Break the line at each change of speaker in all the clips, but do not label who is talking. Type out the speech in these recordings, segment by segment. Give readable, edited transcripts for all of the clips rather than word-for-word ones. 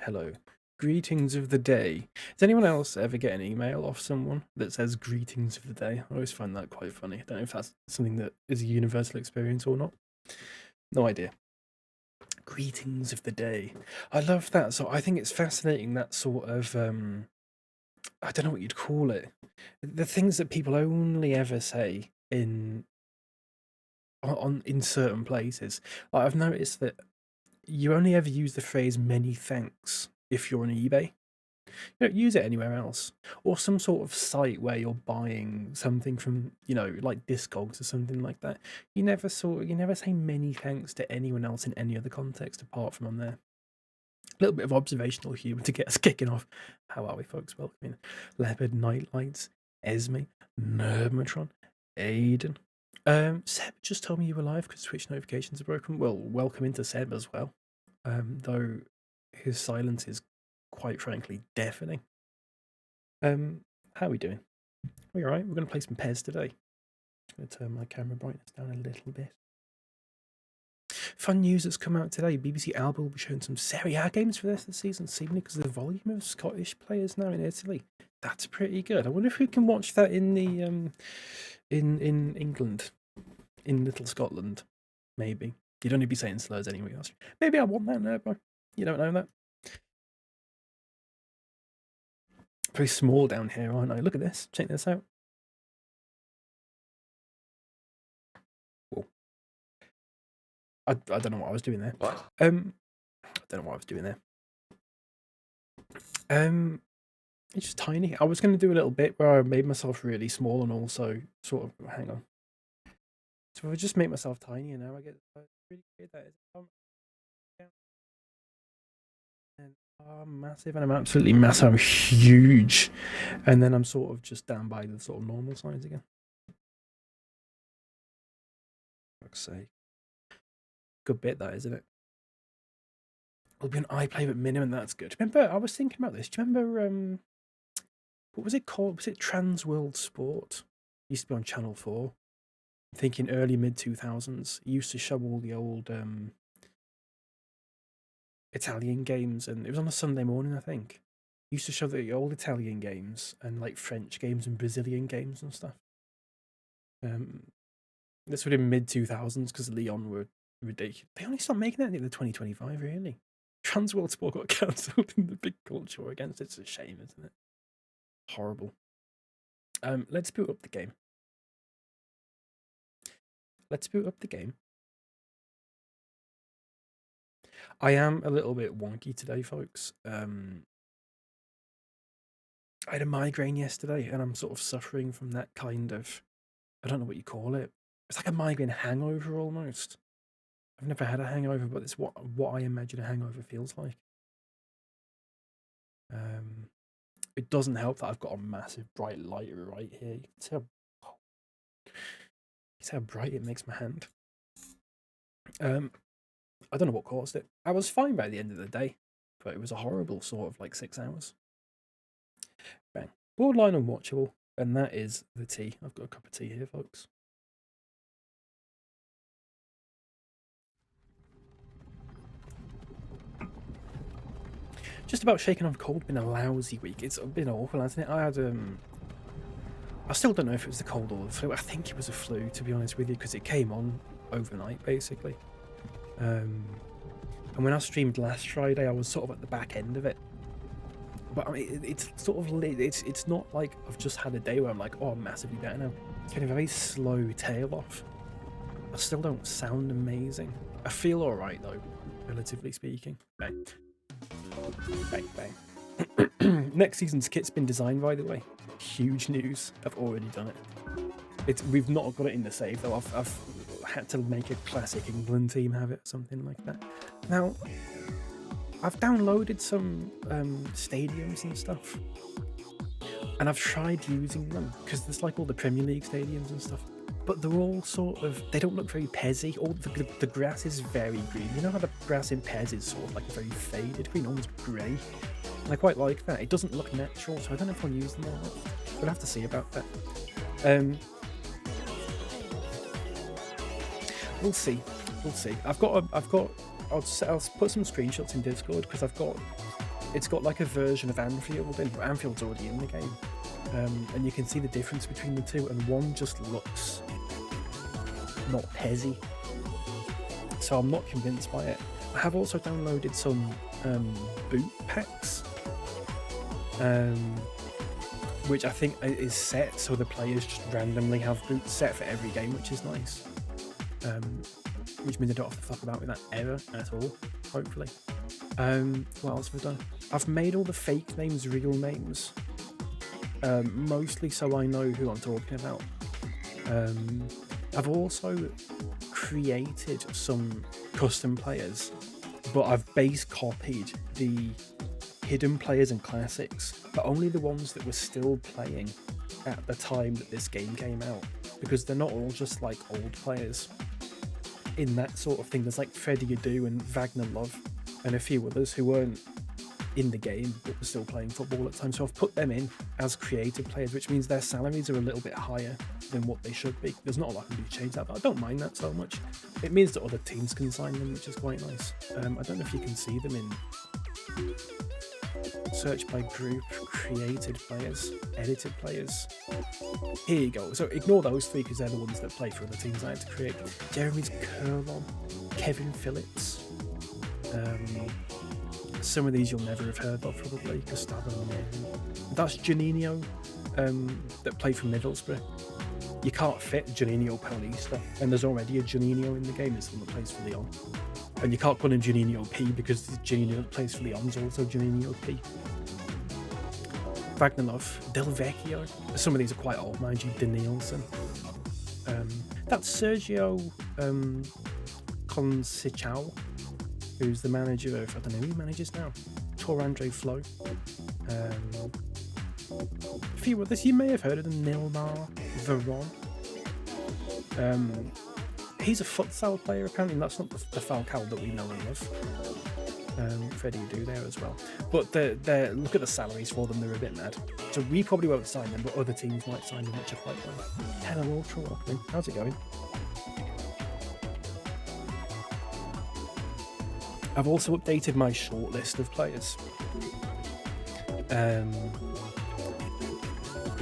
hello. Greetings of the day. Does anyone else ever get an email off someone that says greetings of the day? I always find that quite funny. I don't know if that's something that is a universal experience or not. No idea. Greetings of the day. I love that. So I think it's fascinating, that sort of I don't know what you'd call it. The things that people only ever say in certain places. Like, I've noticed that you only ever use the phrase many thanks if you're on eBay. You don't use it anywhere else. Or some sort of site where you're buying something from, like Discogs or something like that. You never say many thanks to anyone else in any other context apart from on there. A little bit of observational humour to get us kicking off. How are we, folks? Welcome in. Leopard, Nightlights, Esme, Nermatron, Aiden. Seb just told me you were live because Twitch notifications are broken. Well, welcome into Seb as well. Though his silence is quite frankly deafening. How are we doing? We all right? We're going to play some Pez today. I'm going to turn my camera brightness down a little bit. Fun news that's come out today. BBC Alba will be showing some Serie A games for this season, seemingly because of the volume of Scottish players now in Italy. That's pretty good. I wonder if we can watch that in the in England, in Little Scotland, maybe. You'd only be saying slurs anyway. Maybe I want that now, but you don't know that. Very small down here, aren't I? Look at this. Check this out. Whoa. I don't know what I was doing there.
What?
I don't know what I was doing there. It's just tiny. I was going to do a little bit where I made myself really small and also sort of hang on. So if I just make myself tiny, and now I get really good. That is. And I'm massive, and I'm absolutely massive. I'm huge, and then I'm sort of just down by the sort of normal size again. Fuck's sake. Good bit that, isn't it? It'll be an iPlay at minimum. That's good. Remember, I was thinking about this. Do you remember what was it called? Was it Trans World Sport? It used to be on Channel 4. I'm thinking early mid 2000s. It used to show all the old Italian games, and it was on a Sunday morning, I think. It used to show the old Italian games and like French games and Brazilian games and stuff. This would have been mid 2000s because Leon were ridiculous. They only stopped making that in the 2025, really. Trans World Sport got cancelled in the big culture war against it. It's a shame, isn't it? Horrible. Let's boot up the game. I am a little bit wonky today, folks. I had a migraine yesterday, and I'm sort of suffering from that kind of, I don't know what you call it. It's like a migraine hangover almost. I've never had a hangover, but it's what I imagine a hangover feels like. It doesn't help that I've got a massive bright light right here. You can see how bright it makes my hand. I don't know what caused it. I was fine by the end of the day, but it was a horrible sort of like 6 hours. Bang. Borderline unwatchable, and that is the tea. I've got a cup of tea here, folks. Just about shaking off cold. Been a lousy week. It's been awful, hasn't it? I had I still don't know if it was the cold or the flu. I think it was a flu, to be honest with you, because it came on overnight, basically. And when I streamed last Friday, I was sort of at the back end of it. But I mean, it's sort of it's not like I've just had a day where I'm like, oh, I'm massively better now. It's kind of a very slow tail off. I still don't sound amazing. I feel all right though, relatively speaking. Bang, bang, bang. Next season's kit's been designed, by the way. Huge news. I've already done it. We've not got it in the save though. I've had to make a classic England team have it, something like that. Now, I've downloaded some stadiums and stuff, and I've tried using them because there's like all the Premier League stadiums and stuff, but they're all sort of, they don't look very Pezzy. All the grass is very green. You know how the grass in Pez is sort of like very faded green, almost grey, and I quite like that. It doesn't look natural, so I don't know if I'll use them or not. We'll have to see about that. We'll see. I'll put some screenshots in Discord because I've got it's got like a version of Anfield in. Anfield's already in the game, and you can see the difference between the two, and one just looks not PESy, so I'm not convinced by it. I have also downloaded some boot packs, which I think is set so the players just randomly have boots set for every game, which is nice. Which means I don't have to fuck about with that ever at all, hopefully. What else have I done? I've made all the fake names real names, mostly so I know who I'm talking about. I've also created some custom players, but I've base copied the hidden players and classics, but only the ones that were still playing at the time that this game came out, because they're not all just like old players in that sort of thing. There's like Freddie Adu and Wagner Love and a few others who weren't in the game but were still playing football at the time, so I've put them in as creative players, which means their salaries are a little bit higher than what they should be. There's not a lot I can do to change that, but I don't mind that so much. It means that other teams can sign them, which is quite nice. I don't know if you can see them in search by group, created players, edited players. Here you go. So ignore those three because they're the ones that play for other teams I had to create. Jeremy's Curlon, Kevin Phillips. Some of these you'll never have heard of probably. Gustavo Neri. That's Juninho, that played for Middlesbrough. You can't fit Juninho Paulista, and there's already a Juninho in the game. There's one that plays for Lyon. And you can't call him Juninho P because the Juninho that plays for Lyon's also Juninho P. Vagnanov, Del Vecchio. Some of these are quite old, mind you. Danielson. That's Sergio Conceição, who's the manager of, I don't know who he manages now. Tor Andre Flo. A few others, you may have heard of them. Nilmar Veron. He's a futsal player, apparently. That's not the Falcao that we know and love. Freddie do there as well. But they're look at the salaries for them, they're a bit mad. So we probably won't sign them, but other teams might sign them, which are quite fun. Helen Ultra, welcome. How's it going? I've also updated my short list of players.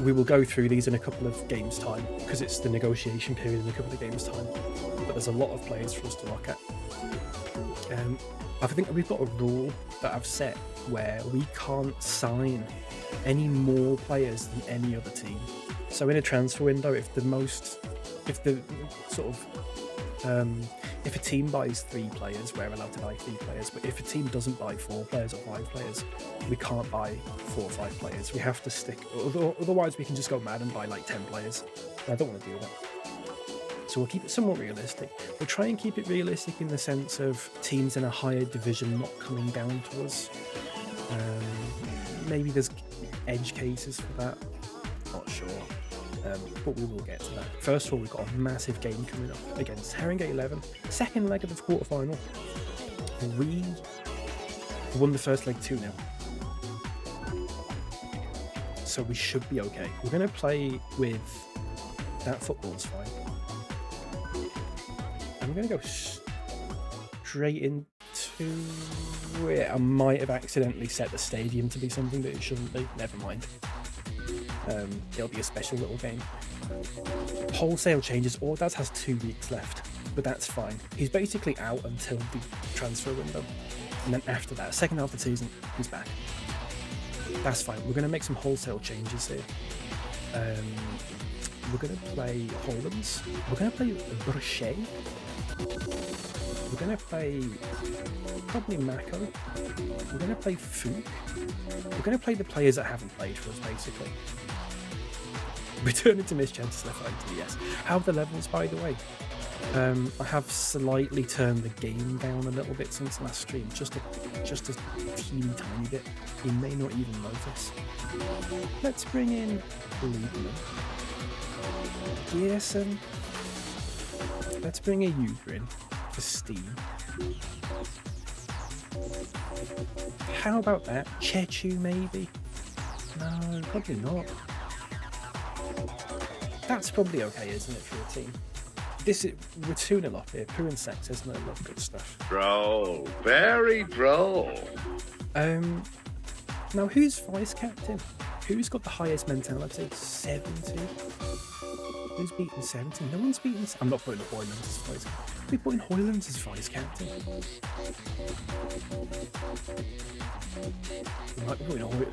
We will go through these in a couple of games' time, because it's the negotiation period in a couple of games' time. But there's a lot of players for us to look at. I think we've got a rule that I've set where we can't sign any more players than any other team. So in a transfer window, if a team buys 3 players, we're allowed to buy 3 players. But if a team doesn't buy 4 players or 5 players, we can't buy 4 or 5 players. We have to stick. Otherwise, we can just go mad and buy like 10 players. I don't want to do that. So we'll keep it somewhat realistic. We'll try and keep it realistic in the sense of teams in a higher division not coming down to us. Maybe there's edge cases for that. Not sure. But we will get to that. First of all, we've got a massive game coming up against Haringey 11. Second leg of the quarterfinal. We won the first leg 2-0. So we should be okay. We're going to play with that football's fine. I'm going to go straight into it. I might have accidentally set the stadium to be something that it shouldn't be. Never mind. It'll be a special little game. Wholesale changes. Ordaz has 2 weeks left, but that's fine. He's basically out until the transfer window. And then after that, second half of the season, he's back. That's fine. We're going to make some wholesale changes here. We're going to play Hollands. We're going to play Brochet. We're going to play probably Mako. We're going to play Fook. We're going to play the players that haven't played for us, basically. Returning to Miss Chances left, right, yes. How are the levels, by the way? I have slightly turned the game down a little bit since last stream, just a teeny tiny bit. You may not even notice. Let's bring in Lieberman. Gearson. Let's bring a Uber in for Steam. How about that? Chechu, maybe? No, probably not. That's probably okay, isn't it, for a team? We're 2-0 up here. Poo and sex, isn't it? I love good stuff.
Bro, very bro.
Now, who's vice captain? Who's got the highest mentality? 70. Who's beaten 70? No one's beaten. I'm not putting Hoyland as vice captain. We're putting Hoyland as vice captain. We might be putting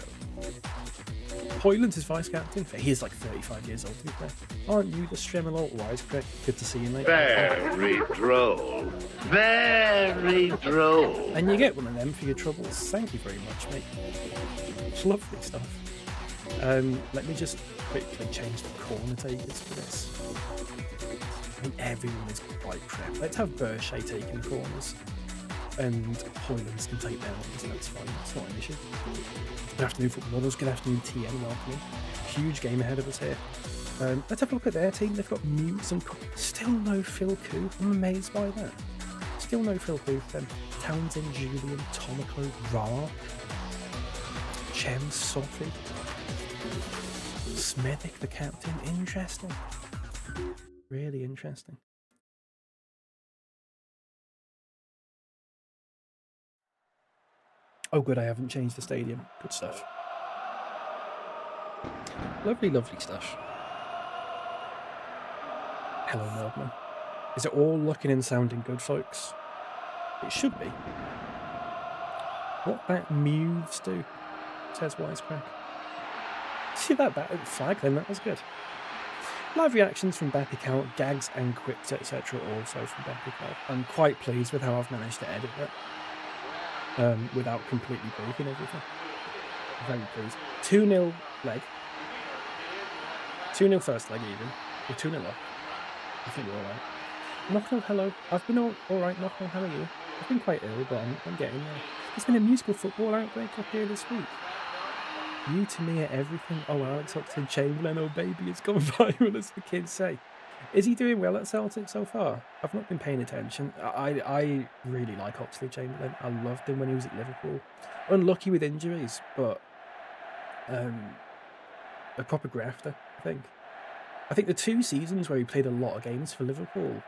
Hoyland is vice captain. He is like 35 years old to be fair. Aren't you the Stremolo Wisecrack? Good to see you, mate.
Very droll. Very droll.
And you get one of them for your troubles. Thank you very much, mate. Lovely stuff. Let me just quickly change the corner takers for this. I mean, everyone is quite crap. Let's have Berchet taking corners. And Hoylands can take their ones, that's fine, it's not an issue. Good afternoon, football models, good afternoon, TN, welcome in. Huge game ahead of us here. Let's have a look at their team. They've got Mutes and still no Phil Koo. I'm amazed by that. Still no Phil Koo for them. Townsend, Julian, Tomoko, Ra, Chem, Sophie, Smethwick, the captain. Interesting. Really interesting. Oh good, I haven't changed the stadium. Good stuff. Lovely, lovely stuff. Hello, Nerdman. Is it all looking and sounding good, folks? It should be. What that moves do, says Wisecrack. See that flag then, that was good. Live reactions from BapyCal, gags and quips, etc. also from BapyCal. I'm quite pleased with how I've managed to edit that. Without completely breaking everything. Very pleased. 2-0 leg. 2-0 first leg even. Or 2-0 up. I think we're alright. Knocknell, hello. I've been alright, Knocknell, how are you? I've been quite ill, but I'm getting there. There's been a musical football outbreak up here this week. You to me are everything. Oh, Alex Oxlade-Chamberlain, oh baby, it's gone viral, as the kids say. Is he doing well at Celtic so far? I've not been paying attention. I really like Oxlade-Chamberlain. I loved him when he was at Liverpool. Unlucky with injuries, but a proper grafter, I think. I think the 2 seasons where he played a lot of games for Liverpool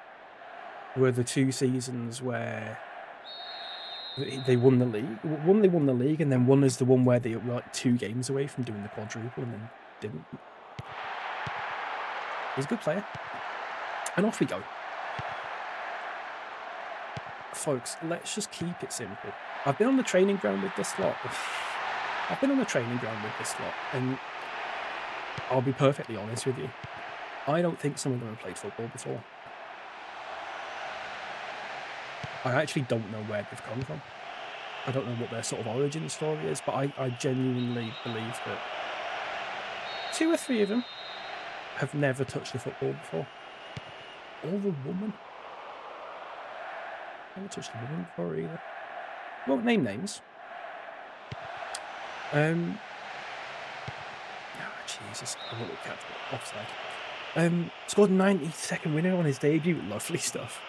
were the 2 seasons where they won the league. One, they won the league, and then one is the one where they were like 2 games away from doing the quadruple and then didn't. He's a good player. And off we go. Folks, let's just keep it simple. I've been on the training ground with this lot. And I'll be perfectly honest with you. I don't think some of them have played football before. I actually don't know where they've come from. I don't know what their sort of origin story is, but I genuinely believe that 2 or 3 of them have never touched the football before. Or the woman. Never touched the woman before either. Won't name names. Oh, Jesus. I will look at offside. Scored 92nd winner on his debut. Lovely stuff.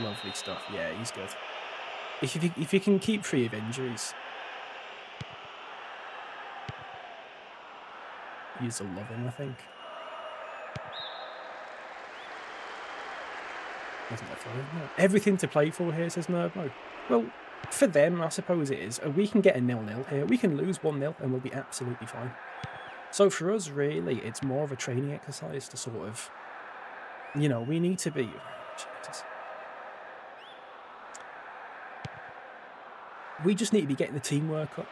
Lovely stuff. Yeah, he's good. If you can keep free of injuries, he's a loving, I think. Wasn't that fun, isn't it? Everything to play for here, says Nerdmo. Well, for them, I suppose it is. We can get a 0-0 here. We can lose 1-0 and we'll be absolutely fine. So for us, really, it's more of a training exercise to sort of, you know, we need to be... Jesus. We just need to be getting the teamwork up,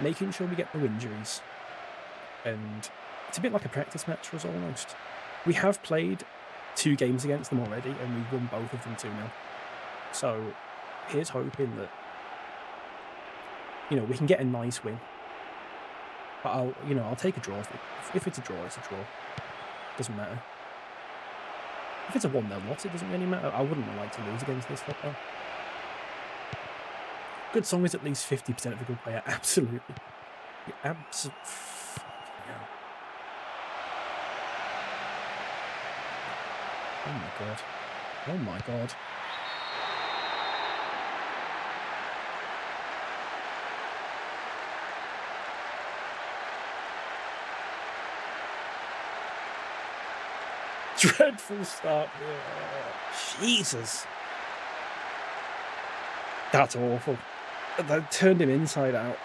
making sure we get no injuries. And it's a bit like a practice match for us almost. We have played 2 games against them already, and we've won both of them 2-0. So here's hoping that, you know, we can get a nice win. But I'll take a draw. If it's a draw, it's a draw. Doesn't matter. If it's a 1-0 loss, it doesn't really matter. I wouldn't like to lose against this lot though. Good song is at least 50% of a good player. Absolutely. Absolutely. Oh my god. Oh my god. Dreadful start. Yeah. Jesus. That's awful. That turned him inside out.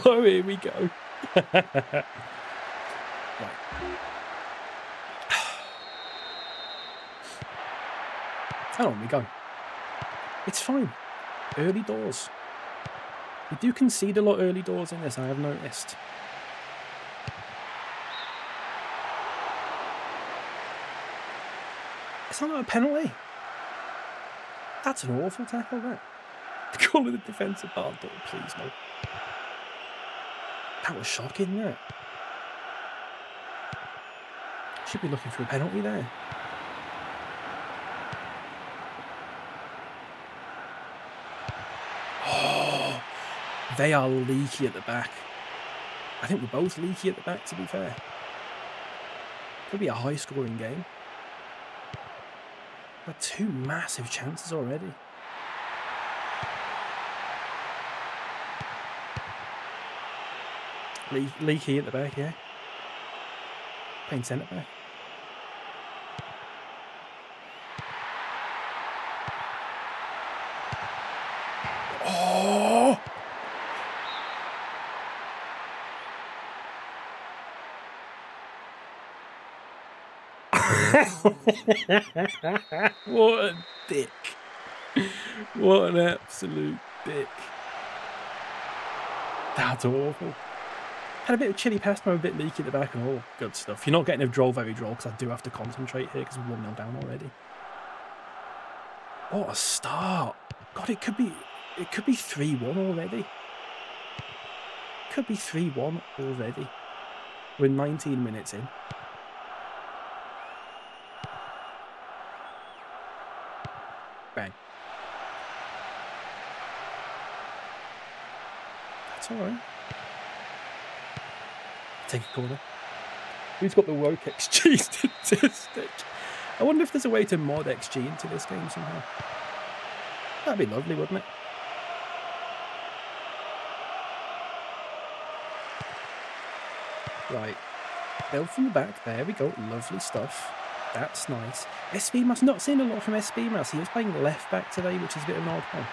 Oh, here we go. Right. And on we go. It's fine. Early doors. We do concede a lot early doors in this, I have noticed. It's not a penalty. That's an awful tackle, that. The call of the defensive part. Oh, please, no. That was shocking, that. Should be looking for a penalty there. Oh, they are leaky at the back. I think we're both leaky at the back, to be fair. Could be a high-scoring game. But 2 massive chances already. Leaky at the back, yeah. Playing centre back. Oh! What a dick. What an absolute dick. That's awful. Had a bit of chilly past, I'm a bit leaky at the back and all good stuff. You're not getting a draw very draw because I do have to concentrate here because we're 1-0 down already. What a start. God, it could be 3-1 already. Could be 3-1 already. We're 19 minutes in. Bang. That's alright. Take a corner. Who's got the woke XG statistic? I wonder if there's a way to mod XG into this game somehow. That'd be lovely, wouldn't it? Right. Build from the back. There we go. Lovely stuff. That's nice. SB Mass. Not seen a lot from SB Mass. He was playing left back today, which is a bit of an odd one.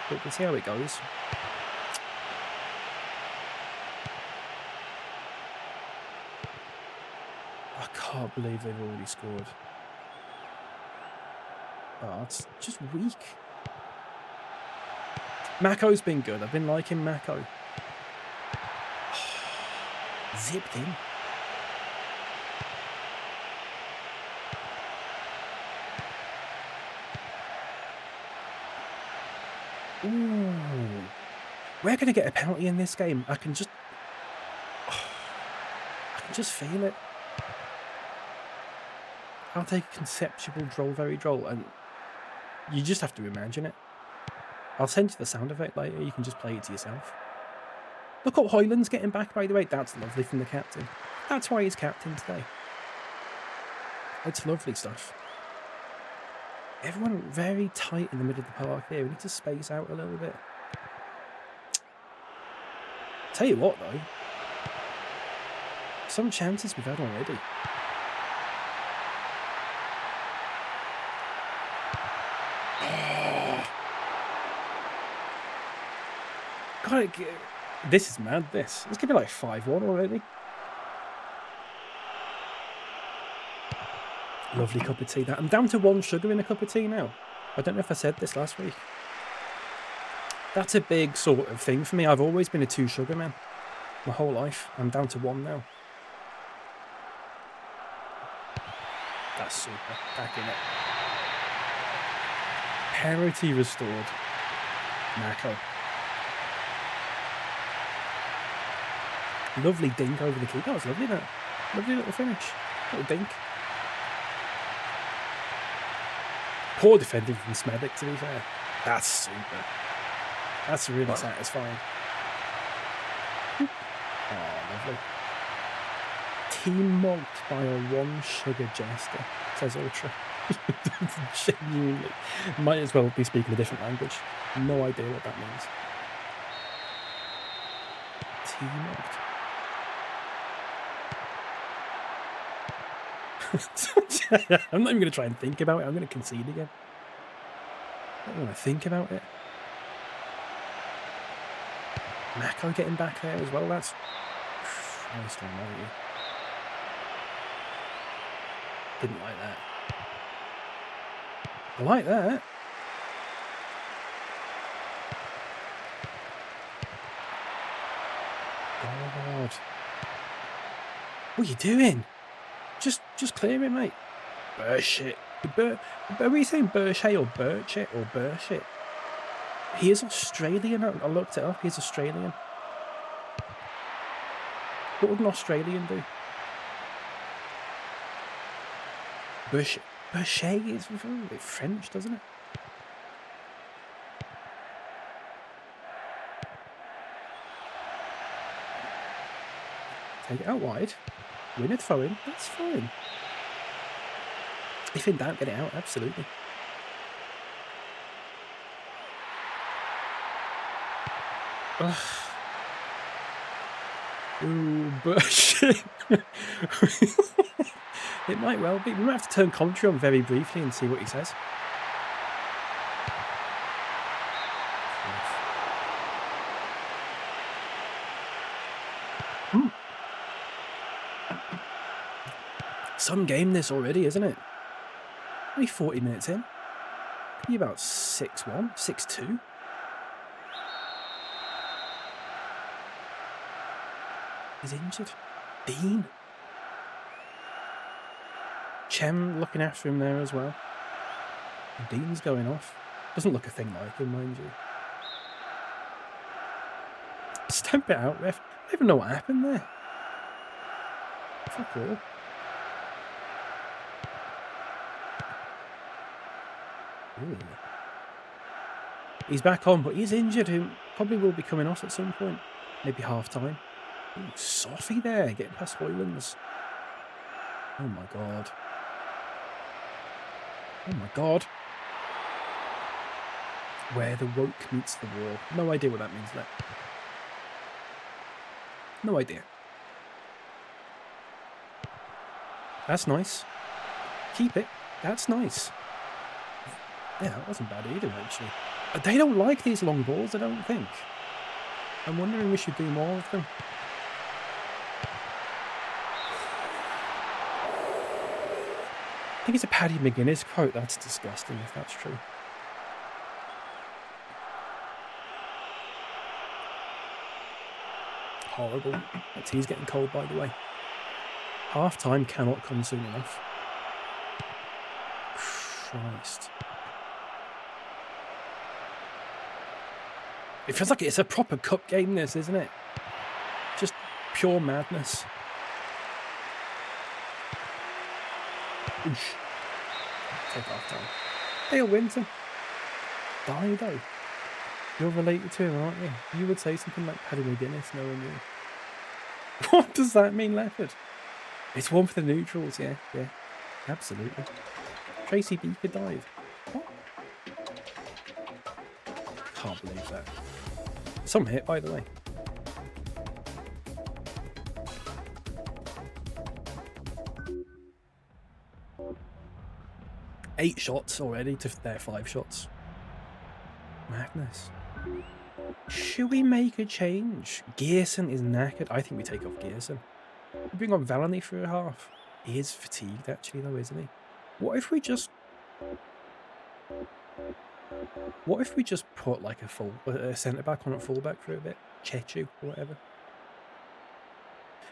But we'll see how it goes. I can't believe they've already scored. Oh, it's just weak. Mako's been good. I've been liking Mako. Zipped in. Ooh. We're going to get a penalty in this game. I can just feel it. I'll take a conceptual droll, very droll, and you just have to imagine it. I'll send you the sound effect later. You can just play it to yourself. Look what Hoyland's getting back, by the way. That's lovely from the captain. That's why he's captain today. It's lovely stuff. Everyone very tight in the middle of the park here. We need to space out a little bit. Tell you what, though. Some chances we've had already. God, this is mad, this. It's going to be like 5-1 already. Lovely cup of tea. I'm down to 1 sugar in a cup of tea now. I don't know if I said this last week. That's a big sort of thing for me. I've always been a 2 sugar man. My whole life. I'm down to 1 now. That's super. Back in it. Parity restored. Mako. Lovely dink over the keeper. That was lovely, that. Lovely little finish. Little dink. Poor defending from Smedic, to be fair. That's super. That's really satisfying. Oh, lovely. Team mugged by a 1 sugar jester, says Ultra. Genuinely. Might as well be speaking a different language. No idea what that means. Team mugged. I'm not even going to try and think about it. I'm going to concede again. I don't want to think about it. Mako getting back there as well. That's nice to know you. Didn't like that. I like that. God. What are you doing? Just clear it, mate. Bullshit. Are we saying Burshit or Birchit or Burshit? He is Australian. I looked it up. He's Australian. What would an Australian do? Burshit is a bit French, doesn't it? Take it out wide. Win it, throw in. That's fine. If in doubt, get it out. Absolutely. Ugh. Ooh, bullshit. It might well be. We might have to turn commentary on very briefly and see what he says. Some game this already, isn't it? Only 40 minutes in. Could be about 6-1, 6-2. He's injured. Dean. Chem looking after him there as well. And Dean's going off. Doesn't look a thing like him, mind you. Stamp it out, ref. I don't even know what happened there. Fuck all. Ooh. He's back on, but he's injured. He probably will be coming off at some point. Maybe half time. Ooh, Sophie there, getting past Hoylands. Oh my god. Oh my god. Where the woke meets the wall. No idea what that means there. No idea. That's nice. Keep it. That's nice. Yeah, that wasn't bad either, actually. They don't like these long balls, I don't think. I'm wondering if we should do more of them. I think it's a Paddy McGuinness quote. That's disgusting if that's true. Horrible. That tea's getting cold, by the way. Half time cannot come soon enough. Christ. It feels like it's a proper cup game, this, isn't it? Just pure madness. Oosh. Take half time. Dale Winton. Dido. You're related to him, aren't you? You would say something like Paddy McGuinness, knowing you. What does that mean, Leopard? It's one for the neutrals, yeah. Yeah. Absolutely. Tracy Beaker died. What? Can't believe that. Some hit, by the way. Eight shots already to their 5 shots. Madness. Should we make a change? Gearson is knackered. I think we take off Gearson. We bring on Valany for a half. He is fatigued, actually, though, isn't he? What if we just put like a centre back on at fullback for a bit? Chechu or whatever.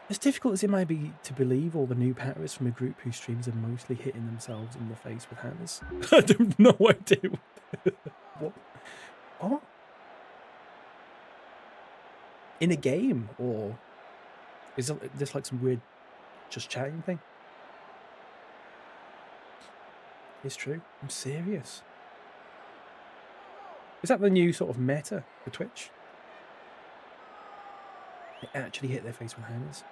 As difficult as it might be to believe, all the new patters from a group whose streams are mostly hitting themselves in the face with hammers. I have no idea. What? What? In a game? Or is this like some weird just chatting thing? It's true. I'm serious. Is that the new sort of meta for Twitch? They actually hit their face with hammers.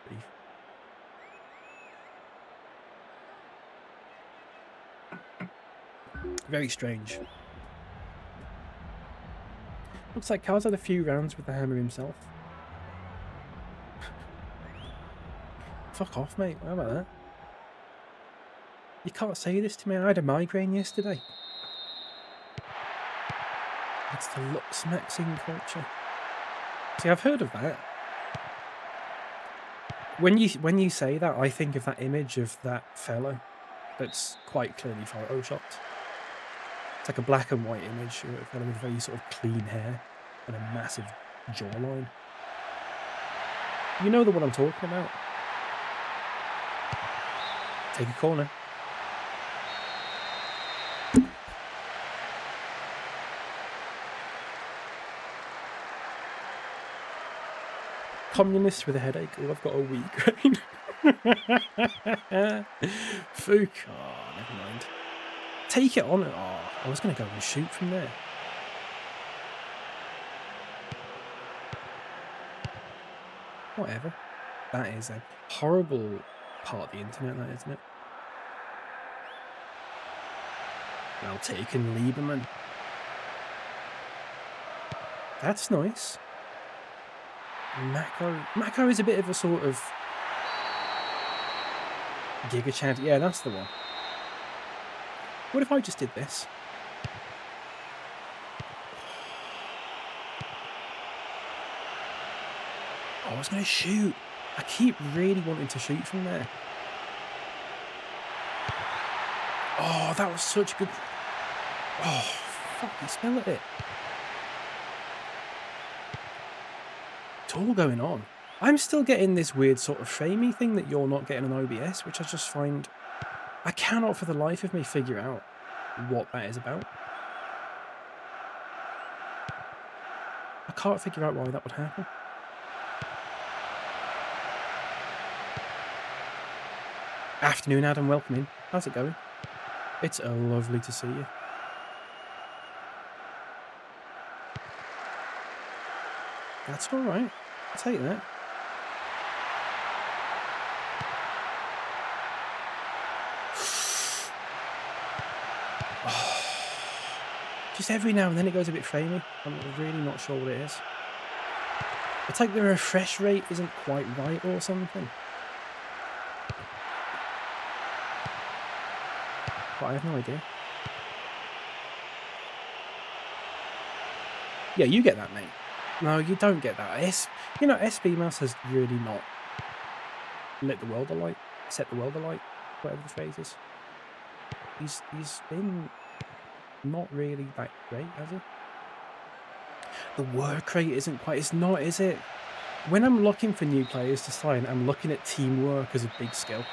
Beef. Very strange. Looks like Carl's had a few rounds with the hammer himself. Fuck off, mate. How about that? You can't say this to me. I had a migraine yesterday. It's the Lux Maxing culture. See, I've heard of that. When you say that, I think of that image of that fella that's quite clearly photoshopped. It's like a black and white image of a fella with very sort of clean hair and a massive jawline. You know the one I'm talking about. Take a corner. Communist with a headache. Oh, I've got a weak brain. Fook. Oh, never mind. Take it on. Oh, I was going to go and shoot from there. Whatever. That is a horrible part of the internet, that, isn't it? Well taken, Lieberman. That's nice. Mako is a bit of a sort of Giga Chad. Yeah, that's the one. What if I just did this? Oh, I was going to shoot. I keep really wanting to shoot from there. Oh, that was such a good... Oh, fuck, you smelled it. It's all going on. I'm still getting this weird sort of framey thing that you're not getting on OBS, which I just find... I cannot for the life of me figure out what that is about. I can't figure out why that would happen. Afternoon, Adam. Welcome in. How's it going? It's lovely to see you. That's all right. I'll take that. Just every now and then it goes a bit framey. I'm really not sure what it is. It's like the refresh rate isn't quite right or something. But I have no idea. Yeah, you get that, mate. No, you don't get that. You know, SB Mouse has really not lit the world alight, set the world alight, whatever the phrase is. He's been not really that great, has he? The work rate isn't quite. It's not, is it? When I'm looking for new players to sign, I'm looking at teamwork as a big skill.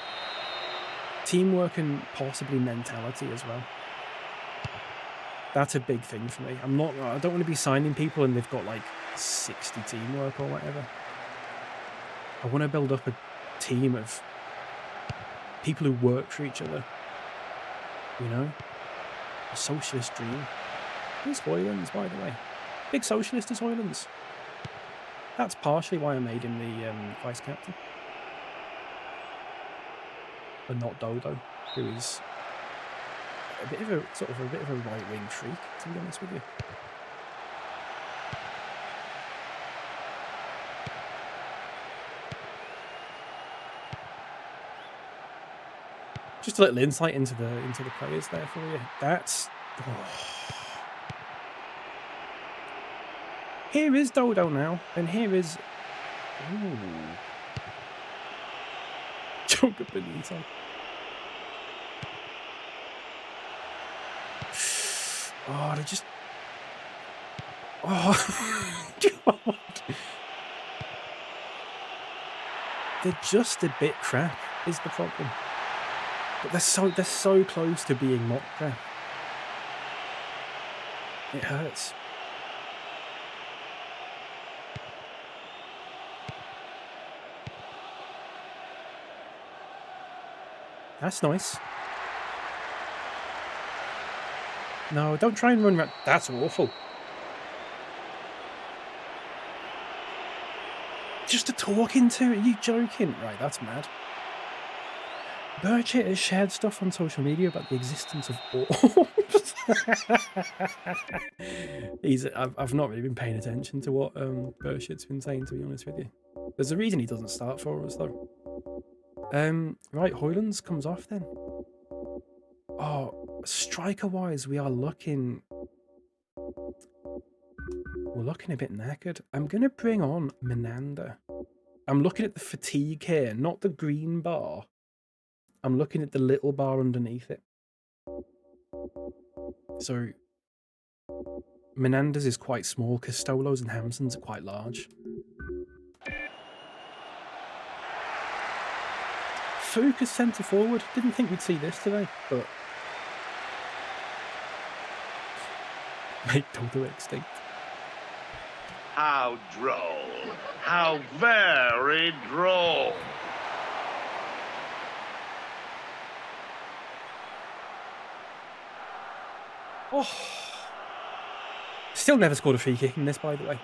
Teamwork and possibly mentality as well. That's a big thing for me. I don't want to be signing people and they've got like 60 teamwork or whatever. I want to build up a team of people who work for each other. You know? A socialist dream. Who's Hoylands, by the way? Big socialist is Hoylands. That's partially why I made him the vice captain. But not Dodo, who is a bit of a right-wing freak, to be honest with you. Just a little insight into the players there for you. That's Here is Dodo now, and here is Joker Benito. Oh, they just... Oh, God. They're just a bit crap, is the problem. But they're so close to being not crap. It hurts. That's nice. No, don't try and run around. That's awful. Just a talking to? Are you joking? Right, that's mad. Burchett has shared stuff on social media about the existence of orbs. I've not really been paying attention to what Burchett's been saying, to be honest with you. There's a reason he doesn't start for us, though. Right, Hoylands comes off then. Oh, striker-wise, we are looking... We're looking a bit knackered. I'm going to bring on Menander. I'm looking at the fatigue here, not the green bar. I'm looking at the little bar underneath it. So Menander's is quite small, Castolo's and Hamson's are quite large. Focus centre forward. Didn't think we'd see this today, but make Dodo extinct.
How droll. How very droll.
Oh. Still never scored a free kick in this, by the way.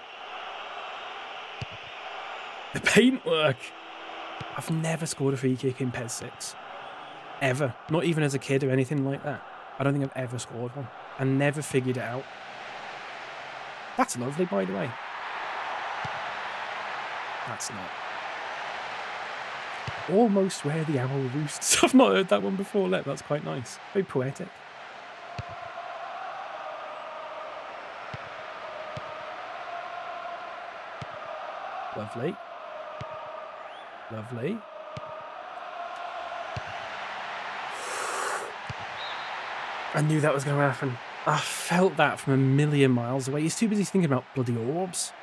The paintwork. I've never scored a free kick in PES 6. Ever. Not even as a kid or anything like that. I don't think I've ever scored one. I never figured it out. That's lovely, by the way. That's not. Almost where the owl roosts. I've not heard that one before. That's quite nice. Very poetic. Lovely. Lovely. I knew that was going to happen. I felt that from a million miles away. He's too busy thinking about bloody orbs.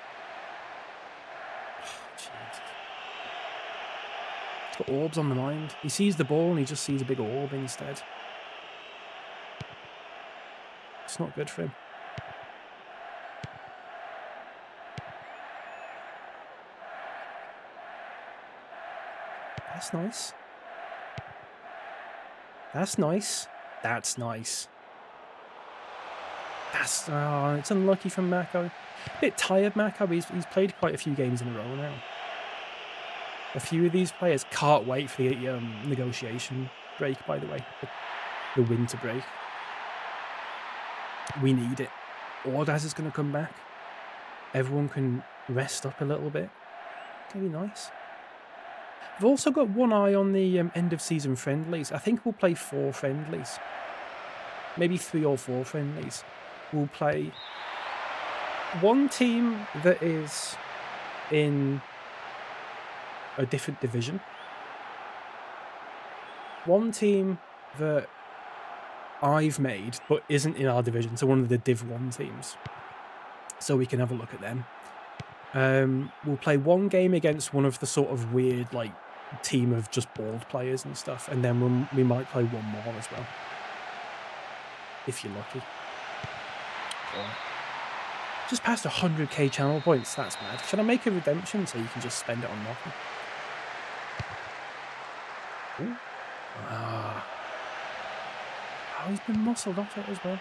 He's got orbs on the mind. He sees the ball and he just sees a big orb instead. It's not good for him. That's nice. That's nice. That's nice. That's... Oh, it's unlucky from Mako. A bit tired, Mako. He's played quite a few games in a row now. A few of these players can't wait for the negotiation break, by the way. The winter break. We need it. Ordaz is going to come back. Everyone can rest up a little bit. It's going to be nice. I've also got one eye on the end-of-season friendlies. I think we'll play 4 friendlies. Maybe 3 or 4 friendlies. We'll play one team that is in a different division. One team that I've made but isn't in our division, so one of the Div 1 teams. So we can have a look at them. We'll play one game against one of the sort of weird, like, team of just bald players and stuff, and then we might play one more as well. If you're lucky. Oh. Just past 100k channel points, that's mad. Should I make a redemption so you can just spend it on nothing? Ooh. Ah. Oh, he's been muscled off it as well.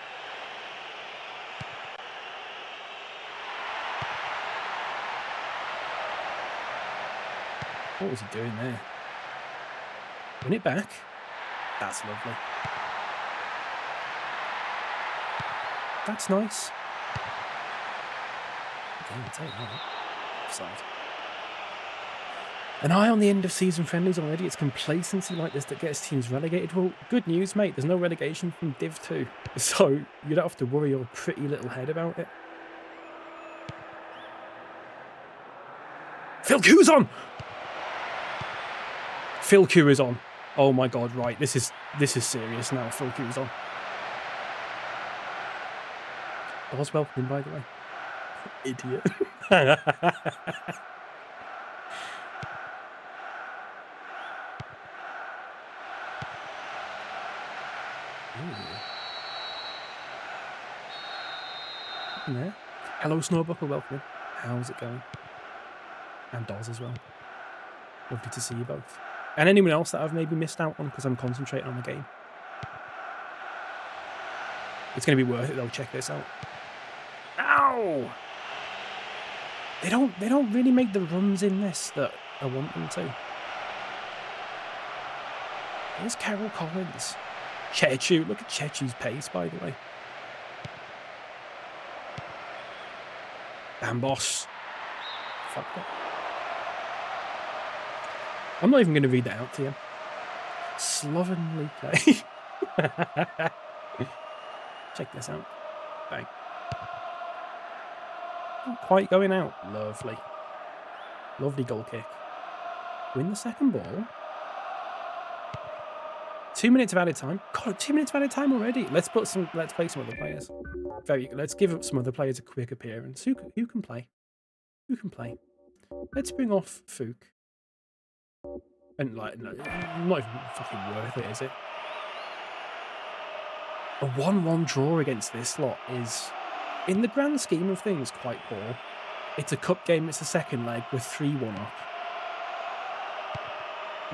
What was he doing there? Win it back. That's lovely. That's nice. Okay, I'll take that. Offside. An eye on the end of season friendlies already. It's complacency like this that gets teams relegated. Well, good news, mate. There's no relegation from Div 2. So you don't have to worry your pretty little head about it. Phil Q's on! Phil Q is on. Oh my god, right. This is serious now. Phil Q is on. I was welcoming, by the way. Idiot. There. Hello, Snowbuckle. Welcome. How's it going? And Doz as well. Lovely to see you both. And anyone else that I've maybe missed out on because I'm concentrating on the game. It's going to be worth it though. Check this out. Ow! They don't really make the runs in this that I want them to. Here's Carol Collins. Chechu. Look at Chechu's pace, by the way. Bambos. Fuck that. I'm not even going to read that out to you. Slovenly play. Check this out. Bang. Not quite going out. Lovely. Lovely goal kick. Win the second ball. 2 minutes of added time. God, 2 minutes of added time already. Let's play some other players. Very good. Let's give some other players a quick appearance. Who can play? Who can play? Let's bring off Fook. And like, no, not even fucking worth it, is it? A 1-1 draw against this lot is, in the grand scheme of things, quite poor. It's a cup game. It's the second leg. We're 3-1 up.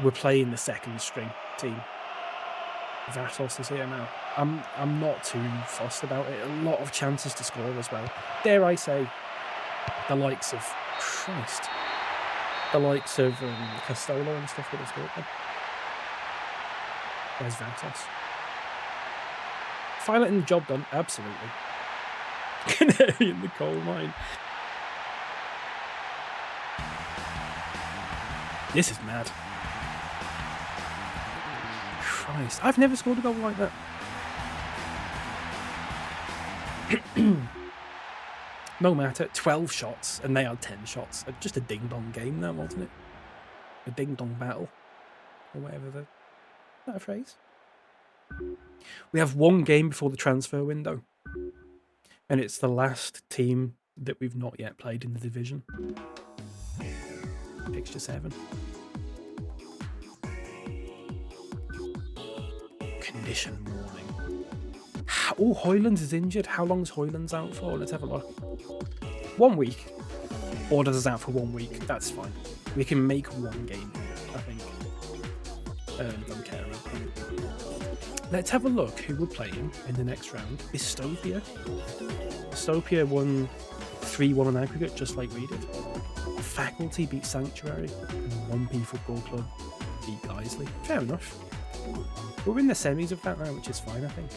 We're playing the second string team. Vatos is here now. I'm not too fussed about it. A lot of chances to score as well. Dare I say, the likes of Christ, the likes of Castello and stuff would have scored them. There's Vatos. Finally, the job done. Absolutely. Canary in the coal mine. This is mad. Christ, I've never scored a goal like that. No matter, 12 shots, and they had 10 shots. Just a ding-dong game, that wasn't it? A ding-dong battle, or whatever the... Is that a phrase? We have one game before the transfer window, and it's the last team that we've not yet played in the division. Fixture 7. Condition warning. Oh, Hoylands is injured. How long's Hoylands out for? Let's have a look. 1 week. Orders us out for 1 week. That's fine. We can make one game, I think. Don't care. Let's have a look who we're playing in the next round. Bistopia. Bistopia won 3-1 on aggregate, just like we did. Faculty beat Sanctuary. And 1P Football Club beat Guiseley. Fair enough. We're in the semis of that now, which is fine, I think.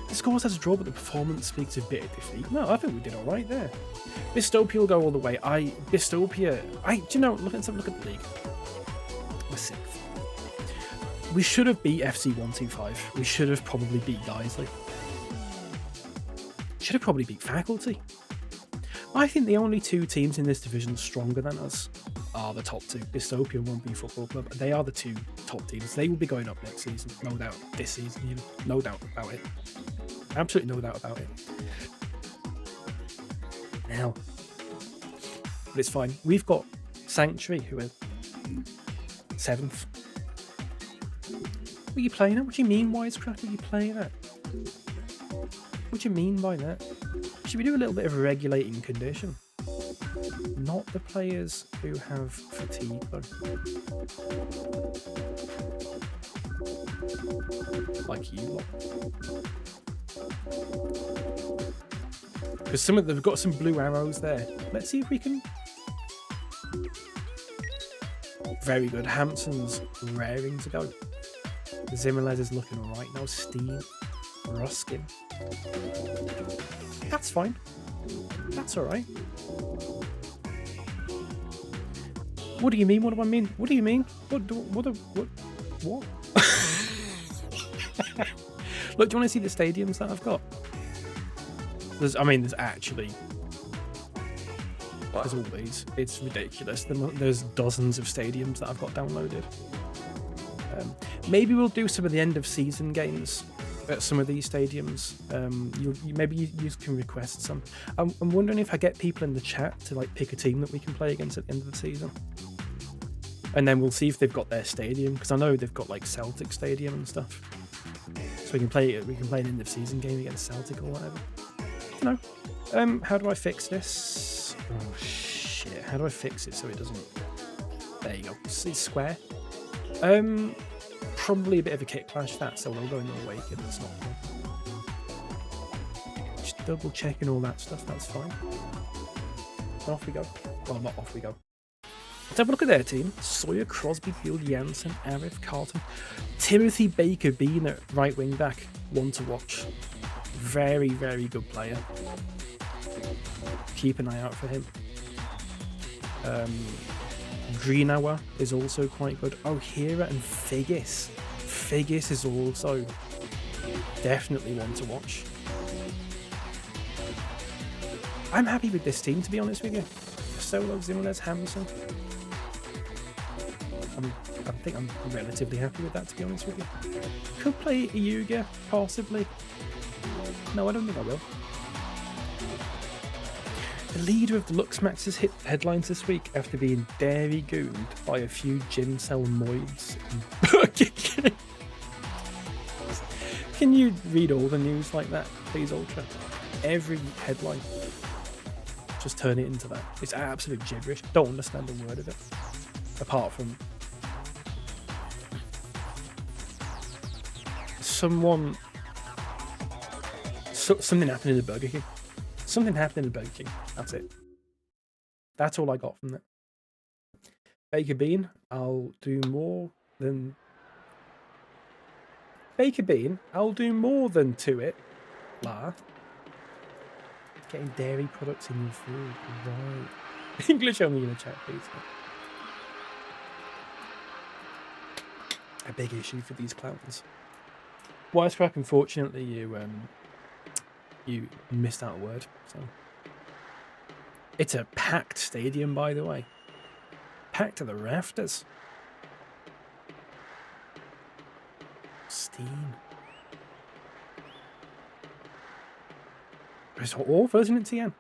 The score says a draw, but the performance speaks of bitter defeat. No, I think we did alright there. Bistopia will go all the way. Bistopia... do you know, look at the league. We're 6th. We should have beat FC 125. We should have probably beat Guiseley. Should have probably beat Faculty. I think the only two teams in this division stronger than us are the top two. Bistopia and 1B Football Club. They are the two top teams. They will be going up next season, no doubt. This season, even. No doubt about it. Absolutely no doubt about it. Now, but it's fine. We've got Sanctuary, who are 7th. What are you playing at? What do you mean, Wisecrack? What are you playing at? What do you mean by that? Should we do a little bit of a regulating condition? Not the players who have fatigue, though. Like you lot. Because they've got some blue arrows there. Let's see if we can... Very good. Hampton's raring to go. Zimmerlez is looking alright now. Steve Ruskin. That's fine. That's alright. What do you mean? What do I mean? What do you mean? What? Look, do you want to see the stadiums that I've got? There's actually... There's all these. It's ridiculous. There's dozens of stadiums that I've got downloaded. Maybe we'll do some of the end of season games at some of these stadiums. Maybe you can request some. I'm wondering if I get people in the chat to like pick a team that we can play against at the end of the season, and then we'll see if they've got their stadium, because I know they've got like Celtic Stadium and stuff. So we can play an end of season game against Celtic or whatever. You know. How do I fix this? Oh shit! How do I fix it so it doesn't? There you go. It's square. Probably a bit of a kick clash that, so we'll go in the wake if it's not good. Just double checking all that stuff, that's fine. And off we go. Well, not off we go. Let's have a look at their team. Sawyer, Crosby, Field, Jansen, Arif, Carlton, Timothy Baker being at right wing back. One to watch. Very, very good player. Keep an eye out for him. Greenhour is also quite good. O'Hara and Figgis. Figgis is also definitely one to watch. I'm happy with this team, to be honest with you. Solo, Zimmerles, Hamilton. I think I'm relatively happy with that, to be honest with you. Could play a Yuga, possibly. No, I don't think I will. The leader of the Luxmaxes hit headlines this week after being dairy gooned by a few gym cell moids in Burger King. Can you read all the news like that, please, Ultra? Every headline. Just turn it into that. It's absolute gibberish. Don't understand a word of it. Apart from something happened in the Burger King. Something happened in the Burger King. That's it. That's all I got from that. Baker Bean, I'll do more than to it. La. Getting dairy products in your food. Right. English only in the chat, please. A big issue for these clowns. Wisecrack, unfortunately, you missed out a word. So it's a packed stadium, by the way. Packed to the rafters. Steam. It's awful, isn't it, TN?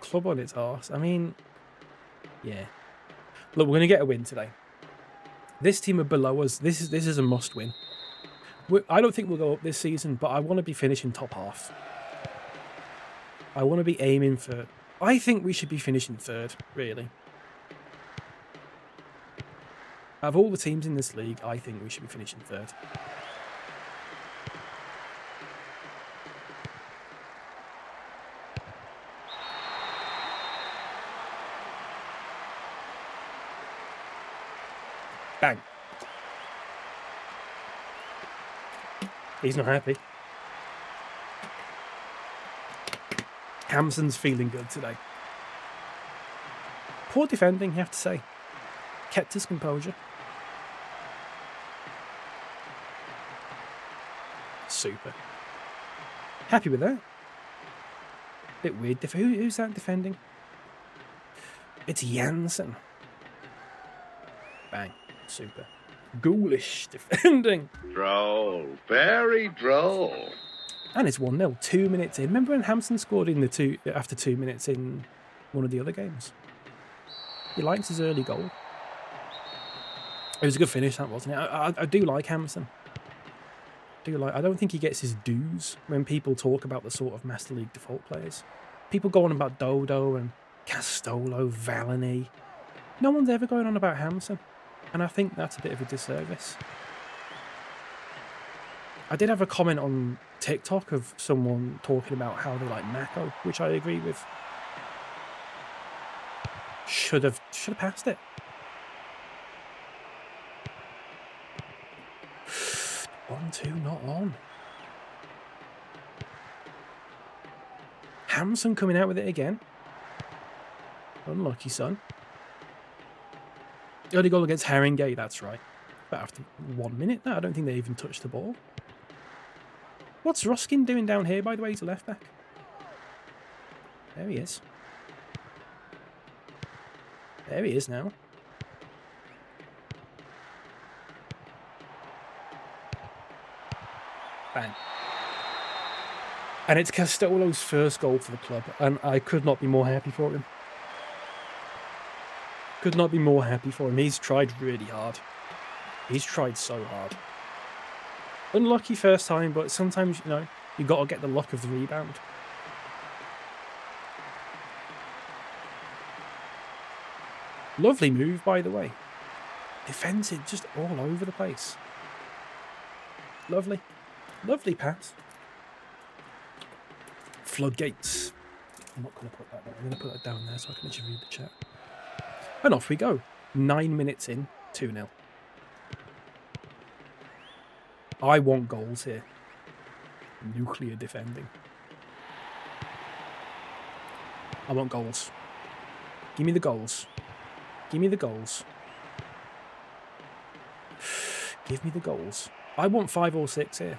Club on its arse. I mean, yeah. Look, we're going to get a win today. This team are below us. This is a must win. I don't think we'll go up this season, but I want to be finishing top half. I want to be aiming for... I think we should be finishing third, really. Out of all the teams in this league, I think we should be finishing third. Bang. He's not happy. Hamson's feeling good today. Poor defending, you have to say. Kept his composure. Super. Happy with that. Bit weird. Who's that defending? It's Janssen. Bang. Super. Ghoulish defending.
Droll. Very droll.
And it's 1-0, 2 minutes in. Remember when Hampson scored in after 2 minutes in one of the other games? He likes his early goal. It was a good finish, that, wasn't it? I do like Hampson. I don't think he gets his dues when people talk about the sort of Master League default players. People go on about Dodo and Castolo, Valani. No one's ever going on about Hampson. And I think that's a bit of a disservice. I did have a comment on TikTok of someone talking about how they like Mako, which I agree with. Should have passed it. 1-2, not on. Hampson coming out with it again. Unlucky, son. Early goal against Haringey, that's right. But after 1 minute, no, I don't think they even touched the ball. What's Ruskin doing down here, by the way? He's a left back. There he is. There he is now. Bang. And it's Castolo's first goal for the club, and I could not be more happy for him. Could not be more happy for him. He's tried really hard. He's tried so hard. Unlucky first time, but sometimes, you know, you got to get the luck of the rebound. Lovely move, by the way. Defensive, just all over the place. Lovely. Lovely pass. Floodgates. I'm not going to put that down. I'm going to put that down there so I can actually read the chat. And off we go. 9 minutes in, 2-0. I want goals here. Nuclear defending. I want goals. Give me the goals. Give me the goals. Give me the goals. I want 5 or 6 here.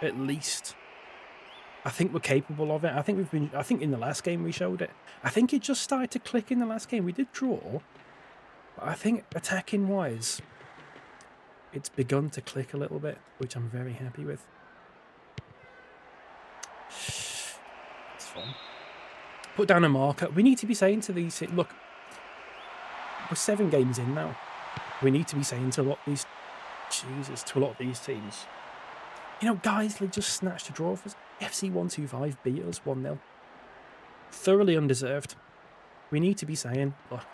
At least. I think we're capable of it. I think in the last game we showed it. I think it just started to click in the last game. We did draw, but I think attacking wise, it's begun to click a little bit, which I'm very happy with. It's fun. Put down a marker. We need to be saying to these, look, we're 7 games in now. We need to be saying to a lot of these, to a lot of these teams, you know, guys, they just snatched a draw for us. FC 125 beat us 1-0. Thoroughly undeserved. We need to be saying, look,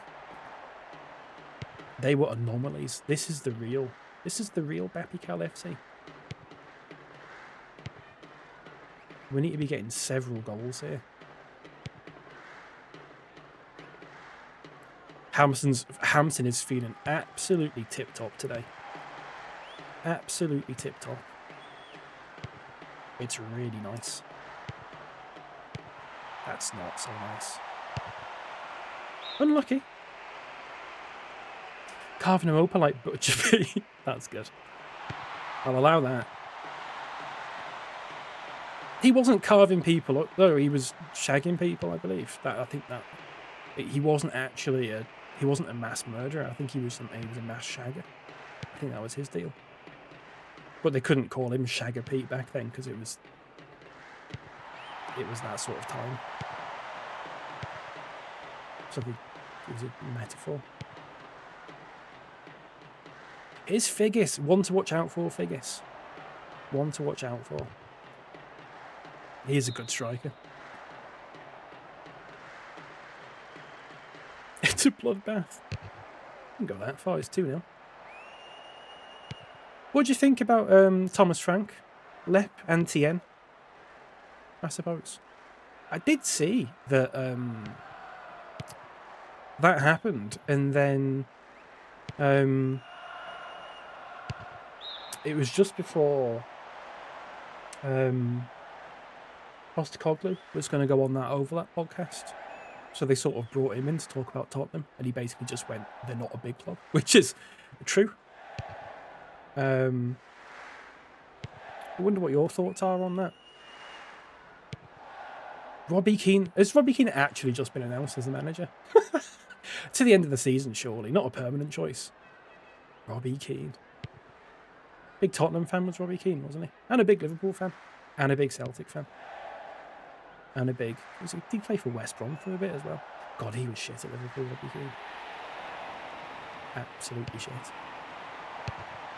they were anomalies. This is the real BapyCal FC. We need to be getting several goals here. Hampton is feeling absolutely tip-top today. Absolutely tip-top. It's really nice. That's not so nice. Unlucky. Carving him open like Butcher B. That's good. I'll allow that. He wasn't carving people up, though. He was shagging people, I believe. I think that he wasn't actually he wasn't a mass murderer. I think he was a mass shagger. I think that was his deal. But they couldn't call him Shagger Pete back then because it was that sort of time. So it was a metaphor. Is Figgis one to watch out for? Figgis, one to watch out for. He is a good striker. It's a bloodbath. Didn't go that far. It's 2-0. What do you think about Thomas Frank, Lep, and Tien? I suppose. I did see that that happened, and then it was just before Postecoglou was going to go on that Overlap podcast. So they sort of brought him in to talk about Tottenham, and he basically just went, they're not a big club, which is true. I wonder what your thoughts are on that. Robbie Keane. Has Robbie Keane actually just been announced as the manager? To the end of the season, surely. Not a permanent choice. Robbie Keane. Big Tottenham fan was Robbie Keane, wasn't he? And a big Liverpool fan. And a big Celtic fan. And a big... Did he play for West Brom for a bit as well? God, he was shit at Liverpool, Robbie Keane. Absolutely shit.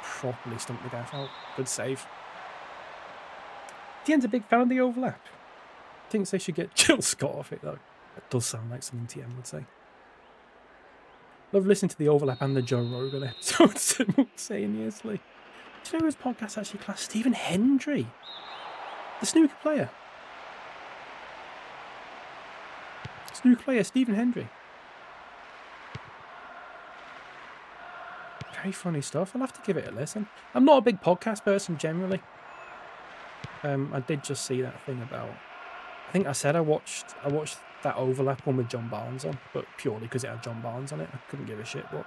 Properly stumped the gaff out. Good save. Tien's a big fan of the overlap. Thinks they should get Jill Scott off it, though. That does sound like something Tien would say. Love listening to the overlap and the Joe Rogan episode simultaneously. Do you know whose podcast actually classed? Stephen Hendry. The snooker player. Snooker player, Stephen Hendry. Very funny stuff. I'll have to give it a listen. I'm not a big podcast person generally. I did just see that thing about... I think I said I watched that overlap one with John Barnes on, but purely because it had John Barnes on it. I couldn't give a shit what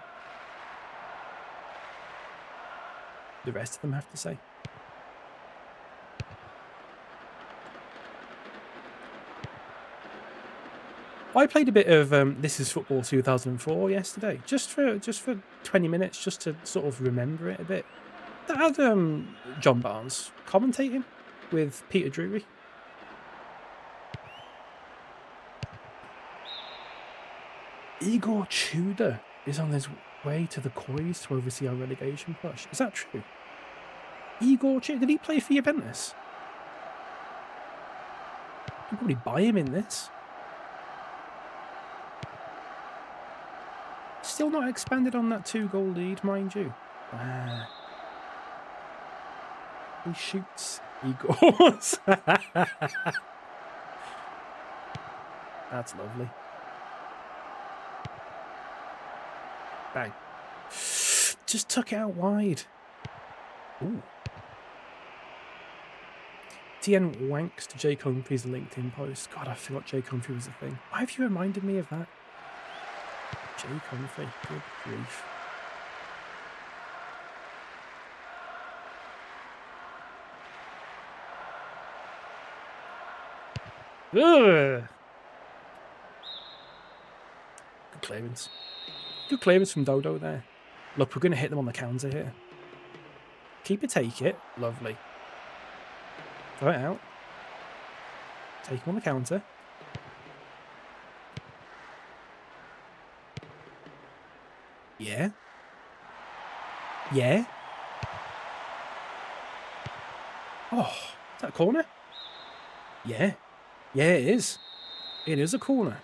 the rest of them have to say. I played a bit of This Is Football 2004 yesterday, just for 20 minutes, just to sort of remember it a bit. That had John Barnes commentating with Peter Drury. Igor Tudor is on his way to the Coys to oversee our relegation push. Is that true? Igor Tudor, did he play for Juventus? You can probably buy him in this. Still not expanded on that 2-goal lead, mind you. Ah. He shoots Igor's. That's lovely. Bang. Just tuck it out wide. Ooh. Tien wanks to Jake Humphrey's LinkedIn post. God, I forgot Jake Humphrey was a thing. Why have you reminded me of that? Jake Humphrey. Good grief. Ugh. Good clearance. Good clearance from Dodo there. Look, we're going to hit them on the counter here. Keep it, take it. Lovely. Throw it out. Take him on the counter. Yeah. Yeah. Oh, is that a corner? Yeah. Yeah, it is. It is a corner.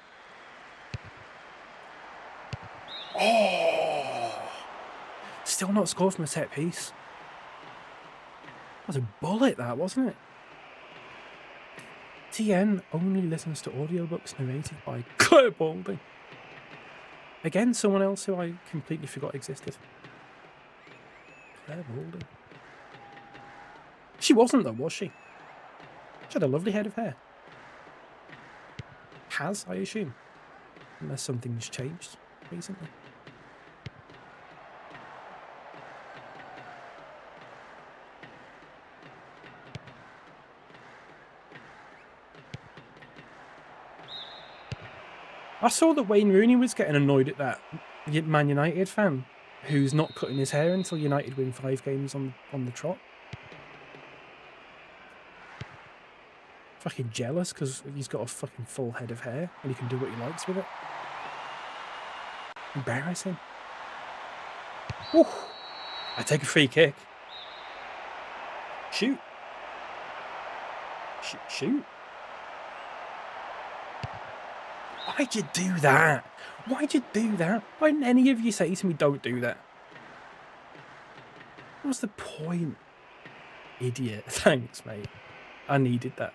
Oh. Still not scored from a set piece. That was a bullet, that, wasn't it? TN only listens to audiobooks narrated by Claire Balding. Again, someone else who I completely forgot existed. Claire Balding. She wasn't, though, was she? She had a lovely head of hair. Has, I assume. Unless something's changed recently. I saw that Wayne Rooney was getting annoyed at that Man United fan who's not cutting his hair until United win 5 games on the trot. Fucking jealous because he's got a fucking full head of hair and he can do what he likes with it. Embarrassing. Woo. I take a free kick. Shoot. Shoot. Why'd you do that? Why'd you do that? Why didn't any of you say to me, don't do that? What's the point? Idiot. Thanks, mate. I needed that.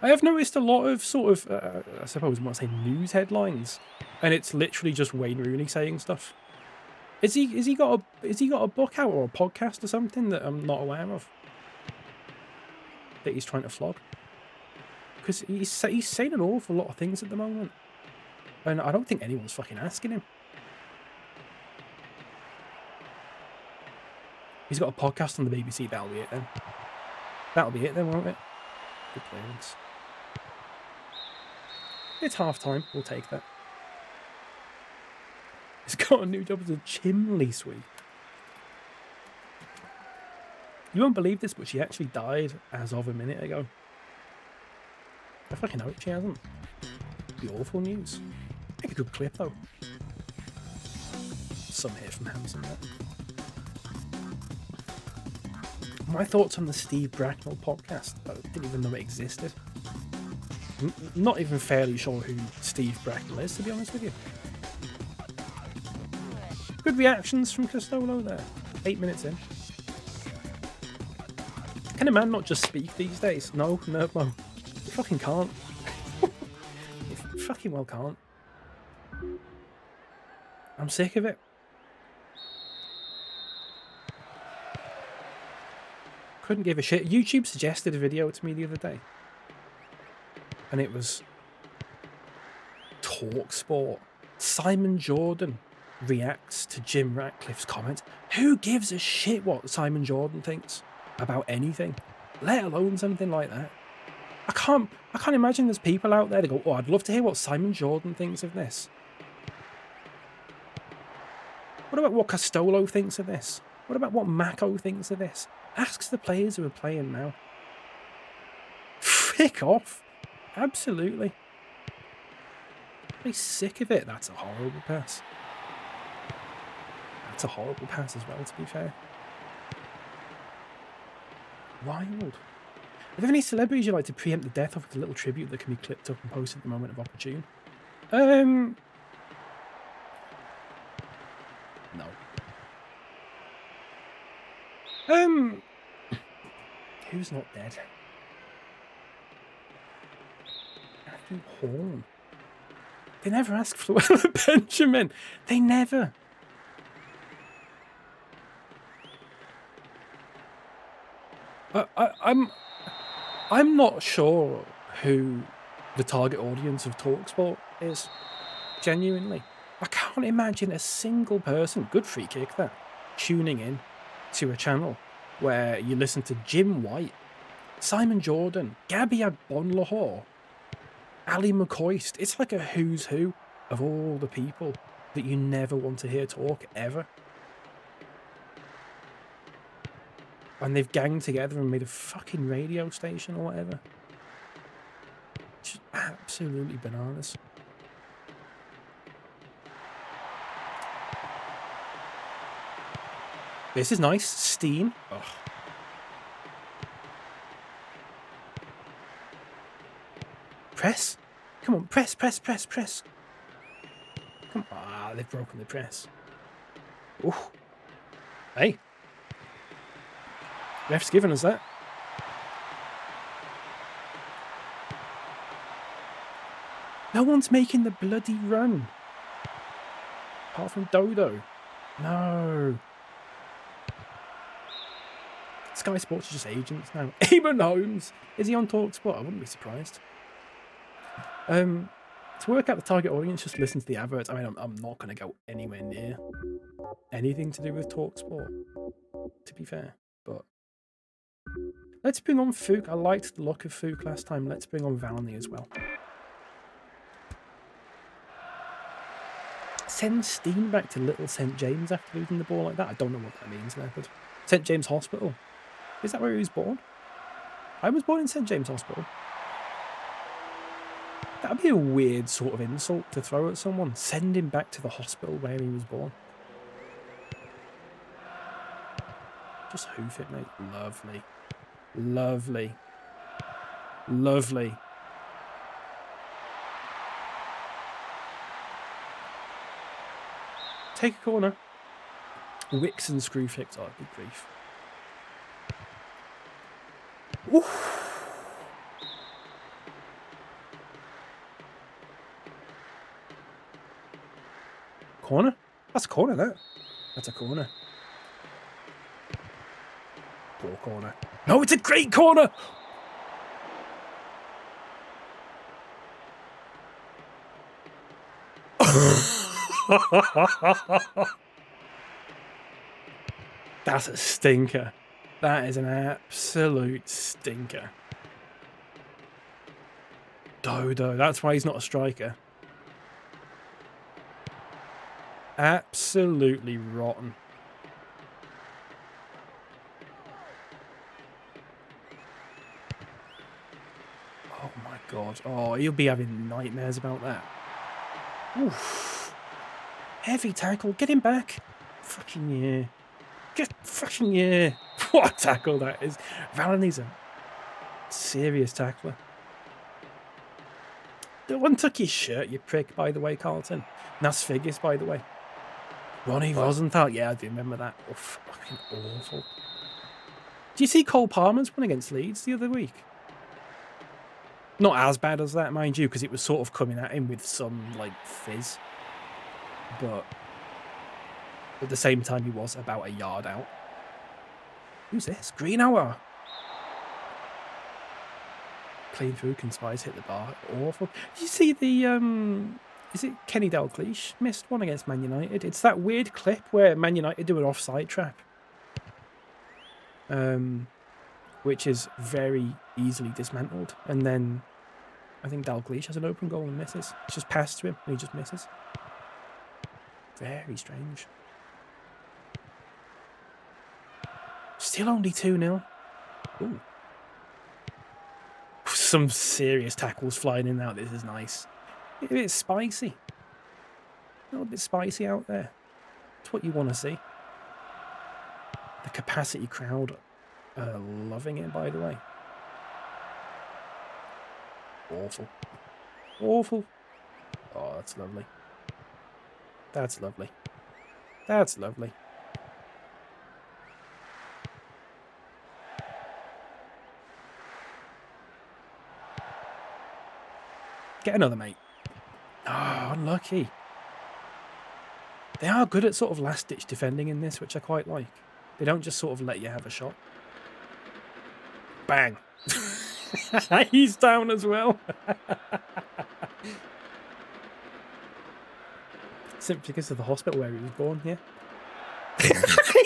I have noticed a lot of sort of, I suppose I might say news headlines, and it's literally just Wayne Rooney saying stuff. Is he got a book out or a podcast or something that I'm not aware of? That he's trying to flog? Because he's saying an awful lot of things at the moment, and I don't think anyone's fucking asking him. He's got a podcast on the BBC. That'll be it then. That'll be it then, won't it? Good clearance. It's half time. We'll take that. He's got a new job as a chimney sweep. You won't believe this, but she actually died as of a minute ago. I fucking hope she hasn't. The awful news. I think a good clip though. Some hit from Hanson there. My thoughts on the Steve Bracknell podcast. I didn't even know it existed. Not even fairly sure who Steve Bracknell is, to be honest with you. Good reactions from Castolo there. 8 minutes in. Can a man not just speak these days? No. You fucking can't. You fucking well can't. I'm sick of it. Couldn't give a shit. YouTube suggested a video to me the other day. And it was TalkSport. Simon Jordan reacts to Jim Ratcliffe's comment. Who gives a shit what Simon Jordan thinks about anything, let alone something like that? I can't imagine there's people out there that go, oh, I'd love to hear what Simon Jordan thinks of this. What about what Castolo thinks of this? What about what Mako thinks of this? Ask the players who are playing now. Frick off. Absolutely. I'm sick of it. That's a horrible pass. That's a horrible pass as well, to be fair. Wild. Are there any celebrities you like to preempt the death of with a little tribute that can be clipped up and posted at the moment of opportune? No. Who's not dead? Matthew Horn. They never ask Fluella Benjamin. They never. I'm not sure who the target audience of TalkSport is. Genuinely. I can't imagine a single person, good free kick there, tuning in to a channel where you listen to Jim White, Simon Jordan, Gabby Agbonlahor, Ali McCoist. It's like a who's who of all the people that you never want to hear talk ever. And they've ganged together and made a fucking radio station or whatever. Just absolutely bananas. This is nice. Steam. Ugh. Press. Come on, press, press, press, press. Come on. Ah, they've broken the press. Ooh. Hey. Ref's given us that. No one's making the bloody run. Apart from Dodo. No. Sky Sports are just agents now. Eamon Holmes. Is he on TalkSport? I wouldn't be surprised. To work out the target audience, just listen to the adverts. I mean, I'm not going to go anywhere near anything to do with TalkSport, to be fair. But let's bring on Fook. I liked the look of Fook last time. Let's bring on Valney as well. Send Steen back to Little St. James after losing the ball like that. I don't know what that means, Leopard. St. James Hospital. Is that where he was born? I was born in St. James Hospital. That'd be a weird sort of insult to throw at someone. Send him back to the hospital where he was born. Just hoof it, mate. Lovely. Lovely. Lovely. Take a corner. Wicks and Screwfix. Oh, good grief. Oof. Corner? That's a corner, that. That's a corner. Poor corner. No, it's a great corner! That's a stinker. That is an absolute stinker. Dodo, that's why he's not a striker. Absolutely rotten. Oh my god. Oh, he'll be having nightmares about that. Oof. Heavy tackle. Get him back. Fucking yeah. Get fucking yeah. What a tackle that is. Valany's a serious tackler. The one took his shirt, you prick, by the way, Carlton. Nas Figures, by the way. Ronnie Rosenthal. Yeah, I do remember that. Oh, fucking awful. Do you see Cole Palmer's one against Leeds the other week? Not as bad as that, mind you, because it was sort of coming at him with some, like, fizz. But at the same time, he was about a yard out. Who's this? Greenhour. Playing through, can Spies hit the bar. Awful. Did you see the, is it Kenny Dalglish missed one against Man United? It's that weird clip where Man United do an offside trap. Which is very easily dismantled. And then I think Dalglish has an open goal and misses. It's just passed to him and he just misses. Very strange. Still only 2-0. Ooh. Some serious tackles flying in and out. This is nice. A bit spicy. A little bit spicy out there. It's what you want to see. The capacity crowd loving it, by the way. Awful. Awful. Oh, that's lovely. That's lovely. That's lovely. Get another, mate. Oh, unlucky. They are good at sort of last-ditch defending in this, which I quite like. They don't just sort of let you have a shot. Bang. He's down as well. Simply because of the hospital where he was born, yeah.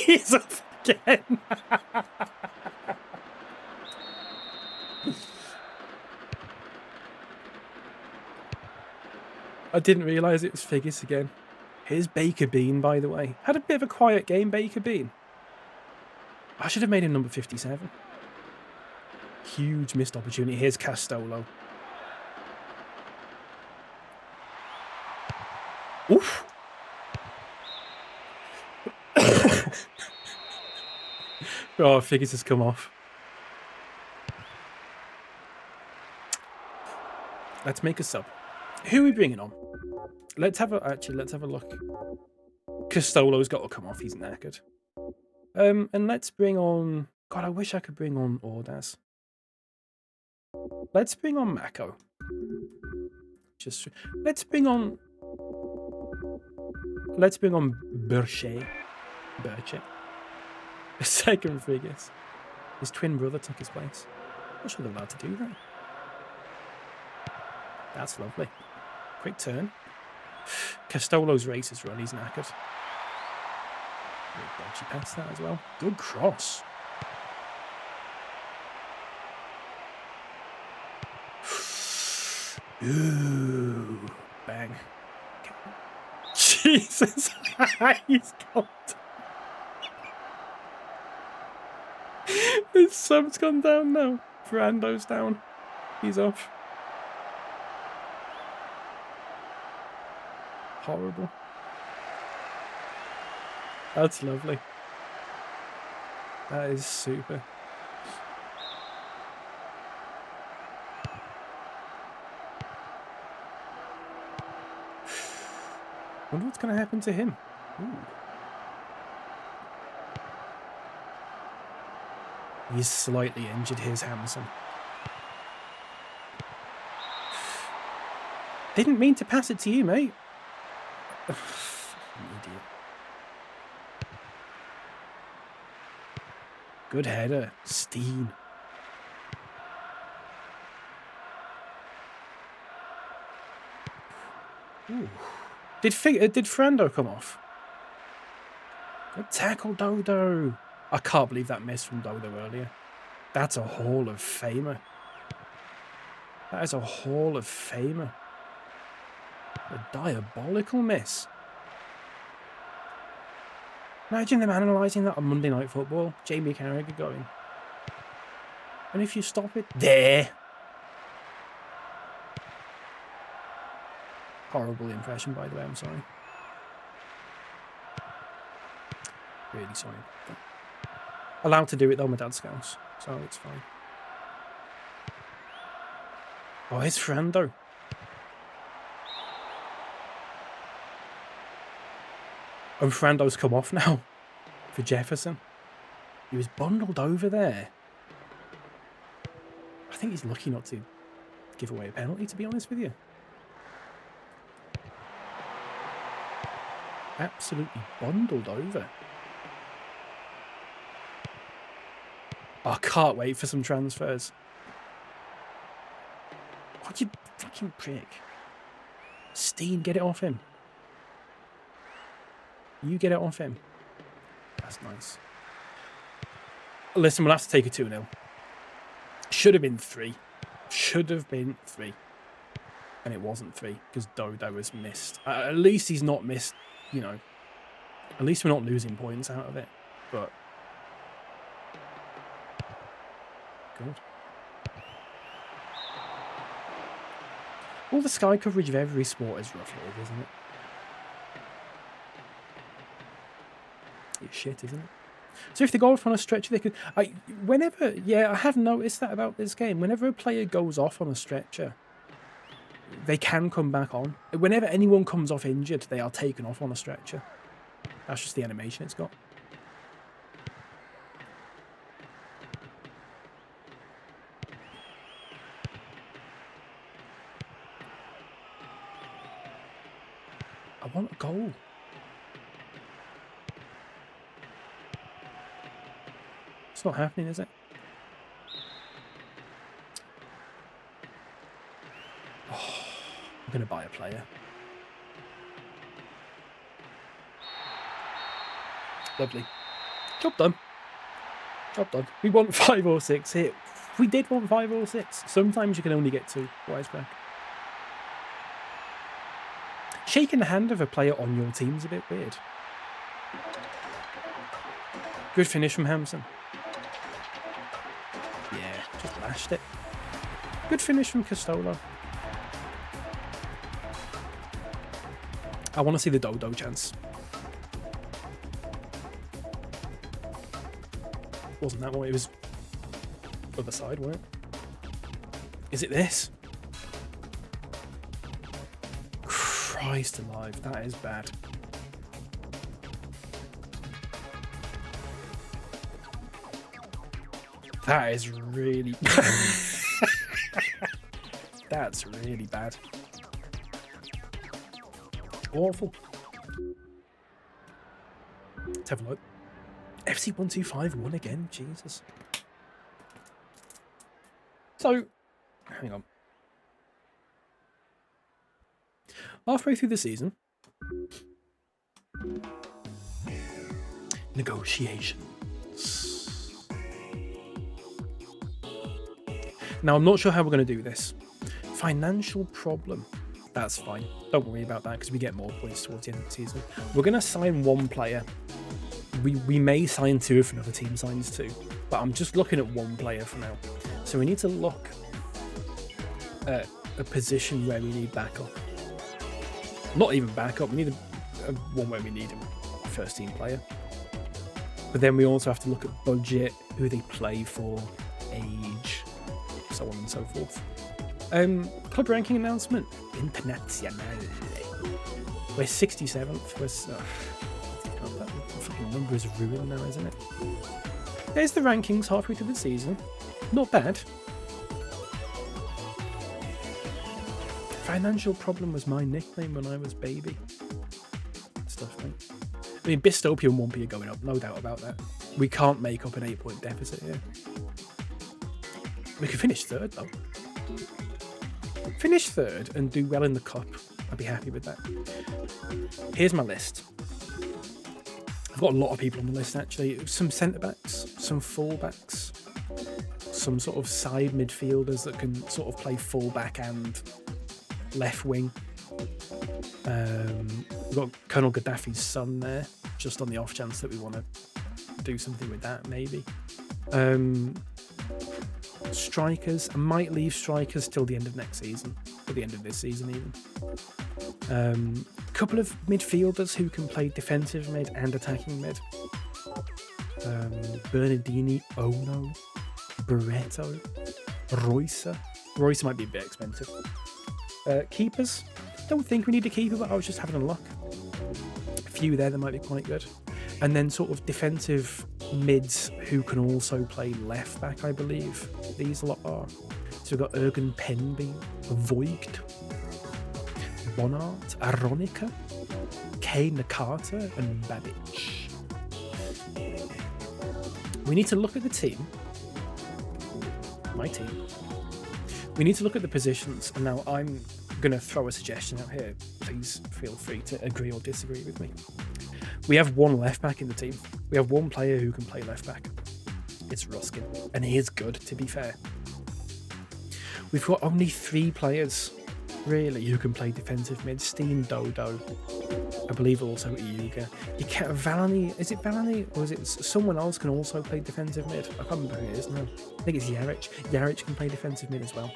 He's off. again. I didn't realise it was Figgis again. Here's Baker Bean, by the way. Had a bit of a quiet game, Baker Bean. I should have made him number 57. Huge missed opportunity. Here's Castolo. Oof. Oh, Figgis has come off. Let's make a sub. Who are we bringing on? Let's have a look. Castolo's got to come off. He's knackered. And let's bring on. God, I wish I could bring on Ordaz. Let's bring on Mako. Let's bring on Birche. A second Figgis. His twin brother took his place. I should have allowed to do that. That's lovely. Quick turn. Castolo's race is run. He's knackered. Dodgy pass that as well. Good cross. Ooh. Bang. Jesus. He's got... His sub's gone down now. Brando's down. He's off. Horrible. That's lovely. That is super. Wonder what's going to happen to him. Ooh. He's slightly injured. Here's Hamson. Didn't mean to pass it to you, mate. Idiot. Good header. Steen. Ooh. Did Frando come off? Good tackle, Dodo. I can't believe that miss from Dodo earlier. That's a Hall of Famer. That is a Hall of Famer. A diabolical miss. Imagine them analysing that on Monday Night Football. Jamie Carragher going. And if you stop it... There! Horrible impression, by the way. I'm sorry. Really sorry. But allowed to do it, though. My dad's Scouse. So it's fine. Oh, it's Frando. And Frando's come off now for Jefferson. He was bundled over there. I think he's lucky not to give away a penalty, to be honest with you. Absolutely bundled over. Oh, I can't wait for some transfers. What, you fucking prick. Steen, get it off him. You get it off him. That's nice. Listen, we'll have to take a 2-0. Should have been 3. Should have been 3. And it wasn't 3 because Dodo was missed. At least he's not missed, you know. At least we're not losing points out of it. But good. All the sky coverage of every sport is rough, isn't it? It's shit, isn't it? So if they go off on a stretcher, they could... I have noticed that about this game. Whenever a player goes off on a stretcher, they can come back on. Whenever anyone comes off injured, they are taken off on a stretcher. That's just the animation it's got. I want a goal. It's not happening, is it? Oh, I'm going to buy a player. Lovely. Job done. Job done. We want 5 or 6 here. We did want 5 or 6. Sometimes you can only get 2. Wisecrack. Shaking the hand of a player on your team's a bit weird. Good finish from Hampson. Yeah, just lashed it. Good finish from Castolo. I want to see the Dodo chance. Wasn't that one? It was other side, wasn't it? Is it this? Christ alive, that is bad. That is really that's really bad. Awful. Let's have a look. FC 125 won again, Jesus. So, hang on. Halfway through the season, negotiations. Now, I'm not sure how we're going to do this. Financial problem. That's fine. Don't worry about that because we get more points towards the end of the season. We're going to sign 1 player. We may sign 2 if another team signs 2. But I'm just looking at 1 player for now. So we need to look at a position where we need backup. Not even backup. We need a one where we need a first team player. But then we also have to look at budget, who they play for, age, so on and so forth. Club ranking announcement. Internazionale. We're 67th. That fucking number is ruined now, isn't it? There's the rankings halfway through the season. Not bad. Financial problem was my nickname when I was baby. Stuff, mate. I mean, Bistopia and Marquee are going up, no doubt about that. We can't make up an 8-point deficit here. We could finish 3rd, though. Finish 3rd and do well in the cup. I'd be happy with that. Here's my list. I've got a lot of people on the list, actually. Some centre-backs, some full-backs, some sort of side midfielders that can sort of play full-back and left wing. We've got Colonel Gaddafi's son there, just on the off chance that we want to do something with that, maybe. Strikers. I might leave strikers till the end of next season, or the end of this season even. Couple of midfielders who can play defensive mid and attacking mid. Bernardini, Ono, Barreto, Royce. Royce might be a bit expensive. Keepers. Don't think we need a keeper, but I was just having a look. A few there that might be quite good. And then sort of defensive mids who can also play left back, I believe. These a lot are. So we've got Ergen Penby, Voigt, Bonart, Aronica, Kay Nakata, and Babic. We need to look at the team. My team. We need to look at the positions, and now I'm going to throw a suggestion out here. Please feel free to agree or disagree with me. We have 1 left back in the team. We have 1 player who can play left back. It's Ruskin, and he is good, to be fair. We've got only 3 players, really, who can play defensive mid. Steen, Dodo, I believe also Iuga. You can't, Valani, is it Valani, or is it someone else can also play defensive mid? I can't remember who it is now. I think it's Yarich. Yarich can play defensive mid as well.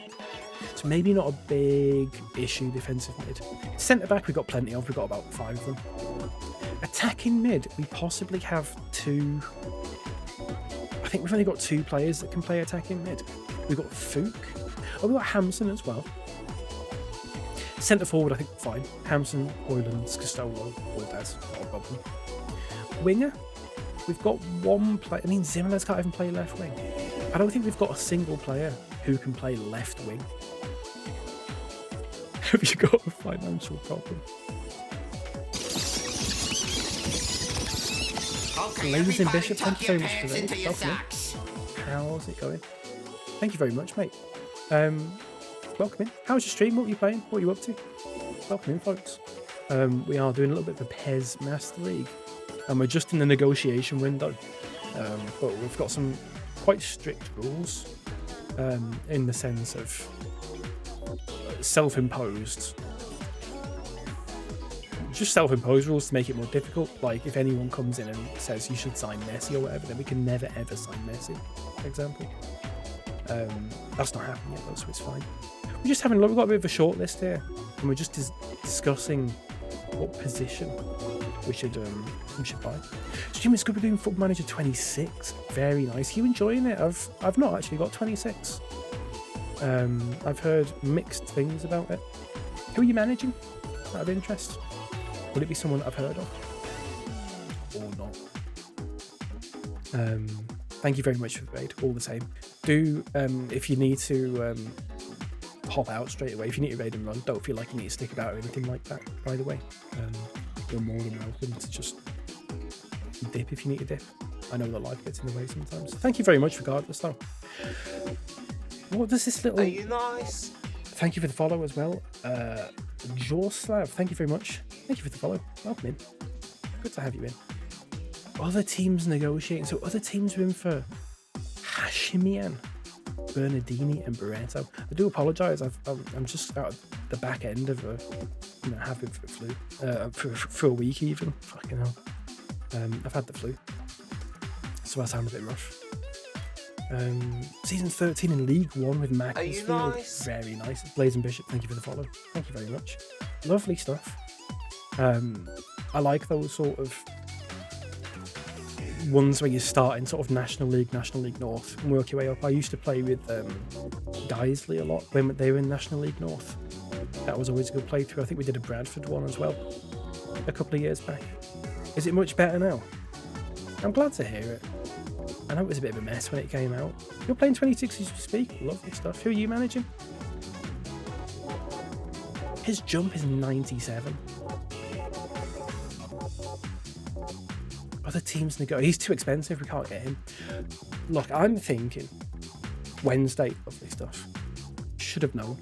So maybe not a big issue defensive mid. Centre back we've got plenty of. We've got about 5 of them. Attacking mid, we possibly have 2. I think we've only got 2 players that can play attacking mid. We've got Fook. Oh, we've got Hampson as well. Centre forward, I think fine. Hampson, Hoylands, Castolo, Ordaz, not a problem. Winger, we've got 1 player. I mean, Zimmer's can't even play left wing. I don't think we've got a single player who can play left wing. Have you got a financial problem?
Okay,
Ladies and Bishop,
tuck
thank you very
your
much for
pants into your
that.
socks.
How's it going? Thank you very much, mate. Welcome in. How's your stream? What are you playing? What are you up to? Welcome in, folks. We are doing a little bit of the PES Master League, and we're just in the negotiation window. But we've got some quite strict rules, in the sense of self-imposed rules to make it more difficult. Like if anyone comes in and says you should sign Messi or whatever, then we can never ever sign Messi, for example. That's not happening yet though, so it's fine. We're just having a look. We've got a bit of a short list here, and we're just discussing what position we should buy. Stream is good. We're doing Football Manager 26. Very nice. You enjoying it? I've not actually got 26. I've heard mixed things about it. Who are you managing? Out of interest, would it be someone that I've heard of or not? Thank you very much for the raid. All the same. Do if you need to hop out straight away. If you need to raid and run, don't feel like you need to stick it out or anything like that. By the way, you're more than welcome to just dip if you need to dip. I know that life gets in the way sometimes. Thank you very much regardless though. What does this little...
Are you nice?
Thank you for the follow as well. Jorslav, thank you very much. Thank you for the follow. Welcome in. Good to have you in. Other teams negotiating. So other teams are in for Hashimian, Bernardini and Barreto. I do apologise. I'm just out of the back end of having the flu for a week even. Fucking hell. I've had the flu, so I sound a bit rough. Season 13 in League 1 with Macclesfield.
Nice?
Very nice. Blaze and Bishop, thank you for the follow. Thank you very much. Lovely stuff. I like those sort of ones where you start in sort of National League North and work your way up. I used to play with Guiseley a lot when they were in National League North. That was always a good playthrough. I think we did a Bradford one as well a couple of years back. Is it much better now? I'm glad to hear it. I know it was a bit of a mess when it came out. You're playing 26 as you speak. Lovely stuff. Who are you managing? His jump is 97. Other teams negotiate. He's too expensive. We can't get him. Look, I'm thinking Wednesday. Lovely stuff. Should have known.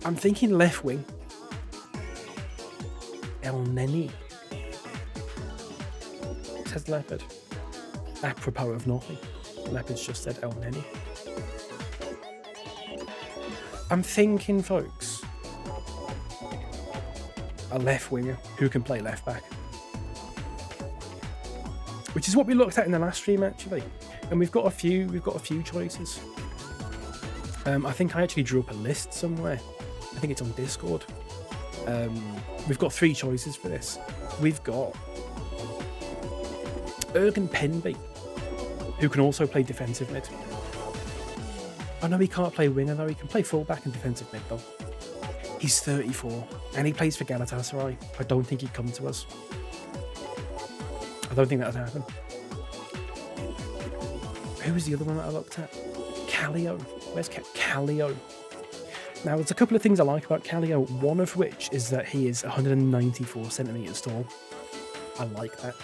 I'm thinking left wing. El Neni. Says Leopard. Apropos of nothing. Leopard's just said El Neni. I'm thinking, folks, a left winger who can play left back. Which is what we looked at in the last stream actually. And we've got a few choices. I think I actually drew up a list somewhere. I think it's on Discord. We've got 3 choices for this. We've got Ergen Penby, who can also play defensive mid. I know he can't play winger though, he can play fullback and defensive mid though. He's 34 and he plays for Galatasaray. I don't think he'd come to us. I don't think that'd happen. Who was the other one that I looked at? Callio. Where's Callio? Now, there's a couple of things I like about Callio, one of which is that he is 194 centimetres tall. I like that.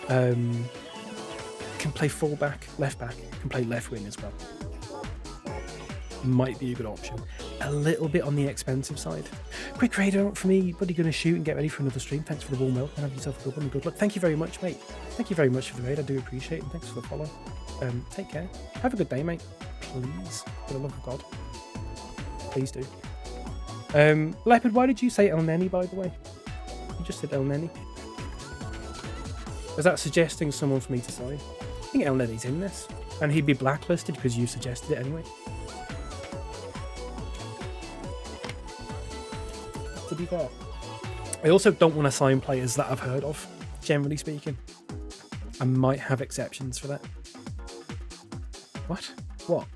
Can play full-back, left-back, can play left wing as well. Might be a good option. A little bit on the expensive side. Quick raid out for me, buddy, gonna shoot and get ready for another stream. Thanks for the warm milk and have yourself a good one and good luck. Thank you very much, mate. Thank you very much for the raid, I do appreciate it, and thanks for the follow. Take care. Have a good day, mate. Please, for the love of God. Please do. Leopard, why did you say El Neni, by the way? You just said El Neni. Was that suggesting someone for me to sign? I think El Neni's in this. And he'd be blacklisted because you suggested it anyway. To be fair. I also don't want to sign players that I've heard of, generally speaking. I might have exceptions for that. What? What?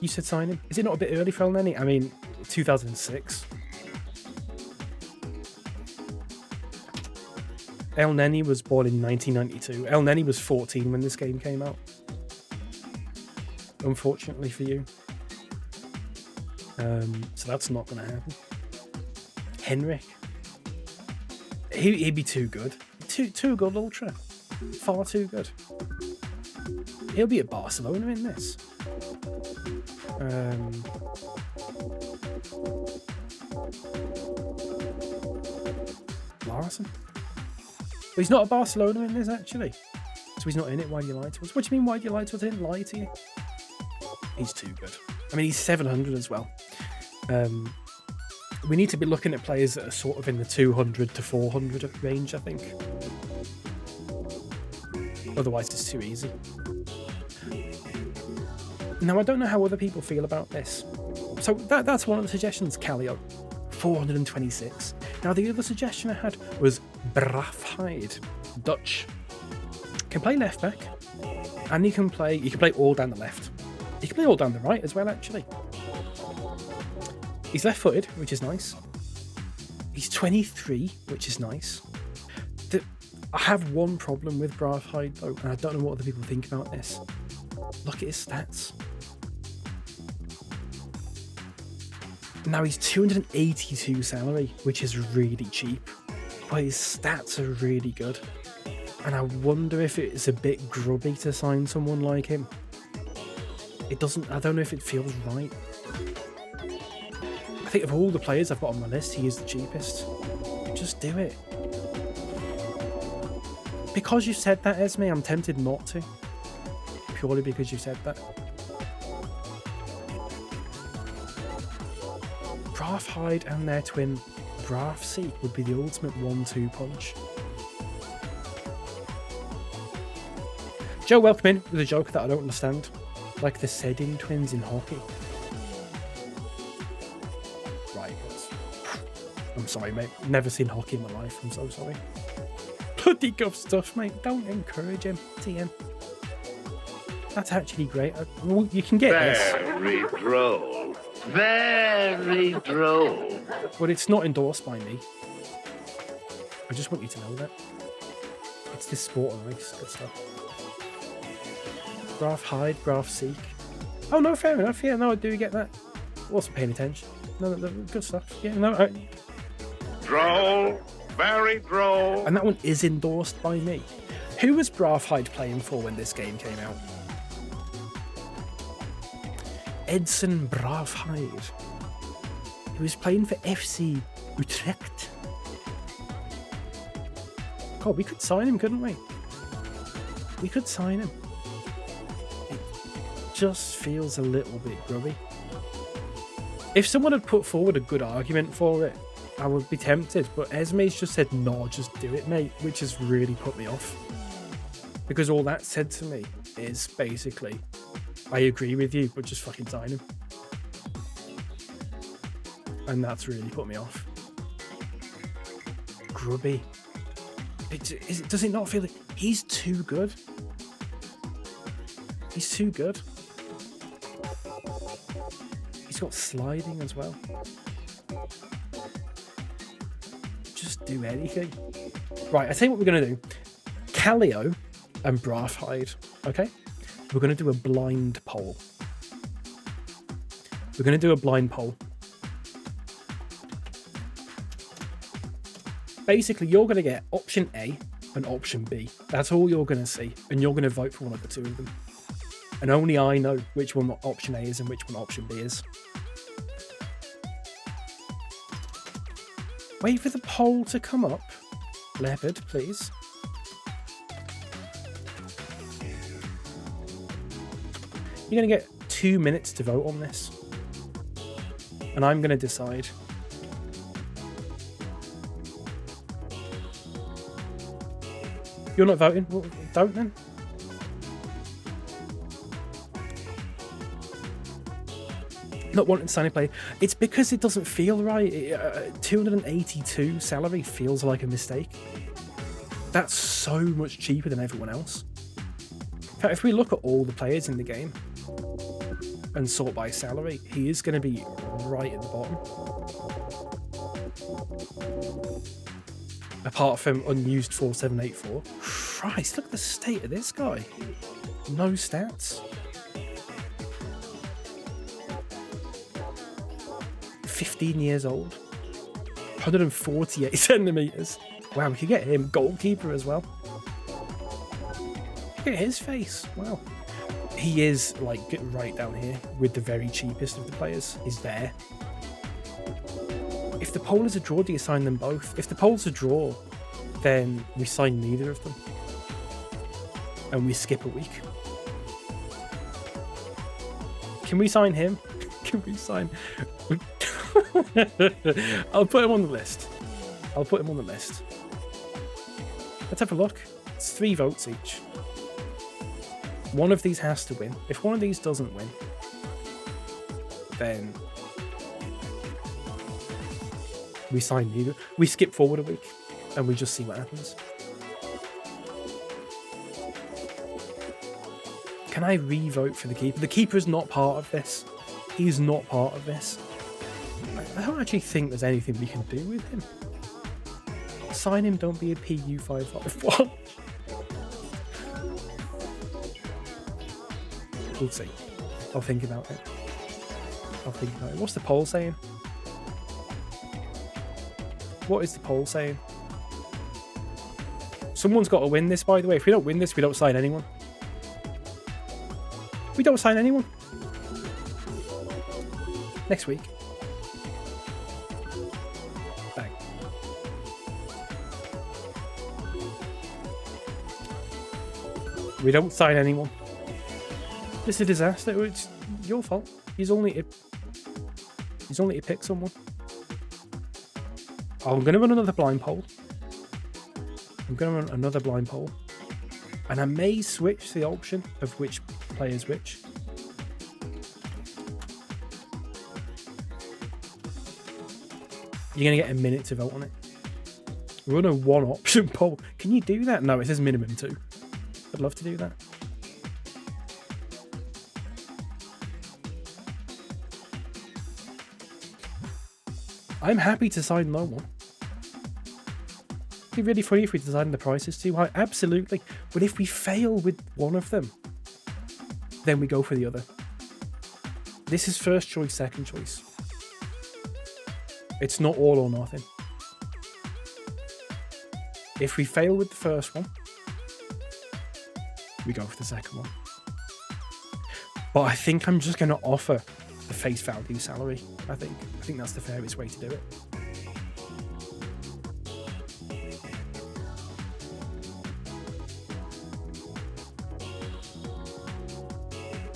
You said sign him? Is it not a bit early for El Neni? I mean, 2006. El Neni was born in 1992. El Neni was 14 when this game came out. Unfortunately for you. So that's not going to happen. Henrik. He'd be too good. Too good, Ultra. Far too good. He'll be at Barcelona in this. Barca. But he's not a Barcelona in this, actually. So he's not in it. Why do you lie to us? What do you mean, why do you lie to us? I didn't lie to you. He's too good. I mean, he's 700 as well. We need to be looking at players that are sort of in the 200 to 400 range, I think. Otherwise, it's too easy. Now, I don't know how other people feel about this. So that's one of the suggestions, Calio. 426. Now, the other suggestion I had was Brafheid, Dutch. Can play left back, and you can play all down the left. You can play all down the right as well, actually. He's left-footed, which is nice. He's 23, which is nice. I have one problem with Brafheid, though, and I don't know what other people think about this. Look at his stats. Now, he's 282 salary, which is really cheap, but his stats are really good. And I wonder if it's a bit grubby to sign someone like him. I don't know if it feels right. I think of all the players I've got on my list, he is the cheapest. Just do it. Because you said that, Esme, I'm tempted not to. Purely because you said that. Brafheid and their twin Brafseek would be the ultimate 1-2 punch. Joe, welcome in with a joke that I don't understand. Like the Sedin twins in hockey. Right. I'm sorry, mate. Never seen hockey in my life. I'm so sorry. Bloody guff stuff, mate. Don't encourage him. TM. That's actually great. You can get this.
Very droll. Very droll.
But it's not endorsed by me. I just want you to know that. It's this sport of race. Good stuff. Brafheid, Brafseek. Oh, no, fair enough. Yeah, no, I do get that. I wasn't paying attention. No, good stuff. Yeah, no.
Droll. Very droll.
And that one is endorsed by me. Who was Brafheid playing for when this game came out? Edson Brafheid. He was playing for FC Utrecht. God, we could sign him, couldn't we? We could sign him. It just feels a little bit grubby. If someone had put forward a good argument for it, I would be tempted, but Esme's just said, no, just do it, mate, which has really put me off. Because all that said to me is basically, I agree with you, but just fucking sign him. And that's really put me off. Grubby. Does it not feel like he's too good? He's too good. He's got sliding as well. Just do anything. Right, I tell you what we're going to do. Calio and Brafheid, okay? We're going to do a blind poll. We're going to do a blind poll. Basically, you're going to get option A and option B. That's all you're going to see. And you're going to vote for one of the two of them. And only I know which one option A is and which one option B is. Wait for the poll to come up. Leopard, please. You're going to get 2 minutes to vote on this. And I'm going to decide. You're not voting? Well, don't then. Not wanting to sign a player. It's because it doesn't feel right. 282 salary feels like a mistake. That's so much cheaper than everyone else. In fact, if we look at all the players in the game and sort by salary, he is going to be right at the bottom. Apart from unused 4784. Christ, look at the state of this guy. No stats. 15 years old. 148 centimetres. Wow, we could get him goalkeeper as well. Look at his face. Wow. He is like right down here with the very cheapest of the players. He's there. If the poll is a draw, do you sign them both? If the poll's a draw, then we sign neither of them. And we skip a week. Can we sign him? Can we sign... I'll put him on the list. I'll put him on the list. Let's have a look. It's 3 votes each. One of these has to win. If one of these doesn't win, then we sign neither. We skip forward a week and we just see what happens. Can I re-vote for the keeper? The keeper is not part of this. He's not part of this. I don't actually think there's anything we can do with him. Sign him, don't be a PU55. What? We'll see. I'll think about it. What's the poll saying? What is the poll saying? Someone's got to win this, by the way. If we don't win this, we don't sign anyone. We don't sign anyone. Next week. Bang. We don't sign anyone. It's a disaster. It's your fault. He's only to pick someone. I'm going to run another blind poll. And I may switch the option of which player's which. You're going to get a minute to vote on it. Run a 1 option poll. Can you do that? No, it says minimum 2. I'd love to do that. I'm happy to sign no one. It'd be really funny if we designed the prices too high. Absolutely. But if we fail with one of them, then we go for the other. This is first choice, second choice. It's not all or nothing. If we fail with the first one, we go for the second one. But I think I'm just going to offer the face value salary. I think that's the fairest way to do it.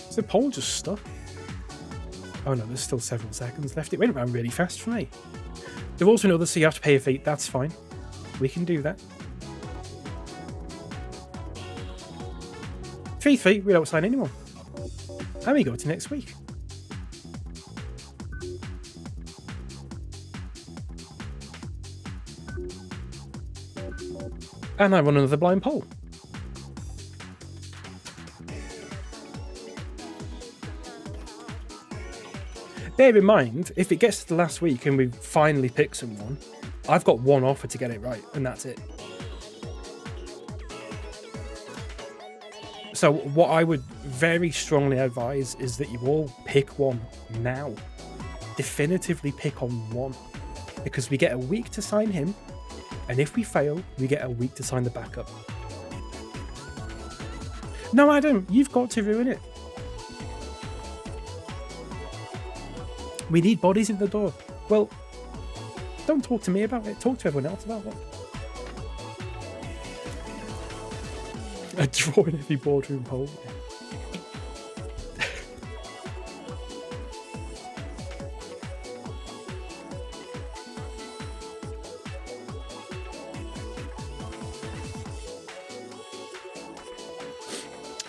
Is the poll just stuck? Oh no, there's still several seconds left. It went around really fast for me. There are also others, so you have to pay a fee. That's fine. We can do that. 3-3, we don't sign anyone. And we go to next week. And I run another blind poll. Bear in mind, if it gets to the last week and we finally pick someone, I've got one offer to get it right, and that's it. So what I would very strongly advise is that you all pick one now. Definitively pick on one. Because we get a week to sign him, and if we fail, we get a week to sign the backup. No, Adam, you've got to ruin it. We need bodies in the door. Well, don't talk to me about it. Talk to everyone else about it. A draw in every boardroom poll.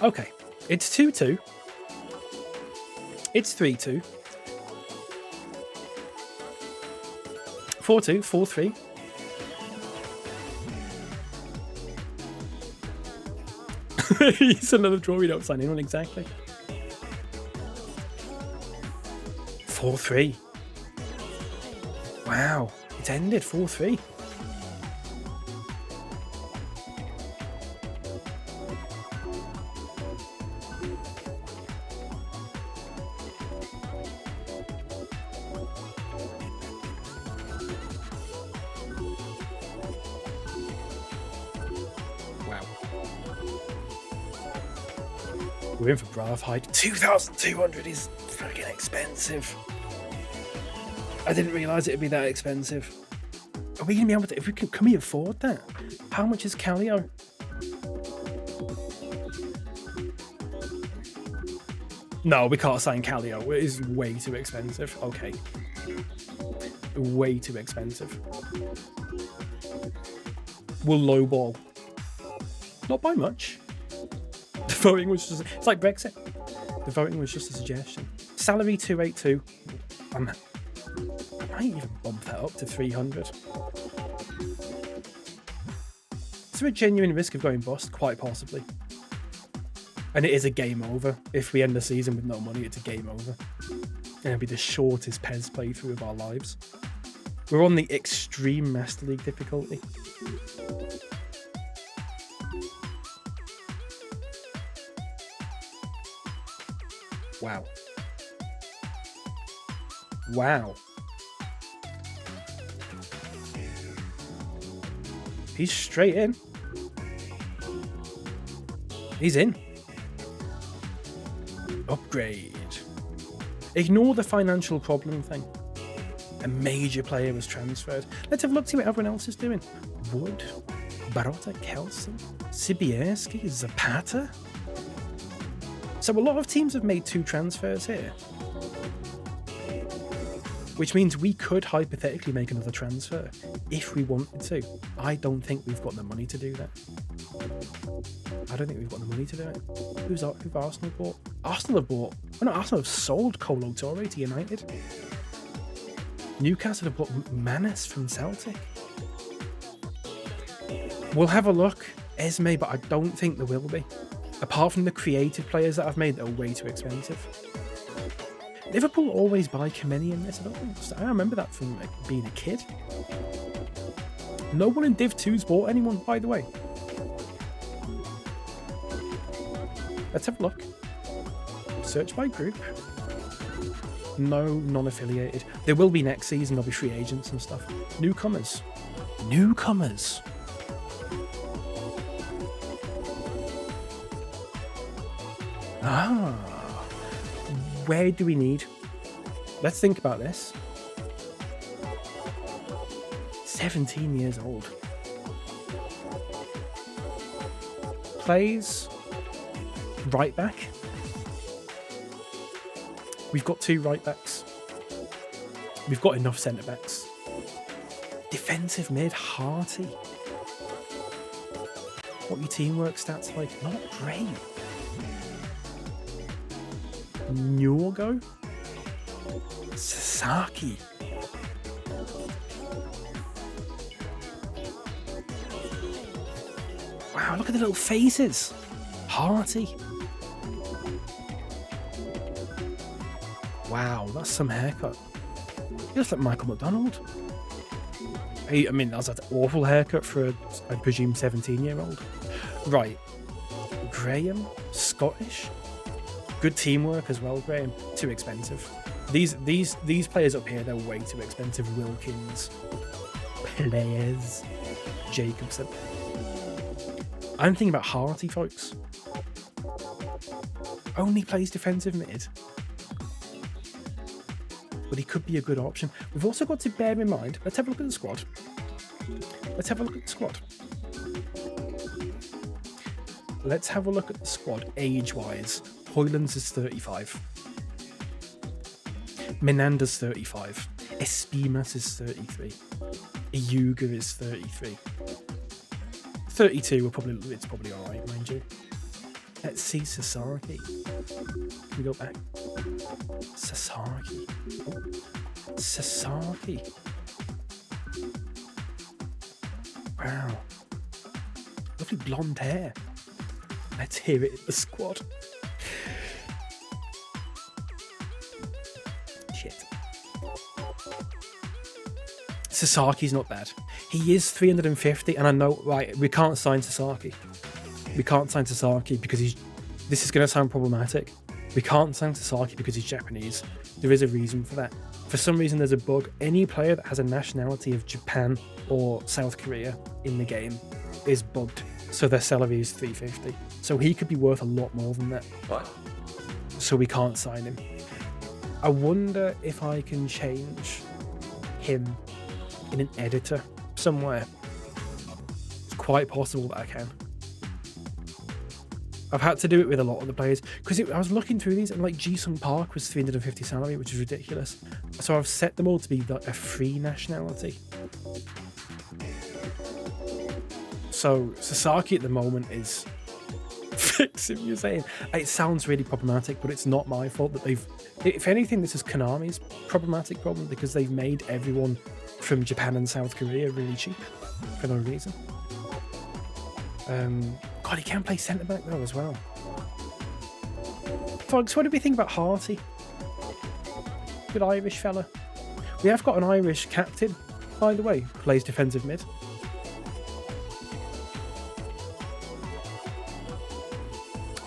Okay, it's 2-2. It's 3-2. 4-2, 4-3. It's another draw, we don't sign anyone, exactly. 4-3. Wow, it's ended 4-3. We're in for Brav Hide. 2,200 is fucking expensive. I didn't realise it'd be that expensive. Are we going to be able to... Can we afford that? How much is Calio? No, we can't sign Calio. It is way too expensive. Okay. Way too expensive. We'll lowball. Not by much. The voting was just... It's like Brexit. The voting was just a suggestion. Salary 282. I might even bump that up to 300. Is there a genuine risk of going bust? Quite possibly. And it is a game over. If we end the season with no money, it's a game over. And it'll be the shortest PES playthrough of our lives. We're on the extreme Master League difficulty. Wow. Wow. He's straight in. He's in. Upgrade. Ignore the financial problem thing. A major player was transferred. Let's have a look, see what everyone else is doing. Wood, Barota, Kelson, Sibierski, Zapata. So a lot of teams have made 2 transfers here. Which means we could hypothetically make another transfer if we wanted to. I don't think we've got the money to do that. I don't think we've got the money to do it. Who've Arsenal bought? Arsenal have bought... Oh no, Arsenal have sold Colo Torre to United. Newcastle have bought Manis from Celtic. We'll have a look. Esme, but I don't think there will be. Apart from the creative players that I've made that are way too expensive. Liverpool always buy Kameni in this. I don't think so. I remember that from being a kid. No one in Div 2's bought anyone, by the way. Let's have a look. Search by group. No non-affiliated. There will be next season. There'll be free agents and stuff. Newcomers. Newcomers. Ah. Where do we need? Let's think about this. 17 years old. Plays right back. We've got 2 right backs. We've got enough centre backs. Defensive mid, Hearty. What your teamwork stats like? Not great. Nyorgo? Sasaki. Wow, look at the little faces. Hearty. Wow, that's some haircut. He looks like Michael McDonald. I mean, that's an awful haircut for I presume 17-year-old. Right. Graham, Scottish. Good teamwork as well, Graham. Too expensive. These players up here, they're way too expensive. Wilkins, players, Jacobson. I'm thinking about Hearty, folks. Only plays defensive mid. But he could be a good option. We've also got to bear in mind, let's have a look at the squad. Let's have a look at the squad. Let's have a look at the squad age-wise. Hoylands is 35. Menander's 35. Espimas is 33. Iyuga is 33. 32, it's probably alright, mind you. Let's see Sasaki. Can we go back? Sasaki. Oh. Sasaki. Wow. Lovely blonde hair. Let's hear it in the squad. Shit. Sasaki's not bad. He is 350, and I know, right, we can't sign Sasaki. We can't sign Sasaki because this is going to sound problematic. We can't sign Sasaki because he's Japanese. There is a reason for that. For some reason, there's a bug. Any player that has a nationality of Japan or South Korea in the game is bugged. So their salary is 350. So he could be worth a lot more than that.
What?
So we can't sign him. I wonder if I can change him in an editor somewhere. It's quite possible that I can. I've had to do it with a lot of the players because I was looking through these and like Ji-Sung Park was 350 salary, which is ridiculous. So I've set them all to be like a free nationality. So Sasaki at the moment is fixing, you're saying. It sounds really problematic, but it's not my fault that they've... If anything, this is Konami's problematic problem because they've made everyone from Japan and South Korea really cheap for no reason. God, he can play centre back though as well. Folks, what do we think about Harty? Good Irish fella. We have got an Irish captain, by the way, plays defensive mid.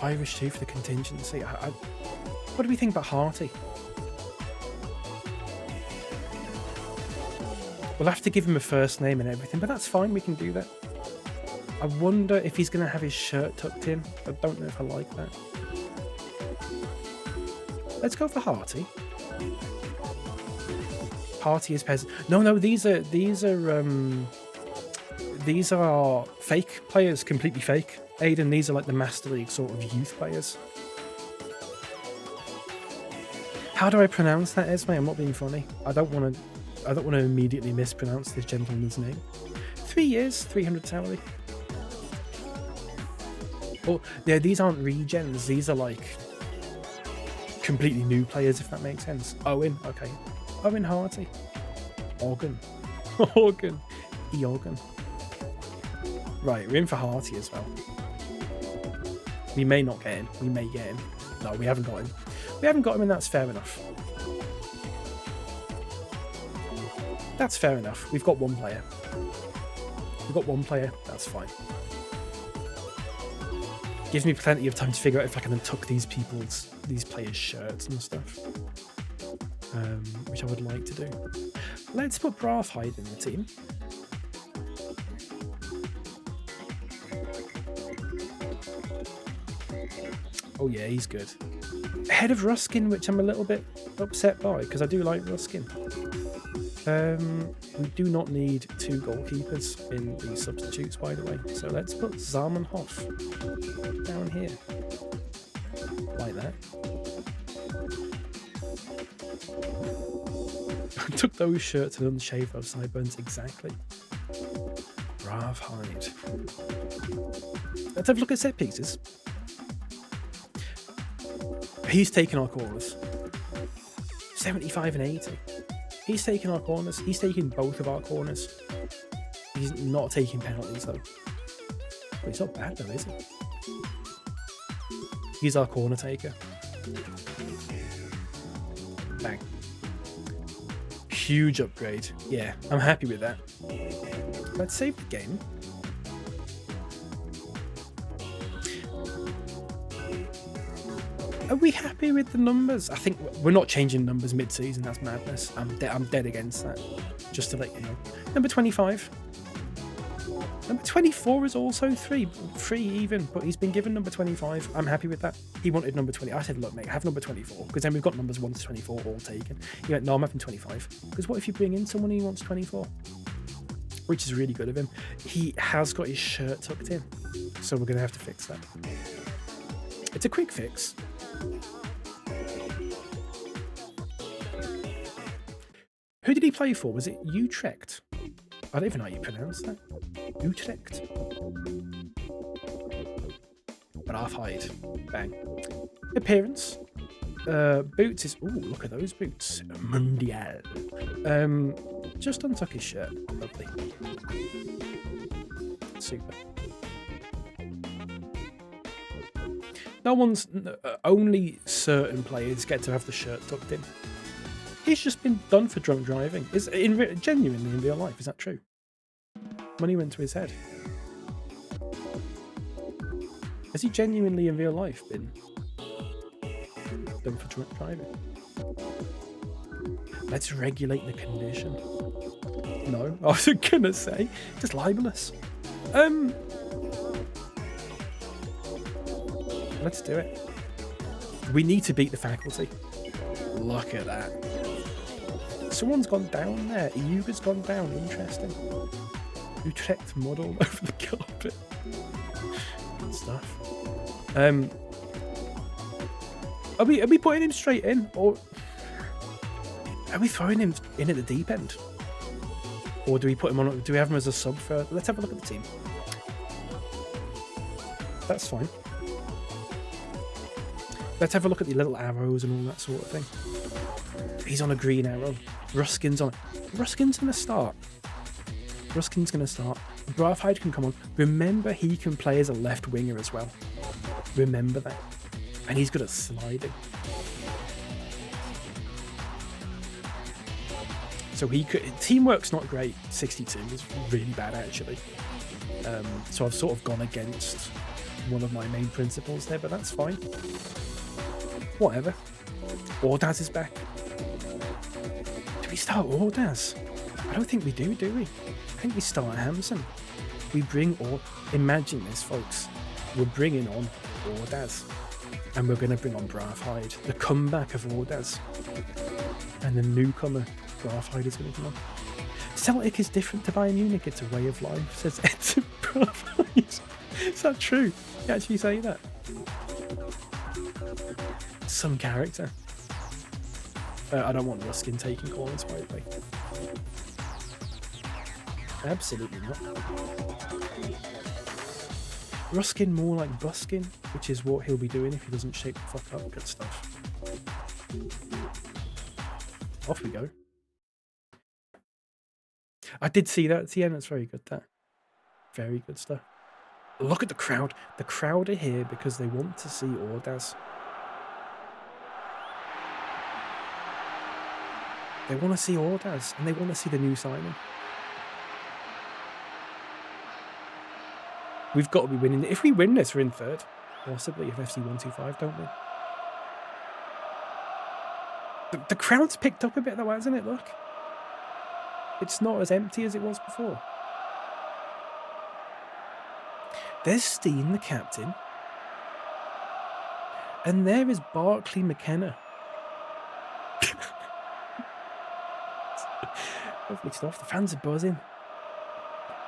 Irish too for the contingency. What do we think about Harty? We'll have to give him a first name and everything, but that's fine, we can do that. I wonder if he's going to have his shirt tucked in. I don't know if I like that. Let's go for Harty. Harty is peasant. No, these are fake players, completely fake. Aiden, these are like the Master League sort of youth players. How do I pronounce that, Esme? I'm not being funny. I don't want to immediately mispronounce this gentleman's name. 3 years, 300 salary. Oh, yeah, these aren't regens. These are like completely new players, if that makes sense. Owen, okay. Owen Harty. Organ. Organ. Eorgan. Right, we're in for Harty as well. We may not get him. We may get him. No, we haven't got him. We haven't got him, and that's fair enough. That's fair enough. We've got one player. We've got one player. That's fine. Gives me plenty of time to figure out if I can untuck these players' shirts and stuff, which I would like to do. Let's put Brathhide in the team. Oh yeah, he's good. Ahead of Ruskin, which I'm a little bit upset by because I do like Ruskin. We do not need 2 goalkeepers in the substitutes, by the way. So let's put Zamenhof down here. Like that. Took those shirts and unshaved those sideburns, exactly. Brathhide. Let's have a look at set pieces. He's taking our corners. 75 and 80. He's taking our corners. He's taking both of our corners. He's not taking penalties though. But he's not bad though, is he? He's our corner taker. Bang. Huge upgrade. Yeah, I'm happy with that. Let's save the game. Are we happy with the numbers? I think we're not changing numbers mid-season. That's madness. I'm dead against that. Just to let you know. Number 25. Number 24 is also free even, but he's been given number 25. I'm happy with that. He wanted number 20. I said, look, mate, have number 24, because then we've got numbers 1 to 24 all taken. He went, no, I'm having 25. Because what if you bring in someone who wants 24? Which is really good of him. He has got his shirt tucked in, so we're going to have to fix that. It's a quick fix. Who did he play for? Was it Utrecht? I don't even know how you pronounce that. Utrecht. Brathhide. Bang. Appearance. Boots is... Ooh, look at those boots. Mundial. Just untuck his shirt. Lovely. Super. No one's... Only certain players get to have the shirt tucked in. He's just been done for drunk driving. Genuinely in real life, is that true? Money went to his head. Has he genuinely in real life been done for drunk driving? Let's regulate the condition. No, I was gonna say, just libelous. Let's do it. We need to beat the faculty. Look at that. Someone's gone down there. Yuga's gone down. Interesting. Utrecht mud all over the carpet. Good stuff. Are we putting him straight in, or are we throwing him in at the deep end? Or do we put him on? Do we have him as a sub for? Let's have a look at the team. That's fine. Let's have a look at the little arrows and all that sort of thing. He's on a green arrow. Ruskin's on it. Ruskin's going to start. Ruskin's going to start. Braafheid can come on. Remember, he can play as a left winger as well. Remember that. And he's good at sliding. So he could. Teamwork's not great. 62 is really bad, actually. So I've sort of gone against one of my main principles there, but that's fine. Whatever. Ordaz is back. Do we start Ordaz? I don't think we do we? I think we start Hamson. We bring imagine this, folks. We're bringing on Ordaz. And we're going to bring on Braafheid. The comeback of Ordaz. And the newcomer, Braafheid, is going to come on. Celtic is different to Bayern Munich. It's a way of life, says Edson Braafheid. Is that true? You actually say that? Some character. I don't want Ruskin taking corners, by the way. Absolutely not. Ruskin more like Buskin, which is what he'll be doing if he doesn't shake the fuck up. Good stuff. Off we go. I did see that at the end. That's very good, that. Very good stuff. Look at the crowd. The crowd are here because they want to see Ordaz. They want to see Ordaz, and they want to see the new signing. We've got to be winning. If we win this, we're in third. Possibly, if FC 125, don't we? The crowd's picked up a bit though, hasn't it? Look. It's not as empty as it was before. There's Steen, the captain. And there is Barclay McKenna. Lovely stuff. The fans are buzzing.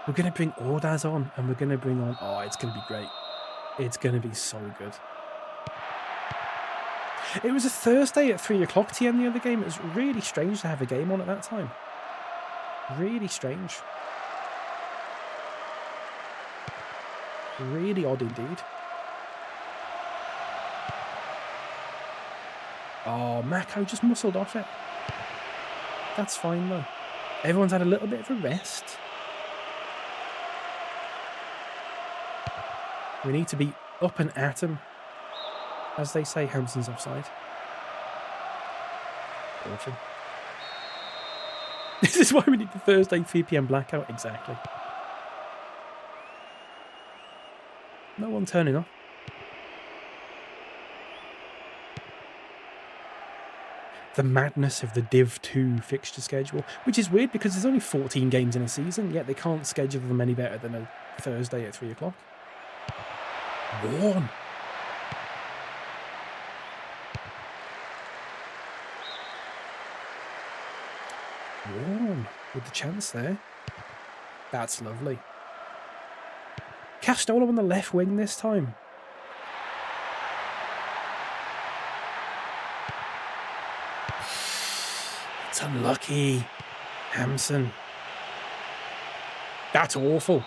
We're going to bring Ordaz on, and we're going to bring on... Oh, it's going to be great. It's going to be so good. It was a Thursday at 3 o'clock to end the other game. It was really strange to have a game on at that time. Really strange. Really odd indeed. Oh, Mako just muscled off it. That's fine though. Everyone's had a little bit of a rest. We need to be up and at 'em. As they say, Hampson's offside. Awful. This is why we need the Thursday 3 PM blackout. Exactly. No one turning off. The madness of the Div 2 fixture schedule, which is weird because there's only 14 games in a season, yet they can't schedule them any better than a Thursday at 3 o'clock. Warm. Warm with the chance there. That's lovely. Castello on the left wing this time. It's unlucky. Hampson. That's awful.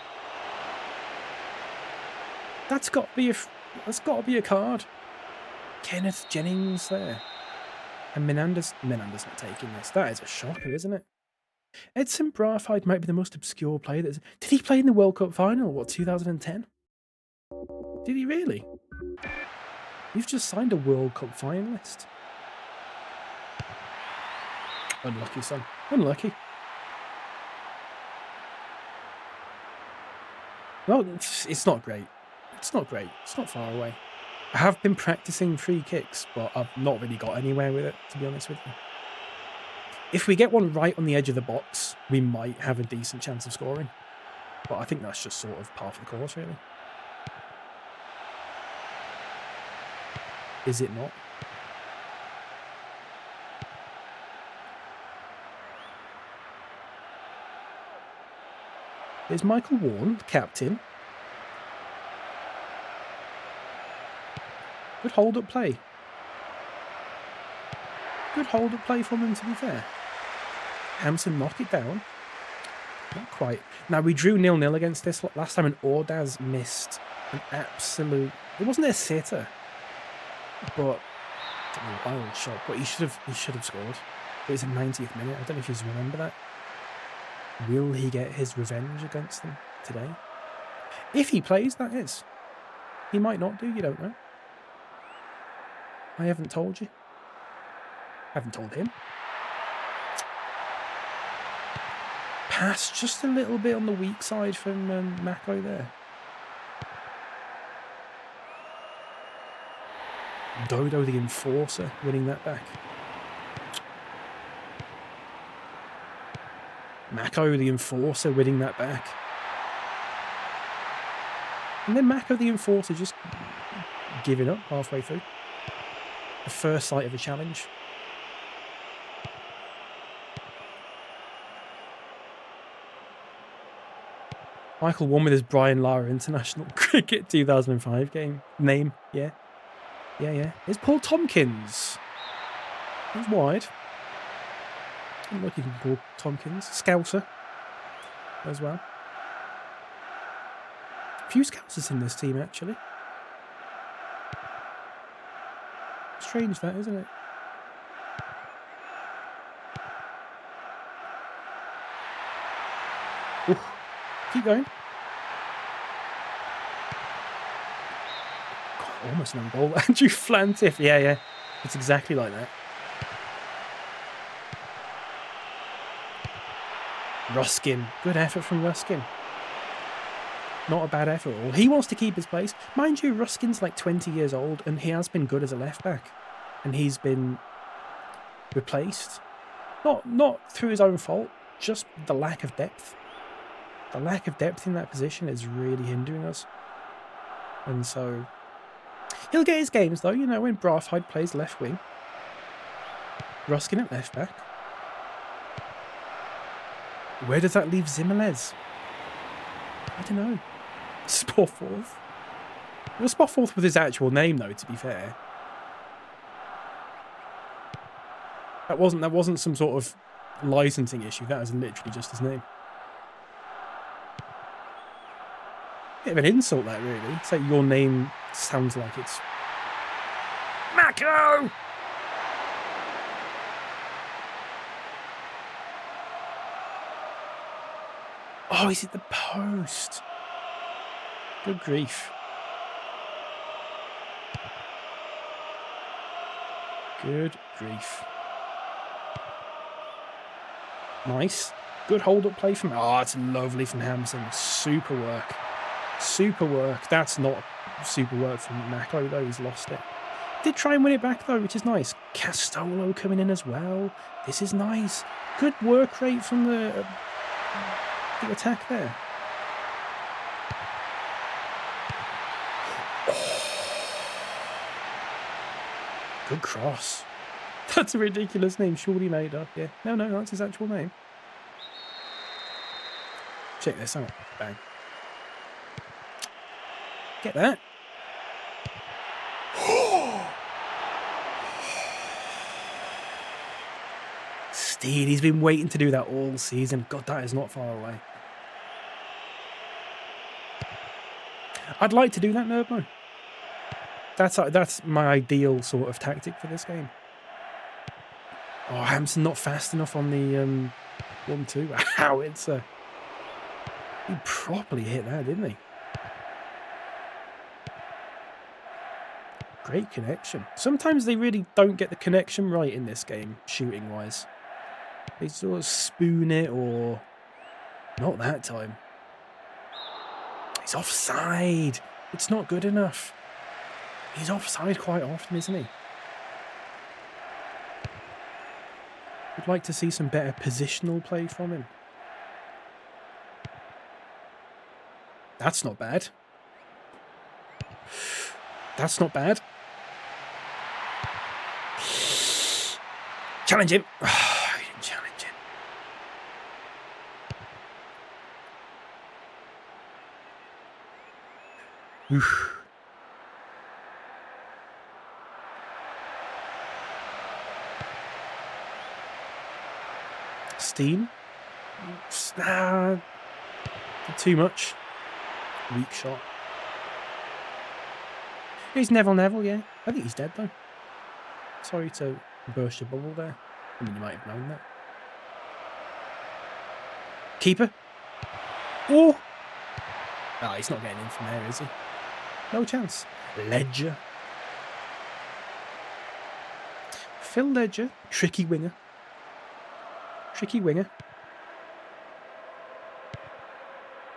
That's got to be a card. Kenneth Jennings there. And Menander's not taking this. That is a shocker, isn't it? Edson Braafheid might be the most obscure player. Did he play in the World Cup final? What, 2010? Did he really? You've just signed a World Cup finalist. Unlucky, son. Unlucky. Well, it's not great. It's not great. It's not far away. I have been practicing free kicks, but I've not really got anywhere with it, to be honest with you. If we get one right on the edge of the box, we might have a decent chance of scoring. But I think that's just sort of par for the course, really. Is it not? There's Michael Warren, the captain. Good hold-up play. Good hold-up play from him, to be fair. Hampson knock it down. Not quite. Now, we drew 0-0 against this last time, and Ordaz missed an absolute... It wasn't a sitter, but... a wild shot, but he should have scored. It was the 90th minute. I don't know if you remember that. Will he get his revenge against them today? If he plays, that is. He might not do, you don't know. I haven't told you. I haven't told him. Pass just a little bit on the weak side from Mako there. Dodo the enforcer winning that back. Mako the enforcer winning that back. And then Mako the enforcer just giving up halfway through. The first sight of a challenge. Michael won with his Brian Lara International Cricket 2005 game. Name, yeah. Yeah. It's Paul Tompkins. He's wide. I'm looking for Paul Tompkins. Scouser as well. A few Scousers in this team, actually. Strange that, isn't it? Ooh. Keep going. God, almost no goal. Andrew Flantiff. Yeah. It's exactly like that. Ruskin. Good effort from Ruskin. Not a bad effort at all. He wants to keep his place. Mind you, Ruskin's like 20 years old and he has been good as a left back. And he's been replaced. Not through his own fault, just the lack of depth. The lack of depth in that position is really hindering us. And so... He'll get his games though, you know, when Brathwaite plays left wing. Ruskin at left back. Where does that leave Zimmerles? I don't know. Spofforth. Well, Spofforth was his actual name though, to be fair. That wasn't some sort of licensing issue. That was literally just his name. Bit of an insult, that, really. It's like your name sounds like it's... Mako! Oh, he's at the post. Good grief. Good grief. Nice. Good hold-up play from... Oh, it's lovely from Hampson. Super work. Super work. That's not super work from Mako, though. He's lost it. Did try and win it back, though, which is nice. Castolo coming in as well. This is nice. Good work rate from the attack there. Good cross. That's a ridiculous name. Surely made up, yeah. No, that's his actual name. Check this out. Bang. Get that. Steed, he's been waiting to do that all season. God, that is not far away. I'd like to do that, Nerdmo. That's my ideal sort of tactic for this game. Oh, Hampson not fast enough on the 1-2. Wow, it's he properly hit that, didn't he? Great connection. Sometimes they really don't get the connection right in this game, shooting-wise. They sort of spoon it, or... Not that time. He's offside. It's not good enough. He's offside quite often, isn't he? I'd like to see some better positional play from him. That's not bad. That's not bad. Challenge him. He didn't challenge him. Oof. Steen? Nah, too much. Weak shot. He's Neville, yeah. I think he's dead, though. Sorry to burst your bubble there. I mean, you might have known that. Keeper. Oh! Ah, he's not getting in from there, is he? No chance. Ledger. Phil Ledger. Tricky winger. Tricky winger.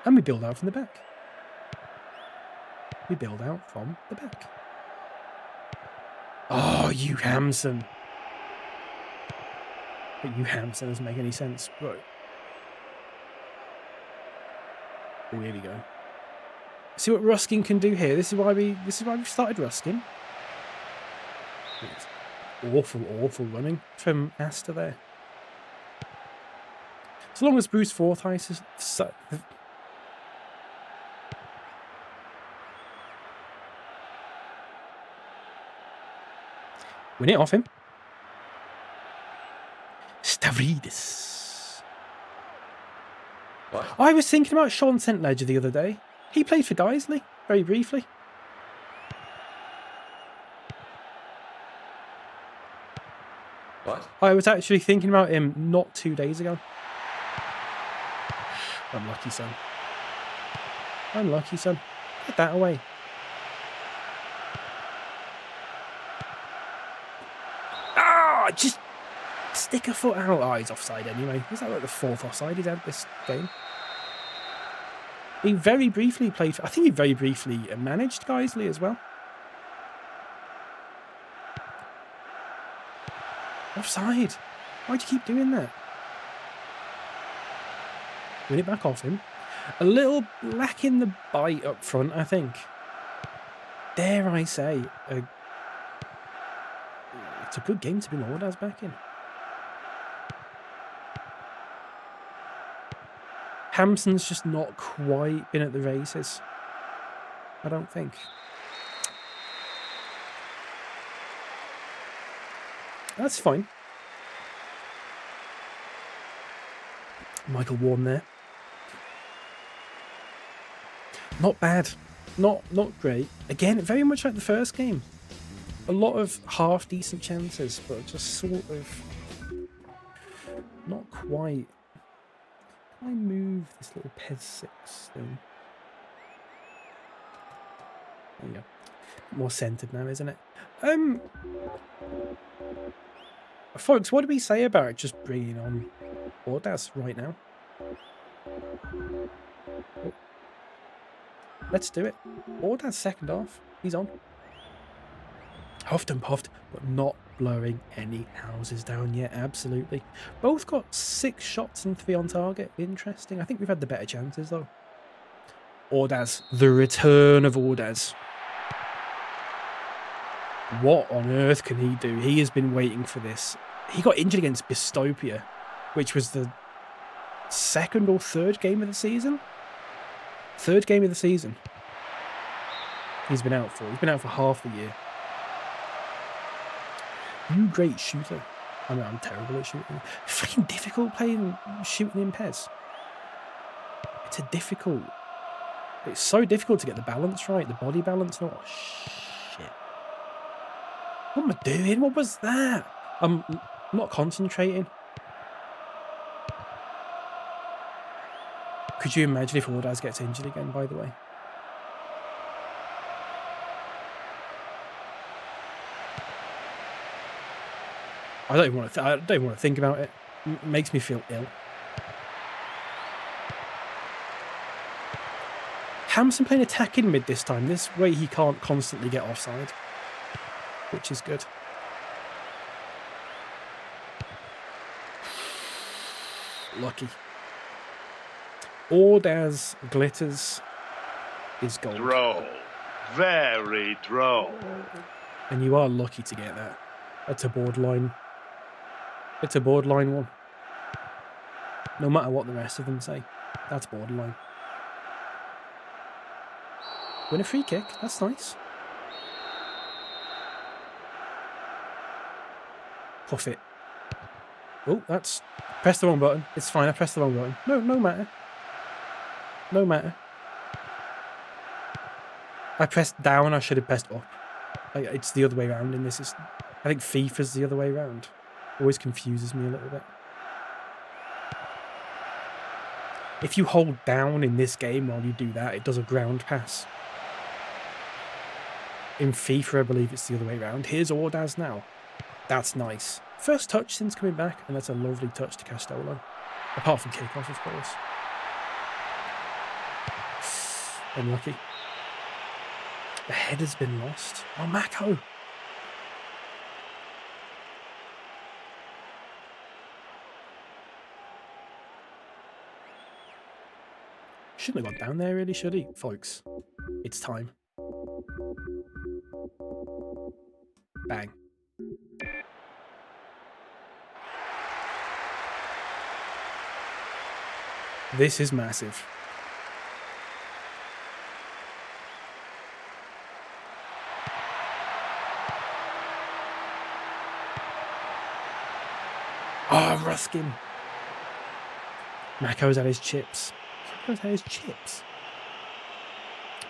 And we build out from the back. We build out from the back. Oh, you Hamson. But you Hamson doesn't make any sense. Right. Oh, here we go. See what Ruskin can do here. This is why we started Ruskin. It's awful running from Asta there. As long as Bruce Forsyth is win it off him. Stavridis.
What?
I was thinking about Sean St. Ledger the other day. He played for Guiseley, very briefly.
What?
I was actually thinking about him not 2 days ago. Unlucky, son. Unlucky, son. Get that away. Ah, just stick a foot out. Oh, he's offside anyway. Is that like the 4th offside he's had this game? He very briefly played for, I think he very briefly managed Guiseley as well. Offside. Why'd you keep doing that? Win it back off him. A little lacking the bite up front, I think. Dare I say, it's a good game to be Ordaz back in. Hampson's just not quite been at the races. I don't think. That's fine. Michael Warren there. Not bad. Not great. Again, very much like the first game. A lot of half decent chances, but just sort of not quite. Can I move this little PES 6 thing? There you go. More centered now, isn't it? Folks, what do we say about just bringing on Ordaz right now? Oh. Let's do it. Ordaz second half. He's on. Huffed and puffed, but not blowing any houses down yet. Absolutely. Both got 6 shots and 3 on target. Interesting. I think we've had the better chances, though. Ordaz. The return of Ordaz. What on earth can he do? He has been waiting for this. He got injured against Bistopia, which was the 2nd or 3rd game of the season. 3rd game of the season. He's been out for. He's been out for half the year. You great shooter. I mean, I'm terrible at shooting. It's fucking difficult shooting in PES. It's so difficult to get the balance right, the body balance. Oh, shit. What am I doing? What was that? I'm not concentrating. Could you imagine if Ordaz gets injured again, by the way? I don't even want to think about it. It makes me feel ill. Hampson playing attacking mid this time. This way he can't constantly get offside, which is good. Lucky. Ordaz glitters is gold.
Droll. Very droll.
And you are lucky to get that. That's a borderline. It's a borderline one. No matter what the rest of them say. That's borderline. Win a free kick. That's nice. Puff it. Oh, that's... Press the wrong button. It's fine. I pressed the wrong button. No matter. No matter. I pressed down. I should have pressed up. It's the other way around in this. I think FIFA's the other way around. Always confuses me a little bit. If you hold down in this game while you do that, it does a ground pass. In FIFA, I believe it's the other way around. Here's Ordaz now. That's nice. First touch since coming back, and that's a lovely touch to Castello. Apart from kickoff, of course. Unlucky. The header's been lost. Oh, Mako! Shouldn't have gone down there, really, should he? Folks, it's time. Bang. This is massive. Oh, Ruskin. Mako's at his chips. Mako's at his chips.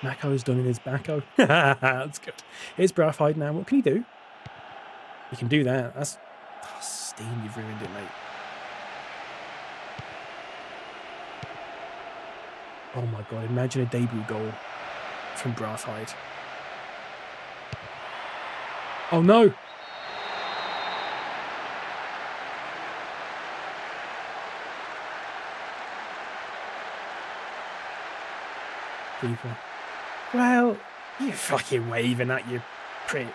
Mako's done in his backo. That's good. Here's Braffide now. What can he do? He can do that. That's... Oh, Steam, you've ruined it, mate. Oh my god, imagine a debut goal from Braffide. Oh no! People. Well, you're fucking waving at you, prick.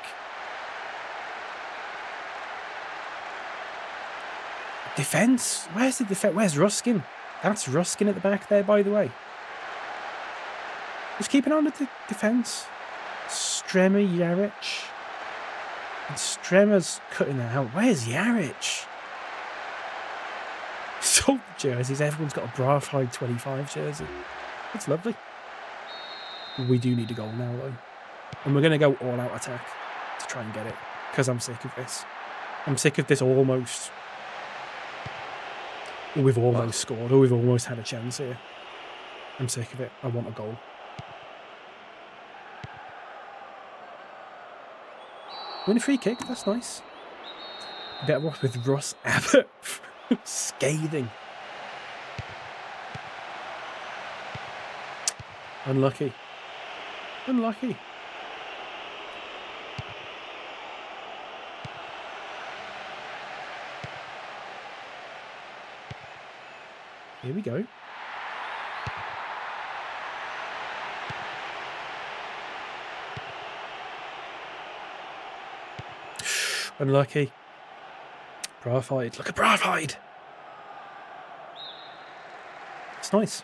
Defence? Where's the defence? Where's Ruskin? That's Ruskin at the back there, by the way. Just keeping on with the defence. Strema, Jaric. And Strema's cutting that out. Where's Jaric? Sold the jerseys. Everyone's got a Braffide 25 jersey. That's lovely. We do need a goal now, though. And we're going to go all-out attack to try and get it. Because I'm sick of this. I'm sick of this almost... We've almost scored, or we've almost had a chance here. I'm sick of it. I want a goal. Win a free kick, that's nice. Better off with Russ Abbott. Scathing. Unlucky. Unlucky. Here we go. Unlucky. Braffide. Look at Braffide. It's nice.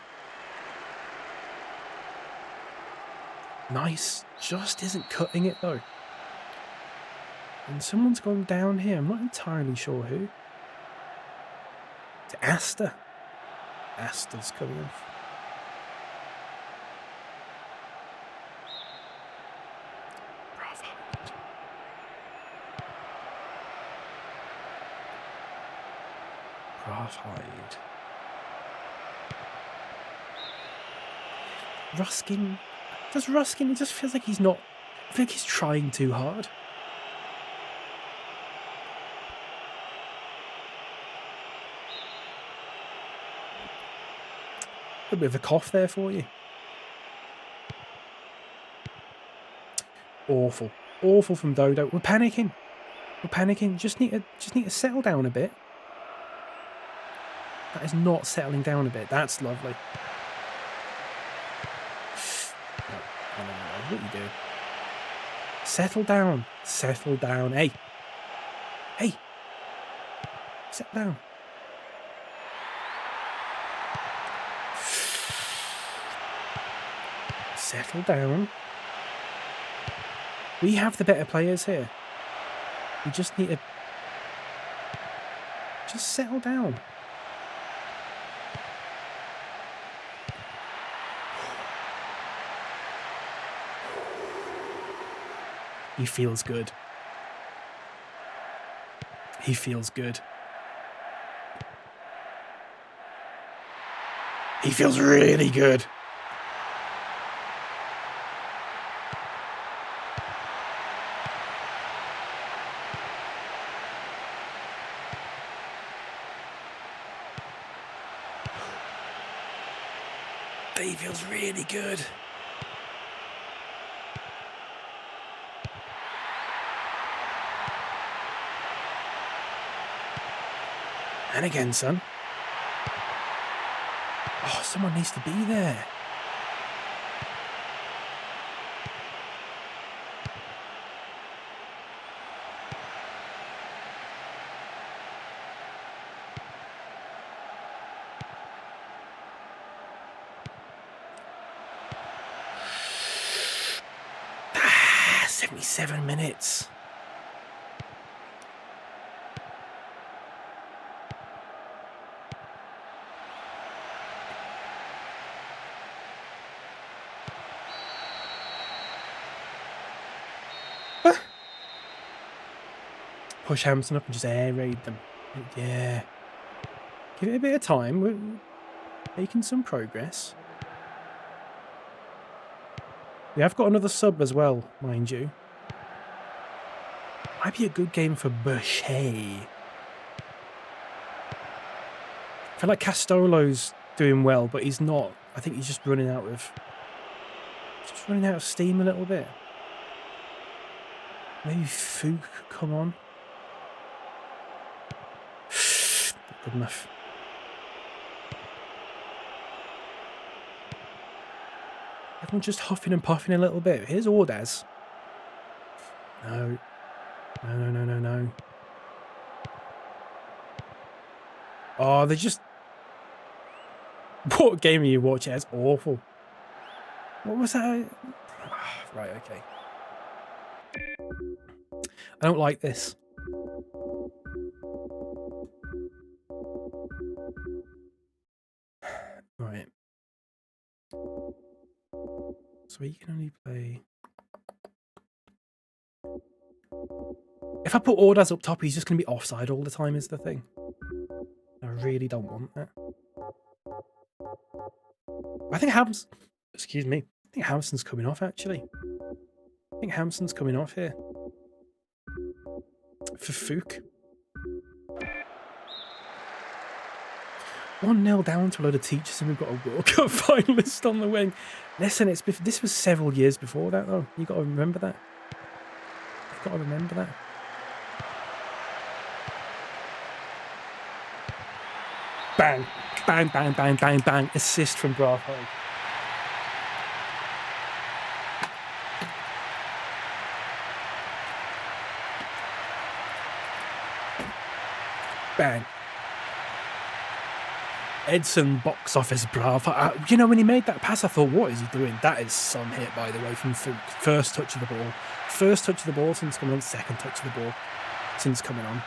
Nice. Just isn't cutting it though. And someone's gone down here. I'm not entirely sure who. To Asta. Asta's coming off. Braffide. Braffide. Ruskin. Does Ruskin, it just feels like he's not... I feel like he's trying too hard. A bit of a cough there for you. Awful. Awful from Dodo. We're panicking. We're panicking. Just need to settle down a bit. That is not settling down a bit. That's lovely. No. What are you doing? Settle down. Settle down. Hey. Hey. Settle down. Settle down. We have the better players here. We just need to... Just settle down. He feels good. He feels good. He feels really good. He feels really good. And again, son. Oh, someone needs to be there. Ah, 77 minutes. Push Hampson up and just air raid them. Yeah. Give it a bit of time. We're making some progress. We have got another sub as well, mind you. Might be a good game for Boucher. I feel like Castolo's doing well, but he's not. I think he's just running out of steam a little bit. Maybe Fook could come on. Not good enough. Everyone's just huffing and puffing a little bit. Here's Ordaz. No. No. Oh, they just... What game are you watching? It's awful. What was that? Right, okay. I don't like this. Right. So you can only play... If I put Ordaz up top, he's just going to be offside all the time is the thing. I really don't want that. I think Excuse me. I think Hampson's coming off, actually. I think Hampson's coming off here. For Fook. 1-0 down to a load of teachers and we've got a World Cup finalist on the wing. Listen, this was several years before that, though. You've got to remember that. You've got to remember that. Bang. Bang, bang, bang, bang, bang. Assist from Bravo. Bang. Edson box office Bravo. You know, when he made that pass, I thought, what is he doing? That is some hit, by the way, from Fook. First touch of the ball. First touch of the ball since coming on. Second touch of the ball since coming on.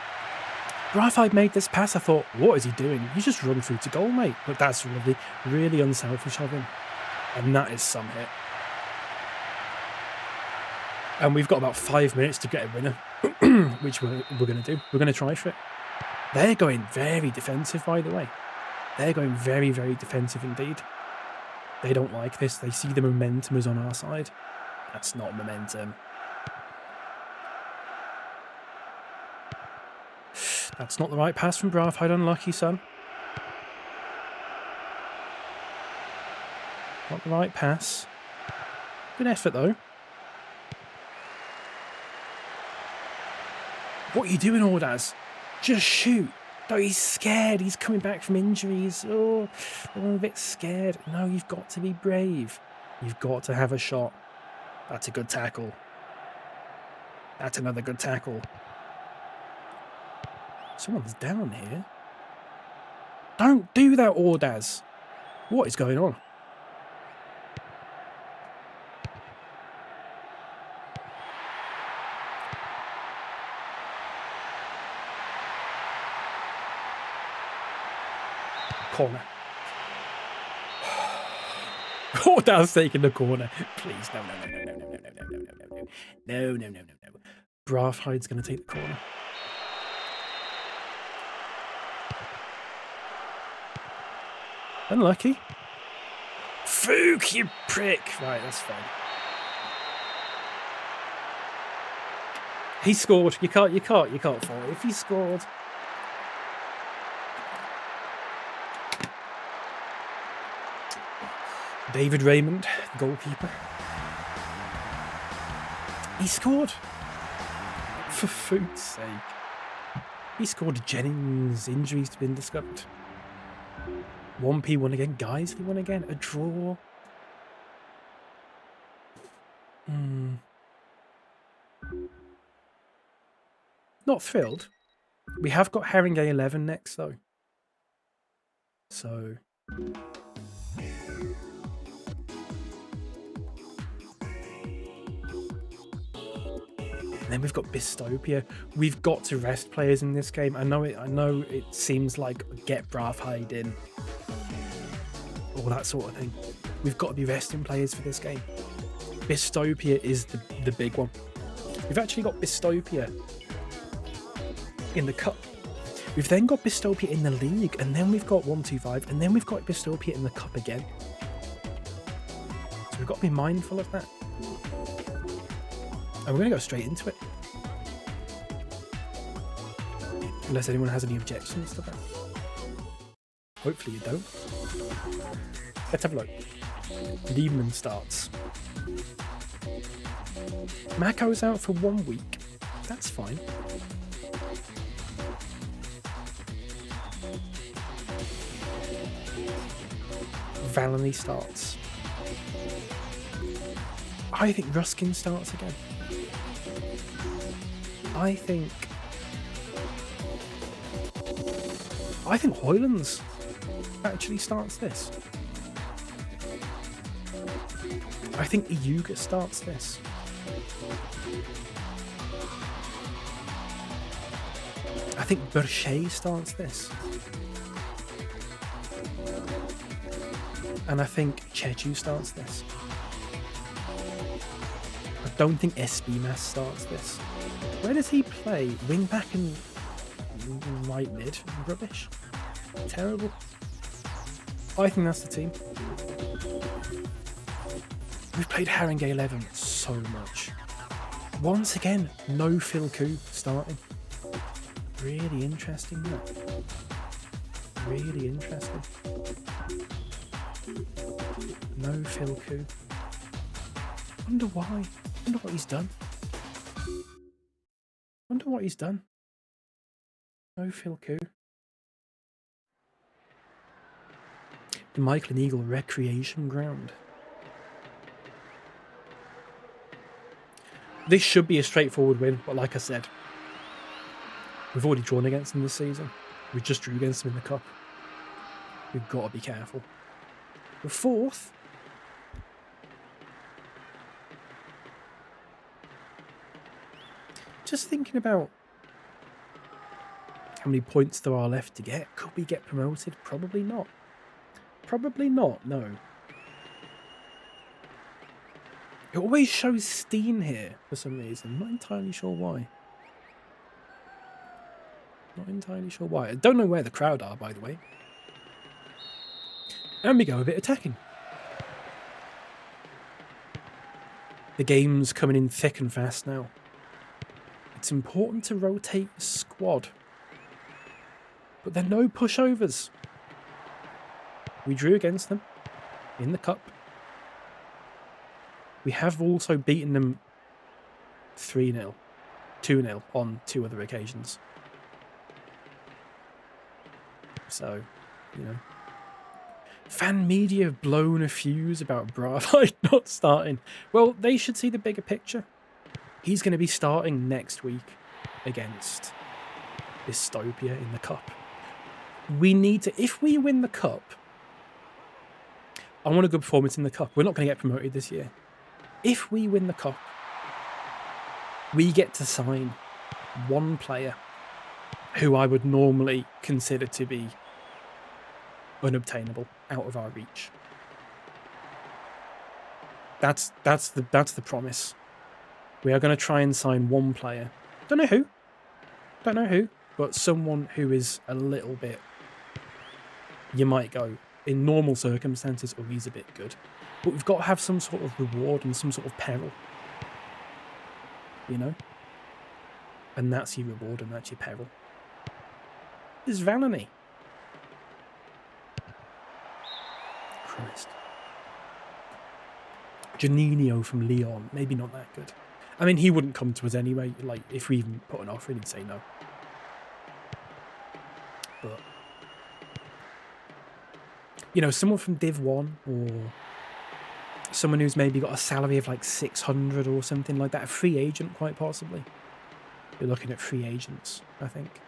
Bravo made this pass. I thought, what is he doing? You just run through to goal, mate. But that's really, really unselfish of him. And that is some hit. And we've got about 5 minutes to get a winner, which we're going to do. We're going to try for it. They're going very defensive, by the way. They're going very, very defensive indeed. They don't like this. They see the momentum is on our side. That's not momentum. That's not the right pass from Bravo. Unlucky, son. Not the right pass. Good effort, though. What are you doing, Ordaz? Just shoot. No, he's scared. He's coming back from injuries. Oh, I'm a bit scared. No, you've got to be brave. You've got to have a shot. That's a good tackle. That's another good tackle. Someone's down here. Don't do that, Ordaz. What is going on? Corner. Oh, that's taking the corner. Please, no. Brathhide's going to take the corner. Unlucky. Fook, you prick. Right, that's fine. He scored. You can't fault it. If he scored. David Raymond, goalkeeper. He scored. For food's sake. He scored. Jennings' injuries to been discovered. 1P won again. Guys, he won again. A draw. Not thrilled. We have got Haringey 11 next, though. So... And then we've got Bistopia. We've got to rest players in this game. I know it seems like get Brathhide in. All that sort of thing. We've got to be resting players for this game. Bistopia is the big one. We've actually got Bistopia in the cup. We've then got Bistopia in the league, and then we've got 1-2-5, and then we've got Bistopia in the cup again. So we've got to be mindful of that. And we're going to go straight into it. Unless anyone has any objections to that. Hopefully you don't. Let's have a look. Lehman starts. Mako's out for 1 week. That's fine. Valony starts. I think Ruskin starts again. I think Hoylands actually starts this. I think Iuga starts this. I think Berchet starts this. And I think Chechu starts this. I don't think SB starts this. Where does he play? Wing back and right mid? Rubbish. Terrible. I think that's the team. We've played Haringey 11 so much. Once again, no Phil Koo starting. Really interesting, that. Really interesting. No Phil Koo. Wonder why. Wonder what he's done. Wonder what he's done. No Phil Koo. The Michael and Eagle Recreation Ground. This should be a straightforward win, but like I said, we've already drawn against them this season. We just drew against them in the cup. We've got to be careful. The fourth. Just thinking about how many points there are left to get. Could we get promoted? Probably not. Probably not, no. It always shows Steen here for some reason. Not entirely sure why. Not entirely sure why. I don't know where the crowd are, by the way. And we go a bit attacking. The game's coming in thick and fast now. It's important to rotate the squad. But there are no pushovers. We drew against them in the cup. We have also beaten them 3-0, 2-0 on 2 other occasions. So, you know. Fan media have blown a fuse about Brathhide not starting. Well, they should see the bigger picture. He's going to be starting next week against Bistopia in the cup. We need to, if we win the cup, I want a good performance in the cup. We're not going to get promoted this year. If we win the cup, we get to sign one player who I would normally consider to be unobtainable, out of our reach. That's the promise. We are going to try and sign one player. Don't know who, but someone who is a little bit. You might go in normal circumstances, oh, he's a bit good, but we've got to have some sort of reward and some sort of peril, you know. And that's your reward and that's your peril. It's Valony. Christ. Janino from Leon, maybe not that good. I mean, he wouldn't come to us anyway. Like, if we even put an offer in, he'd say no. But, you know, someone from Div 1 or someone who's maybe got a salary of like 600 or something like that. A free agent, quite possibly. You're looking at free agents, I think.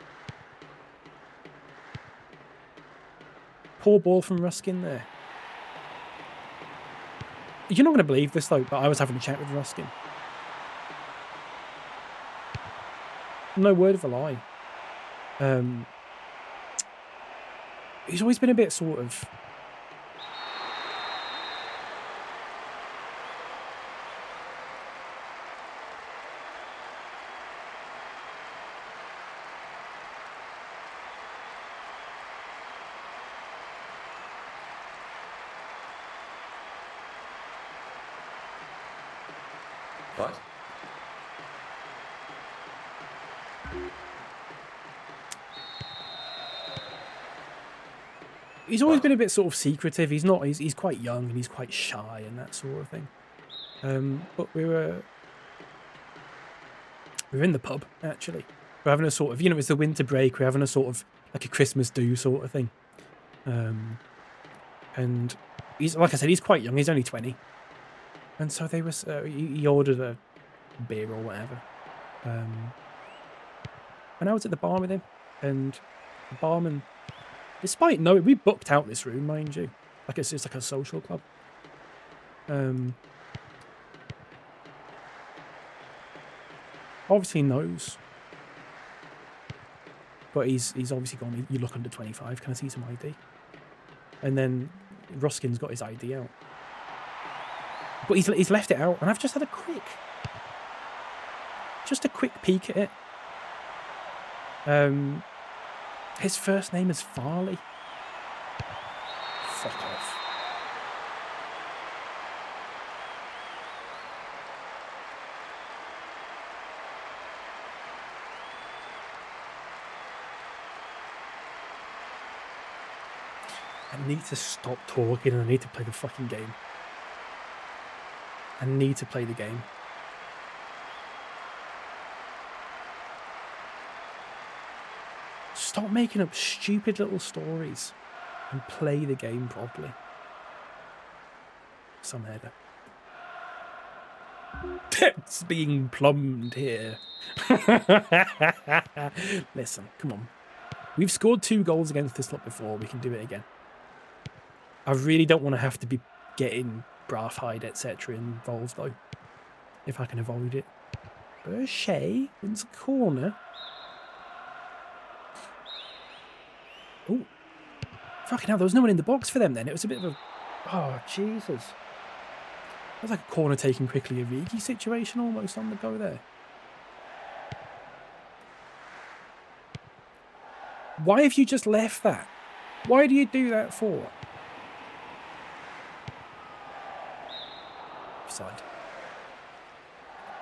Poor ball from Ruskin there. You're not going to believe this, though, but I was having a chat with Ruskin. No word of a lie. He's always been a bit sort of...
What?
He's always been a bit sort of secretive. He's not. He's quite young and he's quite shy and that sort of thing. But we were in the pub actually. We're having a sort of, you know, it's the winter break. We're having a sort of like a Christmas do sort of thing. And he's, like I said, he's quite young. He's only 20. And so they was he ordered a beer or whatever. And I was at the bar with him, and the barman, despite knowing we booked out this room, mind you, like it's like a social club. Obviously knows, but he's obviously gone. You look under 25. Can I see some ID? And then Ruskin's got his ID out, but he's left it out, and I've just had a quick peek at it. His first name is Farley. Fuck off. I need to stop talking and I need to play the fucking game. I need to play the game. Stop making up stupid little stories and play the game properly. Some header. It's being plumbed here. Listen, come on. We've scored 2 goals against this lot before. We can do it again. I really don't want to have to be getting Brathhide, etc. involved, though. If I can avoid it. Burchet wins a corner. Oh, fucking hell, there was no one in the box for them then. It was a bit of a... Oh, Jesus. That was like a corner taken quickly, a Rigi situation almost on the go there. Why have you just left that? Why do you do that for? Offside.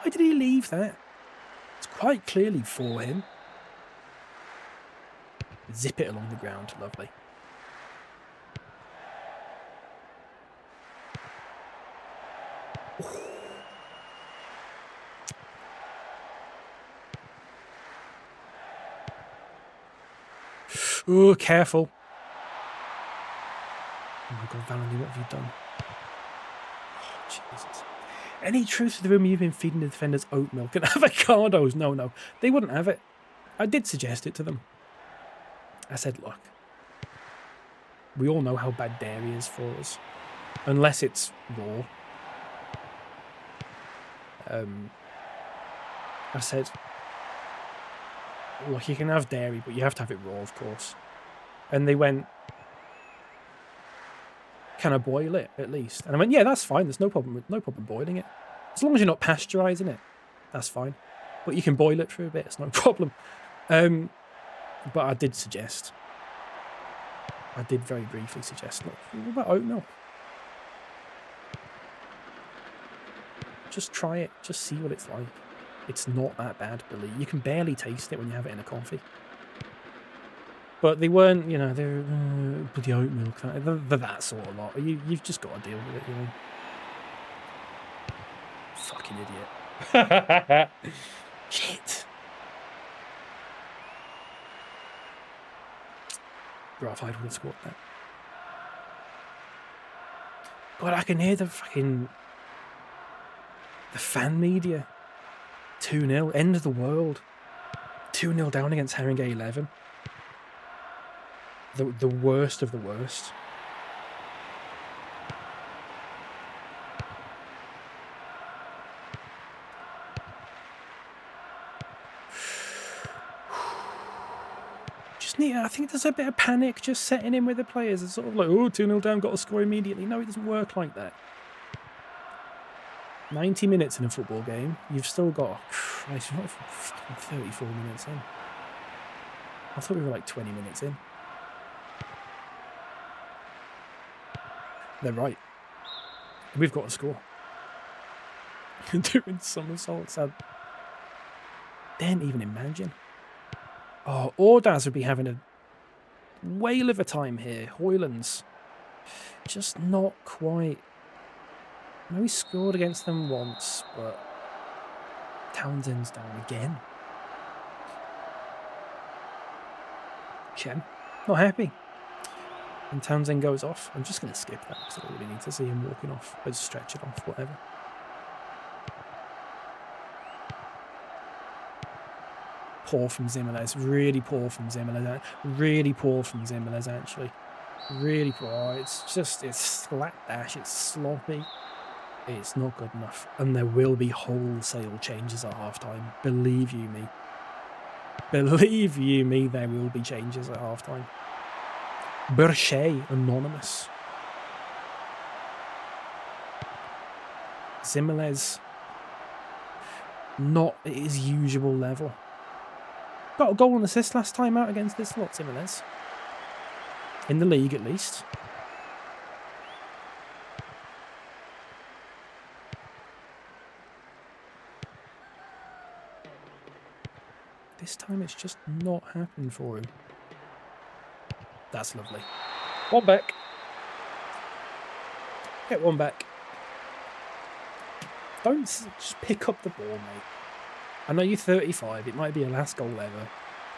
Why did he leave that? It's quite clearly for him. Zip it along the ground. Lovely. Oh, careful. Oh my God, Valony, what have you done? Oh, Jesus. Any truth to the rumour you've been feeding the defenders oat milk and avocados? No, no. They wouldn't have it. I did suggest it to them. I said, look, we all know how bad dairy is for us, unless it's raw. I said, look, you can have dairy, but you have to have it raw, of course. And they went, can I boil it at least? And I went, yeah, that's fine. There's no problem boiling it. As long as you're not pasteurising it, that's fine. But you can boil it for a bit. It's no problem. But I did suggest. I did very briefly suggest. Look, what about oat milk? Just try it. Just see what it's like. It's not that bad, believe. You can barely taste it when you have it in a coffee. But they weren't, you know, they're bloody oat milk. They're that sort of lot. You've just got to deal with it, you know. Fucking idiot. Shit. Graphite would have scored that. God, I can hear the fucking... the fan media. 2-0. End of the world. 2-0 down against Haringey 11. The worst of the worst. I think there's a bit of panic just setting in with the players. It's sort of like, oh, 2-0 down, got to score immediately. No, it doesn't work like that. 90 minutes in a football game, you've still got... Christ, you're not fucking 34 minutes in. I thought we were like 20 minutes in. They're right. We've got to score. Doing somersaults. I didn't even imagine. Oh, Ordaz would be having a whale of a time here. Hoyland's just not quite. I know he scored against them once, but Townsend's down again. Chen, not happy. And Townsend goes off. I'm just going to skip that because I don't really need to see him walking off. Let's stretch it off, whatever. Poor from Zimelez. Really poor from Zimelez. Really poor from Zimelez, actually. Really poor. Oh, it's just, it's slapdash. It's sloppy. It's not good enough. And there will be wholesale changes at halftime. Believe you me. Believe you me, there will be changes at halftime. Berchet, anonymous. Zimelez, not at his usual level. Got a goal and assist last time out against this lot, Zimelez. In the league, at least. This time it's just not happened for him. That's lovely. One back. Get one back. Don't just pick up the ball, mate. I know you're 35. It might be your last goal ever.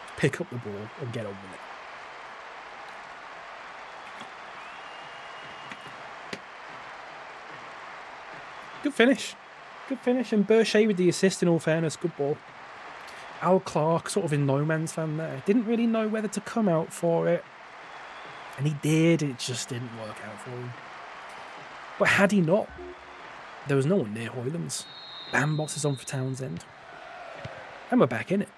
Just pick up the ball and get on with it. Good finish. Good finish. And Berchet with the assist, in all fairness. Good ball. Al Clark sort of in no man's land there. Didn't really know whether to come out for it. And he did. It just didn't work out for him. But had he not, there was no one near Hoyland's. Bambos is on for Townsend. And we're back in it.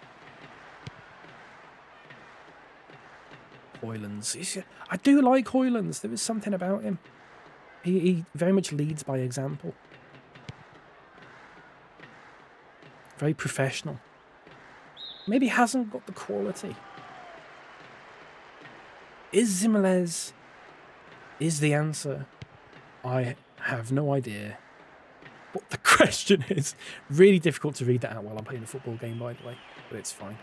Hoyland's. I do like Hoyland's. There is something about him. He very much leads by example. Very professional. Maybe hasn't got the quality. Is Zimelez is the answer? I have no idea. But the question is, really difficult to read that out while I'm playing a football game, by the way. But it's fine.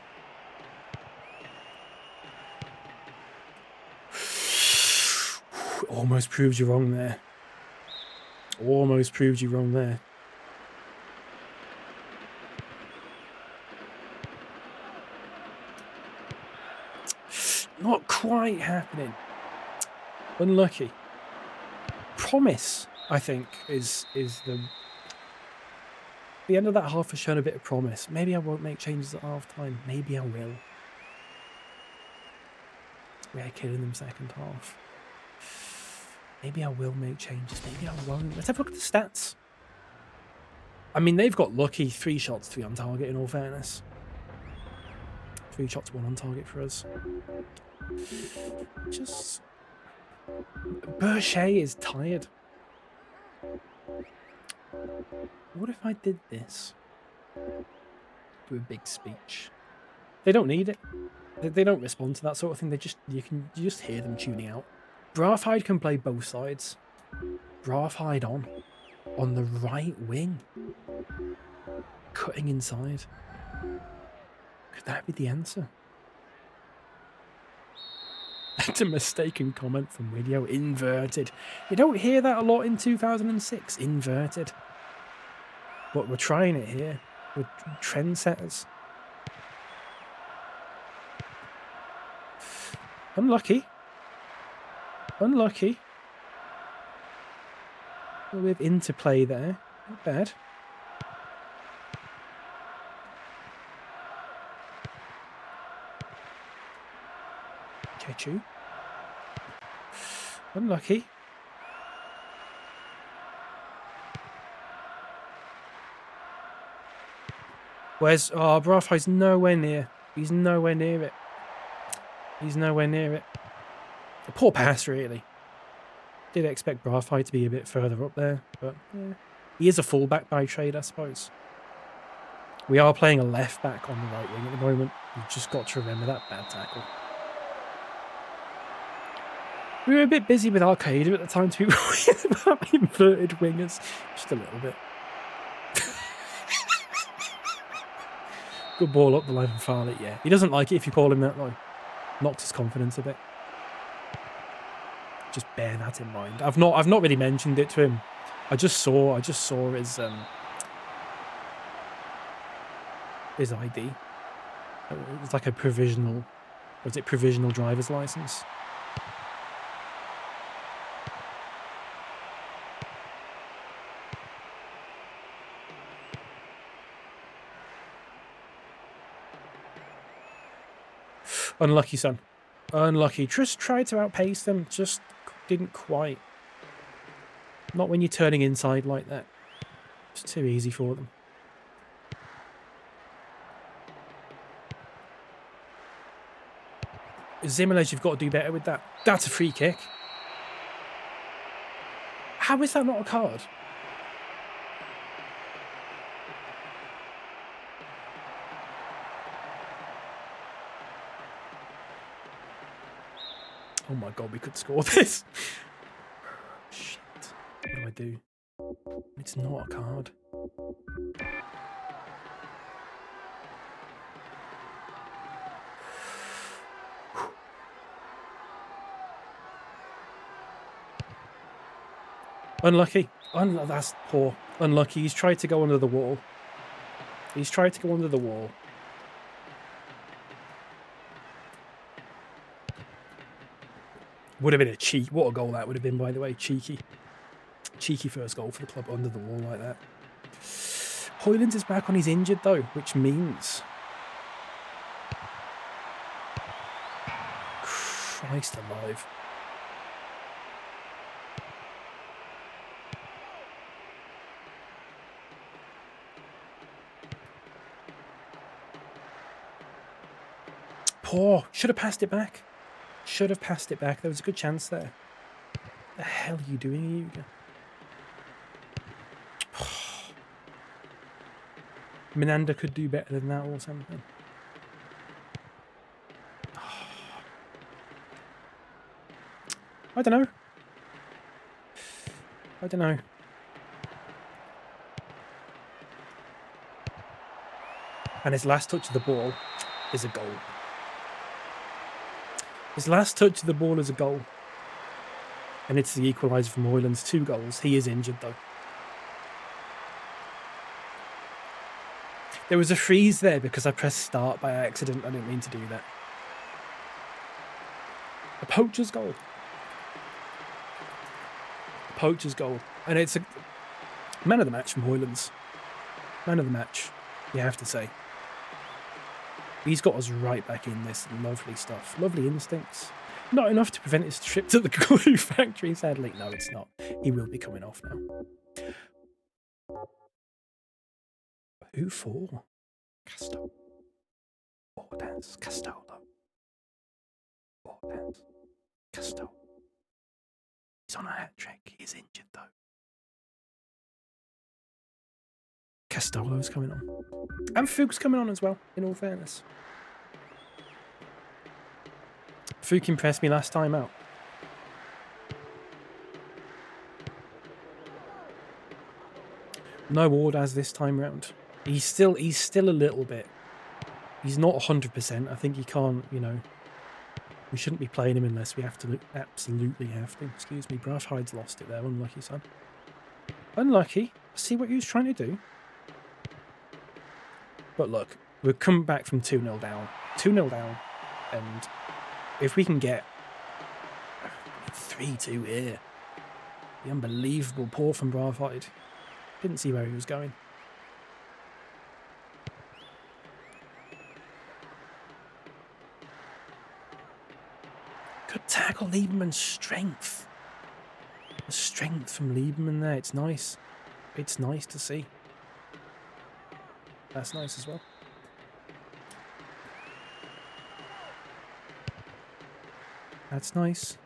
Almost proved you wrong there. Almost proved you wrong there. Not quite happening. Unlucky. Promise, I think, is the end of that half has shown a bit of promise. Maybe I won't make changes at half time. Maybe I will. We are killing them second half. Maybe I will make changes. Maybe I won't. Let's have a look at the stats. I mean, they've got lucky. 3 shots, 3 on target, in all fairness. 3 shots, 1 on target for us. Just Berchet is tired. What if I did this? Do a big speech. They don't need it. They don't respond to that sort of thing. They just you just hear them tuning out. Brathide can play both sides. Brathide on the right wing, cutting inside. Could that be the answer? That's a mistaken comment from video. Inverted. You don't hear that a lot in 2006. Inverted. But we're trying it here. We're trendsetters. Unlucky. Unlucky. A little bit of interplay there. Not bad. Chechu. Unlucky. Where's... Oh, Brathwaite's nowhere near. He's nowhere near it. He's nowhere near it. A poor pass, really. Did expect Brathwaite to be a bit further up there, but yeah. He is a fullback by trade, I suppose. We are playing a left back on the right wing at the moment. You've just got to remember that bad tackle. We were a bit busy with Al-Qaeda at the time to be about inverted wingers. Just a little bit. Good ball up the line from Farley, yeah. He doesn't like it if you call him that, though. Knocks his confidence a bit. Just bear that in mind. I've not really mentioned it to him. I just saw his ID. It's like a provisional, was it provisional driver's license? Unlucky, son. Unlucky. Just tried to outpace them, just didn't quite. Not when you're turning inside like that. It's too easy for them. Zimmerledge, you've got to do better with that. That's a free kick. How is that not a card? Oh my god, we could score this. Shit. What do? It's not a card. Unlucky. That's poor. Unlucky. He's tried to go under the wall. He's tried to go under the wall. Would have been a cheek. What a goal that would have been, by the way. Cheeky. Cheeky first goal for the club under the wall like that. Hoylands is back on his injured, though, which means... Christ alive. Poor. Should have passed it back. Should have passed it back. There was a good chance there. What the hell are you doing, Hugo? Menanda could do better than that or something. I don't know. I don't know. And his last touch of the ball is a goal. His last touch of the ball is a goal. And it's the equaliser from Hoyland's 2 goals. He is injured, though. There was a freeze there because I pressed start by accident. I didn't mean to do that. A poacher's goal. A poacher's goal. And it's a man of the match from Hoyland's. Man of the match, you have to say. He's got us right back in this. Lovely stuff. Lovely instincts. Not enough to prevent his trip to the glue factory, sadly. No, it's not. He will be coming off now. Who for? Casto. Bordes. Castolo. Bordes. Casto. He's on a hat trick. He's injured though. Castolo's coming on. And Fuchs coming on as well, in all fairness. Fuchs impressed me last time out. No Ordaz this time round. He's still a little bit. He's not 100%. I think he can't, you know. We shouldn't be playing him unless we have to. Absolutely have to. Excuse me. Brash Hyde's lost it there. Unlucky, son. Unlucky. See what he was trying to do. But look, we've come back from 2-0 down. 2-0 down. And if we can get 3-2 here, the unbelievable pour from Brash Hyde. Didn't see where he was going. Good tackle, Lieberman's strength. The strength from Lieberman there, it's nice. It's nice to see. That's nice as well. That's nice.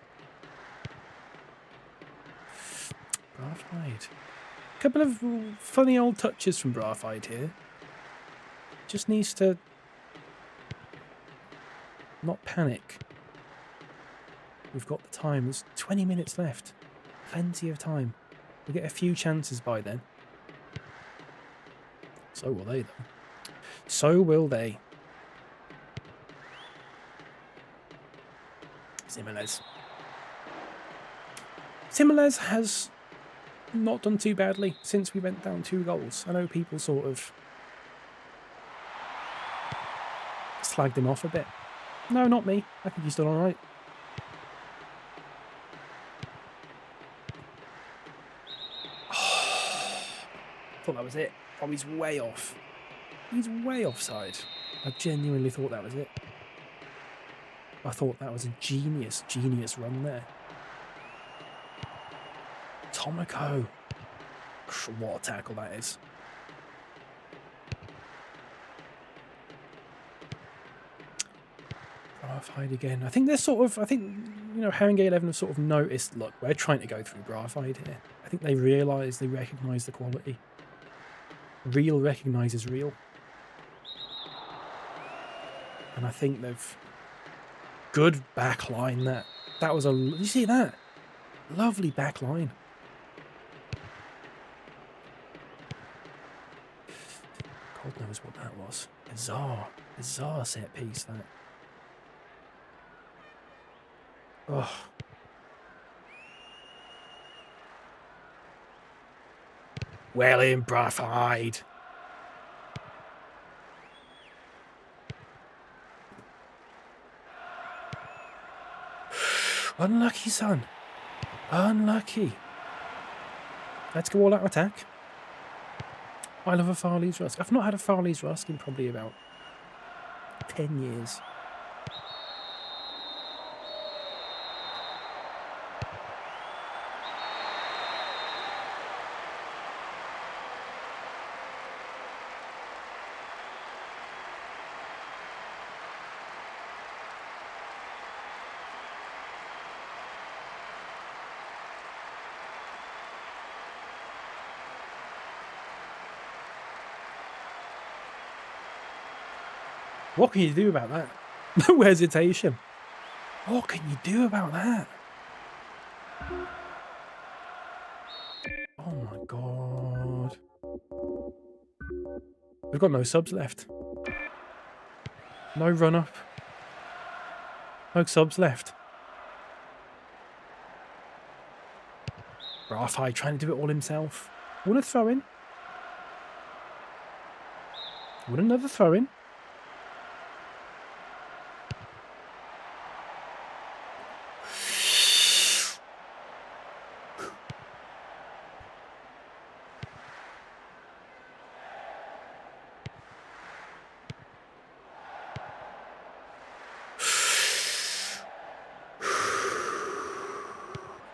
Brathwaite. A couple of funny old touches from Brathwaite here. Just needs to not panic. We've got the time. There's 20 minutes left. Plenty of time. We'll get a few chances by then. So will they, though. So will they. Similez has not done too badly since we went down 2 goals. I know people sort of slagged him off a bit. No, not me. I think he's done all right. Thought that was it. Oh, he's way off. He's way offside. I genuinely thought that was it. I thought that was a genius run there. Tomoko. What a tackle that is. Brathwaite again. I think they're sort of, you know, Haringey 11 have sort of noticed, look, we're trying to go through Brathwaite here. I think they realise, they recognise the quality. Real recognises real. And I think they've... Good back line, that. That was a... You see that? Lovely back line. God knows what that was. Bizarre set piece, that. Oh. Well in, Brathwaite. Unlucky, son. Unlucky. Let's go all out attack. I love a Farley's Rusk. I've not had a Farley's Rusk in probably about 10 years. What can you do about that? No hesitation. What can you do about that? Oh my god. We've got no subs left. No run up. No subs left. Brathwaite trying to do it all himself. Want a throw in? Want another throw in?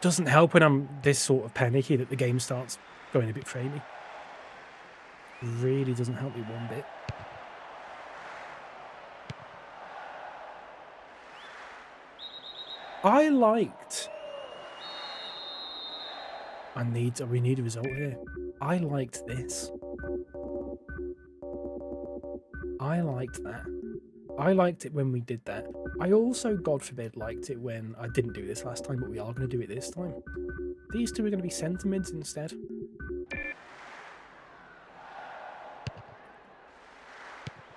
Doesn't help when I'm this sort of panicky that the game starts going a bit framey. Really doesn't help me one bit. I liked We need a result here. I liked this. I liked that. I liked it when we did that. I also, God forbid, liked it when I didn't do this last time, but we are going to do it this time. These two are going to be centre mids instead.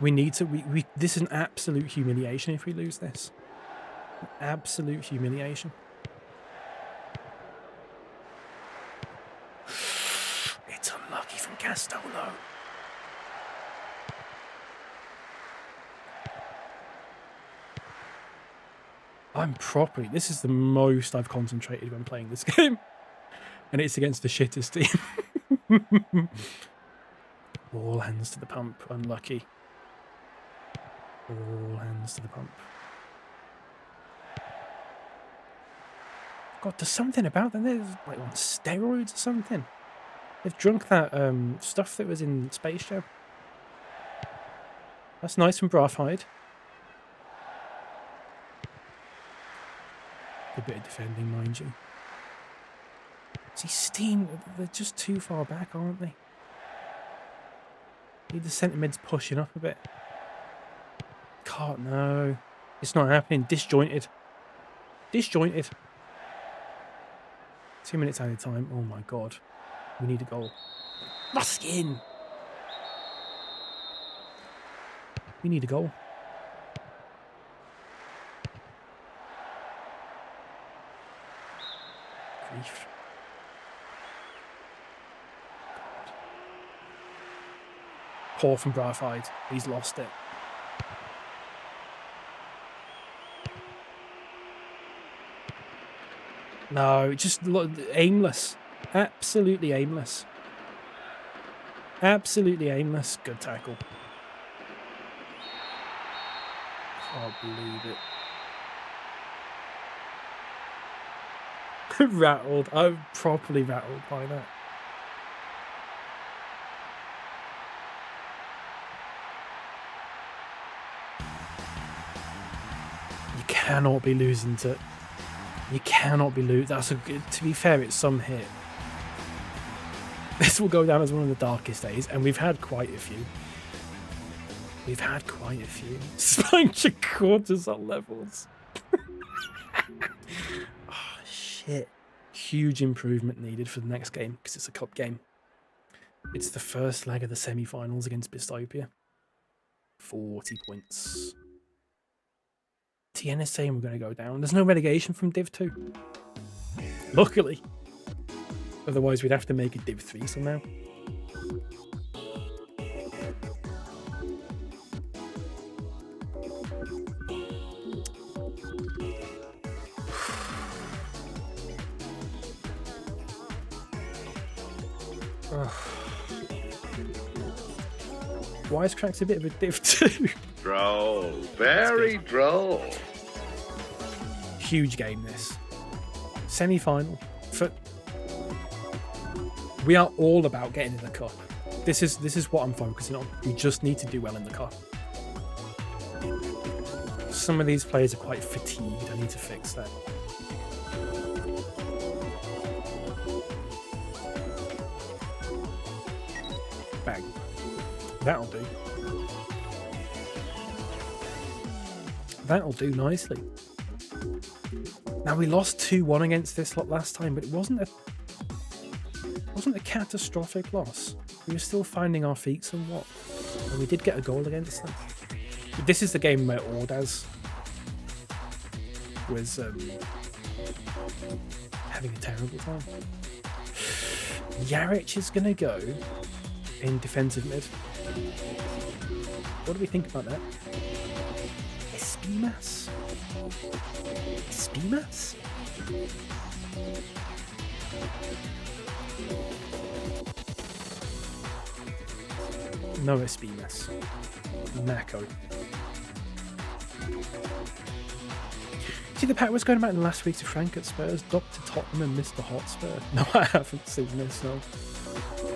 We need to. This is an absolute humiliation if we lose this. An absolute humiliation. It's unlucky from Castolo. I'm properly. This is the most I've concentrated when playing this game. And it's against the shittest team. All hands to the pump. Unlucky. All hands to the pump. God, there's something about them. They're like on steroids or something. They've drunk that stuff that was in Space Jam. That's nice from Braffhide. Good bit of defending, mind you. See, Steam, they're just too far back, aren't they? Need the centre mids pushing up a bit. Can't, no. It's not happening. Disjointed. Disjointed. 2 minutes added time. Oh my God. We need a goal. Ruskin! We need a goal. Grief. God. Poor from Braffhide. He's lost it. No, just aimless. Absolutely aimless. Absolutely aimless. Good tackle. Can't believe it. Rattled. I'm properly rattled by that. You cannot be losing to... You cannot be losing. That's a good... To be fair, it's some hit. This will go down as one of the darkest days, and we've had quite a few. We've had quite a few. Spike cortisol levels. Oh, shit. Huge improvement needed for the next game, because it's a cup game. It's the first leg of the semi-finals against Bistopia. 40 points. TN is saying we're going to go down. There's no relegation from Div 2. Luckily. Otherwise, we'd have to make it Div 3 somehow. Wisecrack's a bit of a Div 2.
Droll. Very droll.
Huge game, this. Semi-final. We are all about getting in the cup. This is what I'm focusing on. We just need to do well in the cup. Some of these players are quite fatigued. I need to fix that. Bang. That'll do. That'll do nicely. Now, we lost 2-1 against this lot last time, but it wasn't a catastrophic loss. We were still finding our feet somewhat, and we did get a goal against them. But this is the game where Ordaz was having a terrible time. Jaric is going to go in defensive mid. What do we think about that? Espimas? Espimas? No Espimas. Mako. See, the pack was going back in last week to Frank at Spurs, Dr. Tottenham and Mr. Hotspur. No, I haven't seen this, no.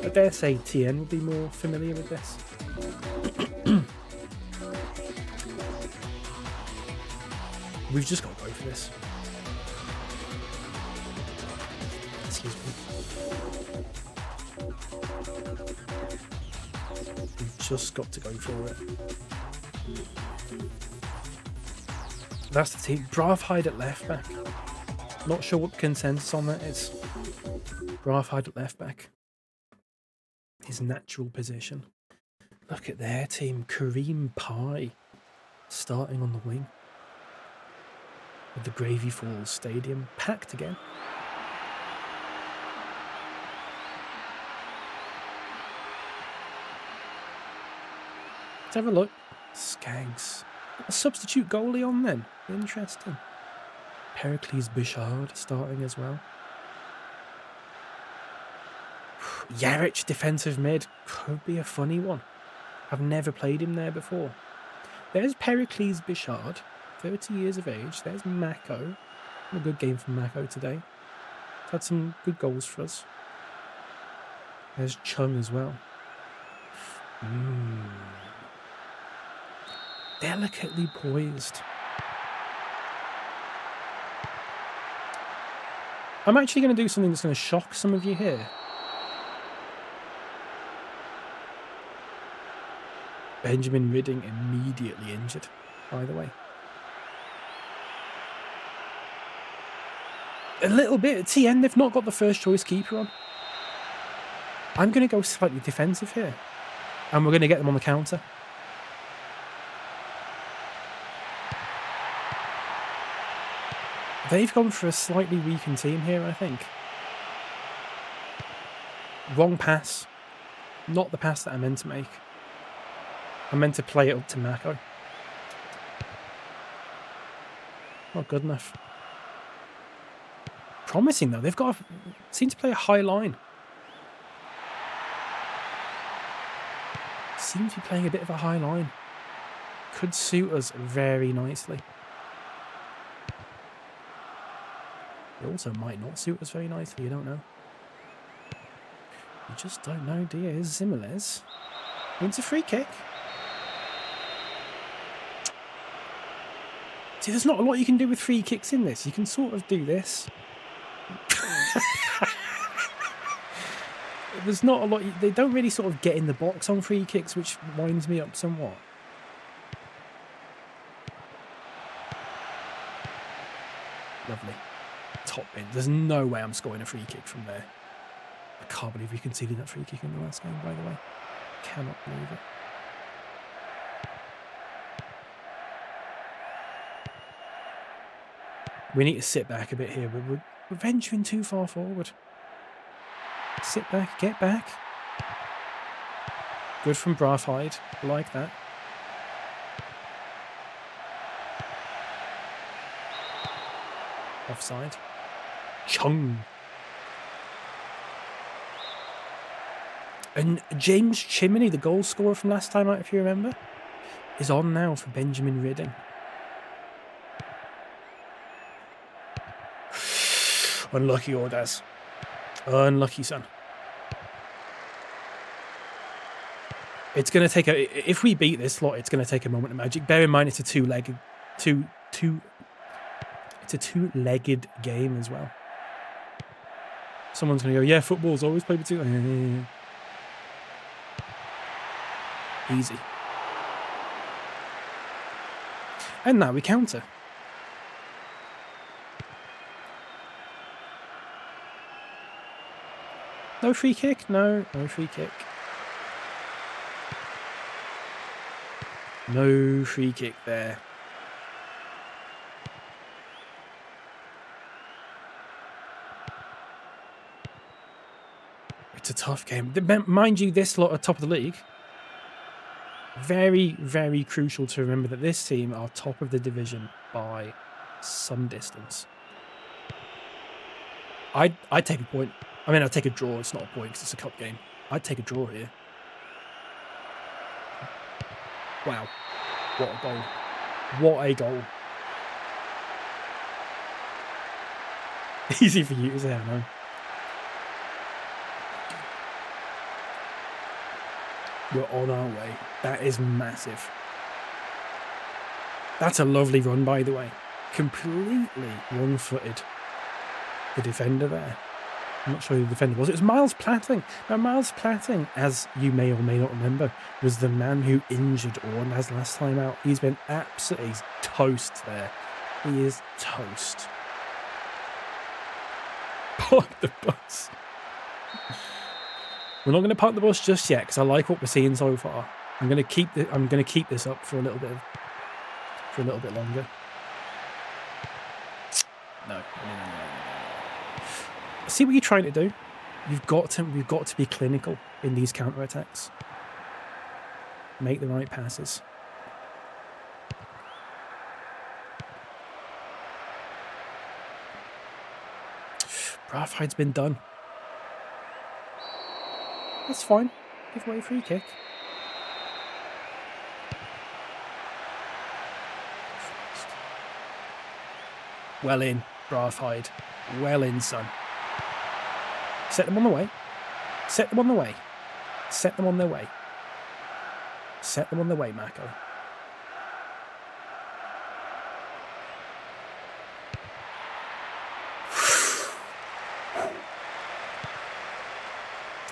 I dare say TN would be more familiar with this. We've just got to go for this. Excuse me. We've just got to go for it. That's the team. Braafheid at left back. Not sure what the consensus on that is. Braafheid at left back. His natural position. Look at their team. Kareem Pye starting on the wing. With the Gravy Falls Stadium packed again. Let's have a look. Skaggs. A substitute goalie on then. Interesting. Pericles Bouchard starting as well. Yarich defensive mid. Could be a funny one. I've never played him there before. There's Pericles Bouchard. 30 years of age. There's Mako. A good game from Mako today. Had some good goals for us. There's Chung as well. Delicately poised. I'm actually going to do something that's going to shock some of you here. Benjamin Ridding immediately injured, by the way. A little bit at TN, they've not got the first choice keeper on. I'm going to go slightly defensive here. And we're going to get them on the counter. They've gone for a slightly weakened team here, I think. Wrong pass. Not the pass that I meant to make. I meant to play it up to Mako. Not good enough. Promising though, they've got seem to play a high line. Seem to be playing a bit of a high line. Could suit us very nicely. It also might not suit us very nicely, you don't know. You just don't know, do you? Here's Zimmerles. Wins a free kick. See, there's not a lot you can do with free kicks in this. You can sort of do this. There's not a lot. They don't really sort of get in the box on free kicks, which winds me up somewhat. Lovely. Top bin. There's no way I'm scoring a free kick from there. I can't believe we conceded that free kick in the last game, by the way. Cannot believe it. We need to sit back a bit here, but we're venturing too far forward. Sit back, get back. Good from Braafheid. Like that. Offside. Chung. And James Chimney, the goal scorer from last time out, if you remember, is on now for Benjamin Ridding. Unlucky, Ordaz. Unlucky, son. It's going to take a... If we beat this lot, it's going to take a moment of magic. Bear in mind, it's a two-legged game as well. Someone's going to go, yeah, football's always played with two. Easy. And now we counter. No free kick? No, no free kick. No free kick there. It's a tough game. Mind you, this lot are top of the league. Very, very crucial to remember that this team are top of the division by some distance. I'd take a point. I mean, I'd take a draw. It's not a point because it's a cup game. I'd take a draw here. Wow. What a goal. What a goal. Easy for you to say, I know. We're on our way. That is massive. That's a lovely run, by the way. Completely wrong-footed. The defender there. I'm not sure who the defender was. It was Miles Platting. Now, Miles Platting, as you may or may not remember, was the man who injured Ordaz last time out. He's been absolutely toast there. He is toast. Park the bus. We're not going to park the bus just yet because I like what we're seeing so far. I'm going to keep this up for a little bit longer. No. See what you're trying to do. We've got to be clinical in these counter-attacks. Make the right passes. Brathwaite's been done. That's fine. Give away a free kick. Well in, Brathwaite. Well in, son. Set them on the way. Set them on the way. Set them on their way. Set them on their way, Marco.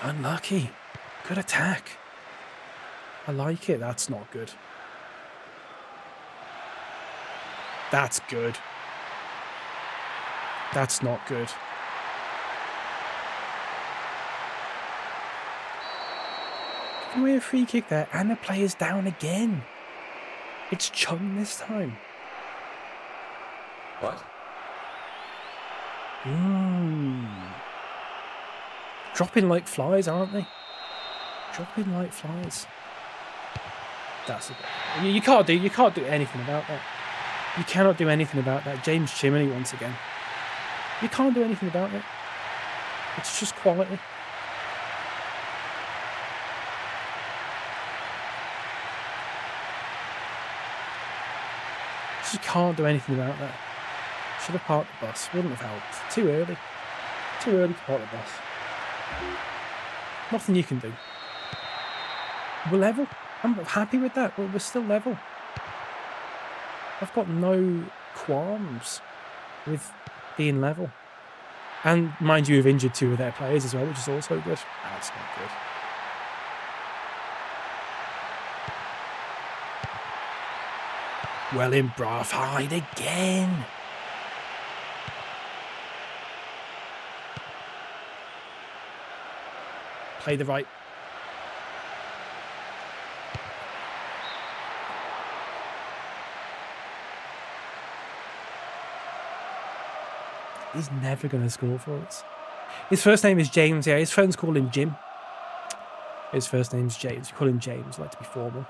Unlucky. Good attack. I like it. That's not good. That's good. That's not good. Giving away a free kick there, and the player's down again. It's Chung this time.
What?
Dropping like flies, aren't they? Dropping like flies. That's it. You can't do anything about that. You cannot do anything about that. James Chimney once again. You can't do anything about it. It's just quality. You can't do anything about that. Should have parked the bus. Wouldn't have helped. Too early. Too early to park the bus. Nothing you can do. We're level. I'm happy with that. We're still level. I've got no qualms with being level. And mind you, we've injured 2 of their players as well, which is also good. That's not good. Well in, Brathwaite again. Play the right. He's never going to score for us. His first name is James. Yeah, his friends call him Jim. His first name's James. We call him James. I like to be formal.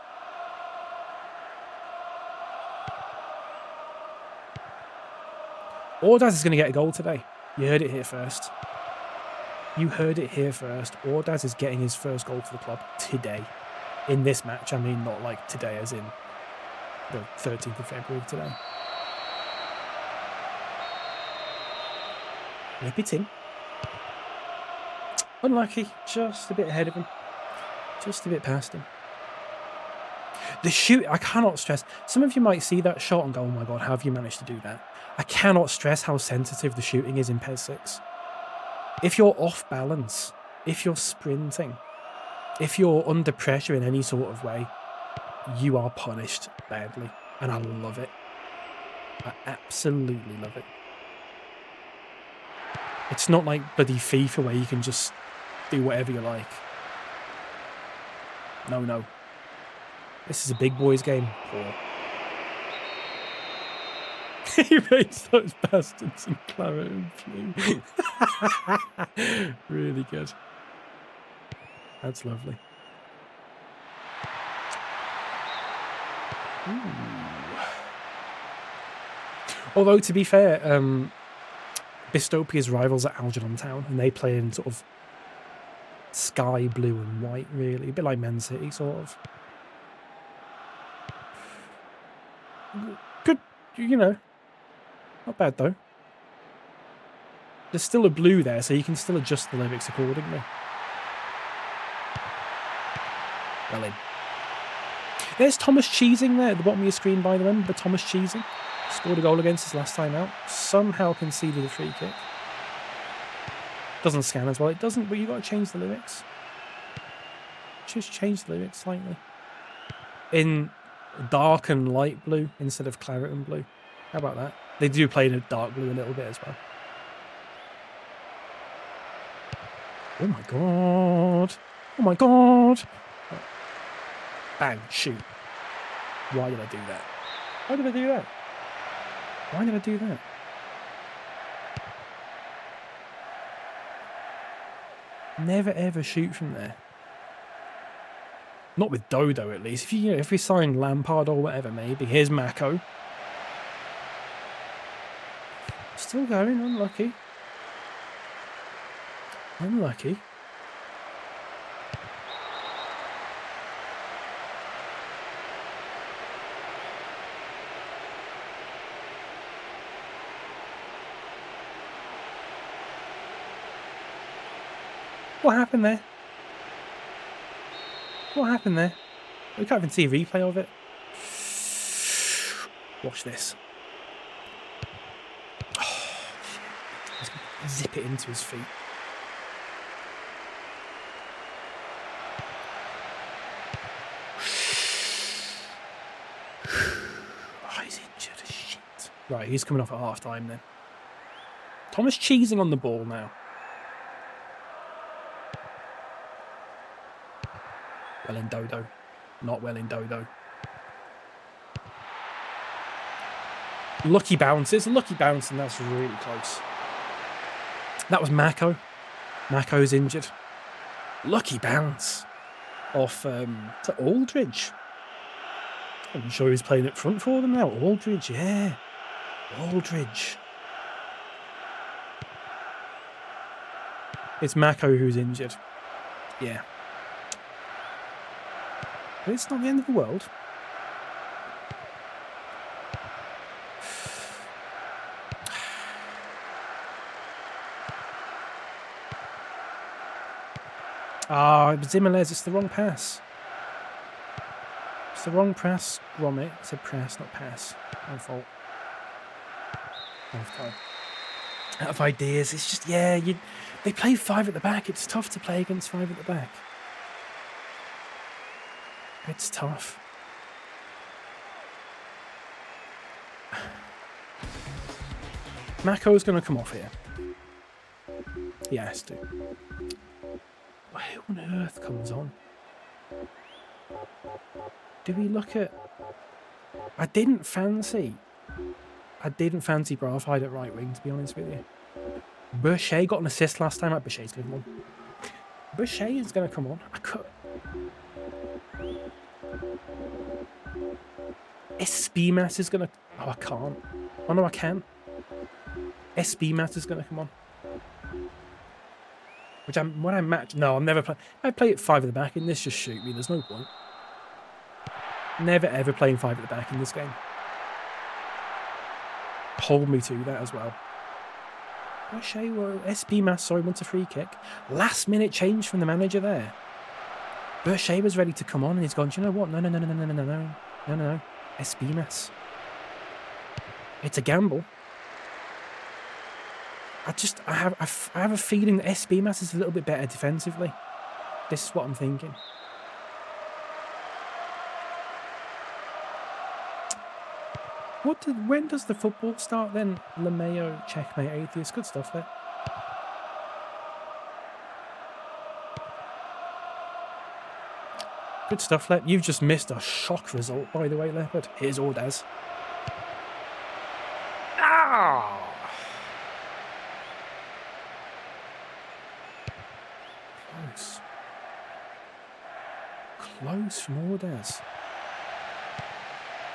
Ordaz is going to get a goal today. You heard it here first. You heard it here first. Ordaz is getting his first goal for the club today. In this match, I mean, not like today as in the 13th of February today. Repeating. Unlucky. Just a bit ahead of him. Just a bit past him. The shoot, I cannot stress. Some of you might see that shot and go, oh my God, how have you managed to do that? I cannot stress how sensitive the shooting is in PES 6. If you're off balance, if you're sprinting, if you're under pressure in any sort of way, you are punished badly. And I love it. I absolutely love it. It's not like bloody FIFA where you can just do whatever you like. No, no. This is a big boys game. Poor. He makes those bastards in claret and blue. Really good. That's lovely. Ooh. Although, to be fair, Bistopia's rivals are Algernon Town, and they play in sort of sky blue and white, really. A bit like Man City, sort of. Good, you know. Not bad, though. There's still a blue there, so you can still adjust the lyrics accordingly. Well in. There's Thomas Cheesing there at the bottom of your screen, by the way. Remember Thomas Cheesing? Scored a goal against us last time out. Somehow conceded a free kick. Doesn't scan as well. It doesn't, but you got to change the lyrics. Just change the lyrics slightly. In dark and light blue instead of claret and blue. How about that? They do play in a dark blue a little bit as well. Oh my god. Oh my god. Bang, shoot. Why did I do that? Why did I do that? Why did I do that? Never ever shoot from there. Not with Dodo, at least. If we sign Lampard or whatever, maybe. Here's Mako. Still going. Unlucky. Unlucky. What happened there? What happened there? We can't even see a replay of it. Watch this. Oh, shit. Zip it into his feet. Oh, he's injured as shit. Right, he's coming off at half time then. Thomas cheesing on the ball now. Well in Dodo. Not well in Dodo. Lucky bounce. It's a lucky bounce, and that's really close. That was Mako. Mako's injured. Lucky bounce off to Aldridge. I'm sure he's playing up front for them now. Aldridge, yeah. Aldridge. It's Mako who's injured. Yeah. But it's not the end of the world. Ah, it was Zimelez. It's the wrong pass. It's the wrong pass, Gromit. It's a press, not pass. My fault. Half time. Out of ideas. It's just, yeah, they play 5 at the back. It's tough to play against 5 at the back. It's tough. Mako's going to come off here. He has to. Who on earth comes on? Do we look at... I didn't fancy Brathwaite at right wing, to be honest with you. Boucher got an assist last time. Boucher's going to come on. Boucher is going to come on. I could... SB-Mass is going to... Oh, I can't. Oh, no, I can. SB-Mass is going to come on. When I match... No, I'm never playing... I play at 5 at the back in this, just shoot me. There's no point. Never, ever playing 5 at the back in this game. Hold me to that as well. Boucher, well, SB-Mass, sorry, wants a free kick. Last minute change from the manager there. Boucher was ready to come on and he's gone, do you know what? No. SB-Mass. It's a gamble. I have a feeling that SB-Mass is a little bit better defensively. This is what I'm thinking. When does the football start then? LeMayo, checkmate, atheist. Good stuff there. Good stuff, Lep. You've just missed a shock result, by the way, Leopard. Here's Ordaz. Ah! Close. Close from Ordaz.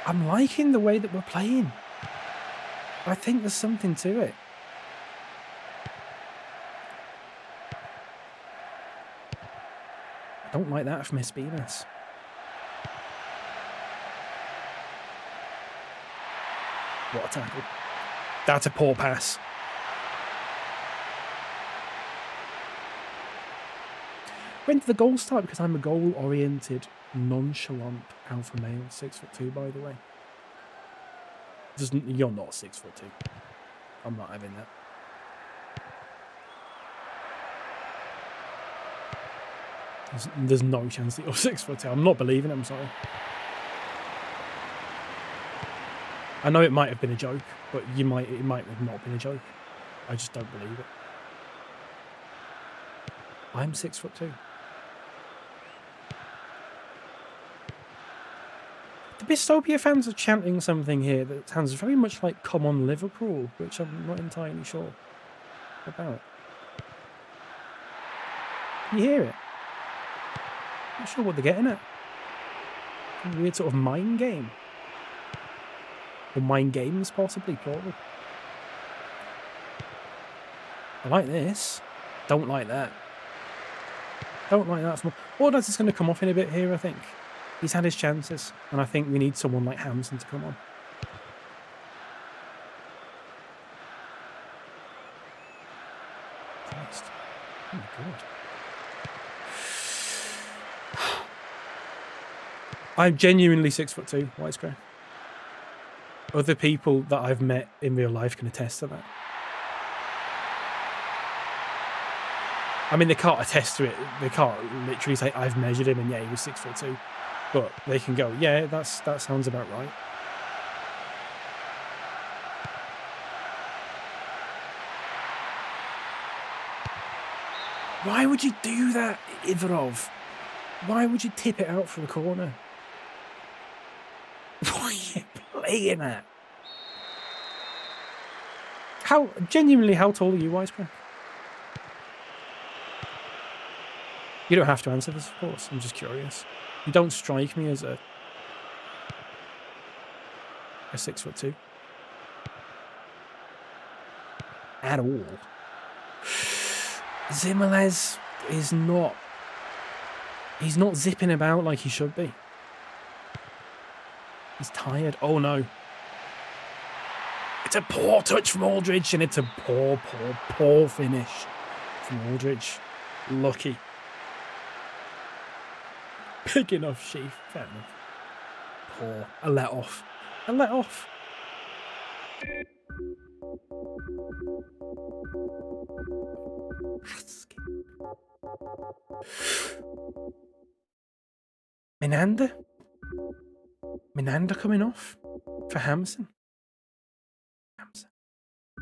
I'm liking the way that we're playing. I think there's something to it. I don't like that from SB-Mass. What a tackle. That's a poor pass. When did the goal start? Because I'm a goal-oriented, nonchalant alpha male, 6'2", by the way. You're not 6'2". I'm not having that. There's no chance that you're 6'2". I'm not believing it, I'm sorry. I know it might have been a joke, but it might have not been a joke. I just don't believe it. I'm 6'2". The Bistopia fans are chanting something here that sounds very much like "Come on, Liverpool," which I'm not entirely sure about. Can you hear it? Not sure what they're getting at. A weird sort of mind game. Or mind games, possibly, plural. I like this. Don't like that. Don't like that. Ordaz is going to come off in a bit here, I think. He's had his chances, and I think we need someone like Hamson to come on. Christ. Oh my God. I'm genuinely 6'2", Wisecrack. Other people that I've met in real life can attest to that. I mean, they can't attest to it. They can't literally say, I've measured him and yeah, he was 6'2". But they can go, yeah, that sounds about right. Why would you do that, Ivarov? Why would you tip it out for a corner? What are you playing at? Genuinely, how tall are you, Wisecrack? You don't have to answer this, of course. I'm just curious. You don't strike me as a 6'2". At all. Zimelez is not... He's not zipping about like he should be. He's tired. Oh, no. It's a poor touch from Aldridge, and it's a poor finish from Aldridge. Lucky. Big enough, Sheaf. Fair enough. Poor. A let off. A let off. Menander coming off for Hamson.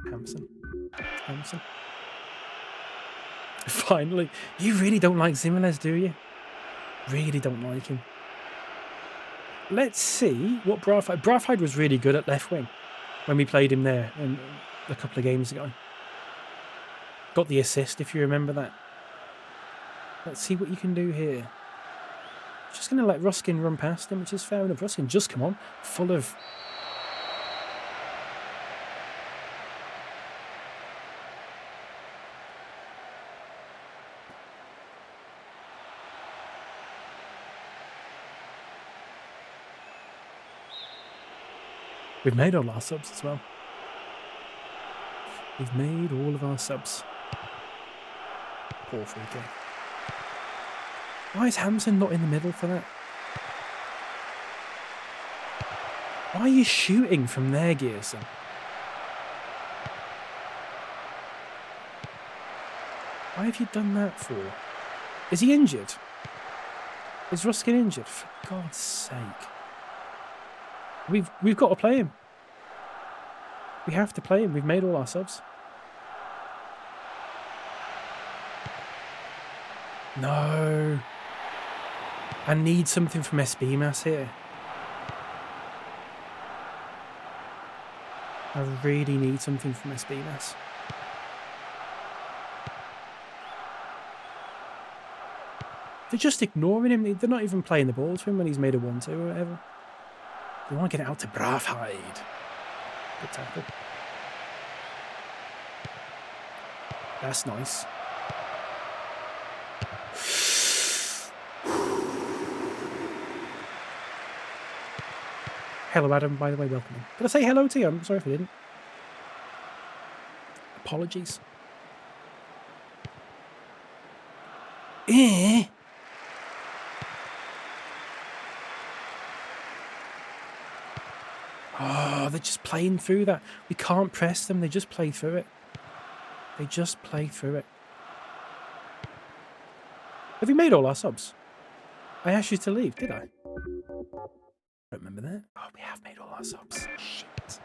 Hamson. Finally. You really don't like Zimelez, do you? Really don't like him. Let's see what Braffheid was really good at left wing when we played him there a couple of games ago. Got the assist, if you remember that. Let's see what you can do here. Just going to let Ruskin run past him, which is fair enough. Ruskin, just come on. Full of... We've made all our subs as well. We've made all of our subs. Poor free kick. Why is Hamson not in the middle for that? Why are you shooting from there, Gearson? Why have you done that for? Is he injured? Is Ruskin injured? For God's sake. We've got to play him. We have to play him. We've made all our subs. No. I need something from SB Mass here. I really need something from SB Mass. They're just ignoring him. They're not even playing the ball to him when he's made a 1-2 or whatever. They want to get it out to Braffheid. Good tackle. That's nice. Hello, Adam, by the way, welcome in. Did I say hello to you? I'm sorry if I didn't. Apologies. Oh, they're just playing through that. We can't press them. They just play through it. They just play through it. Have we made all our subs? I asked you to leave, did I? Don't remember that. Oh, we have made all our subs. Shit.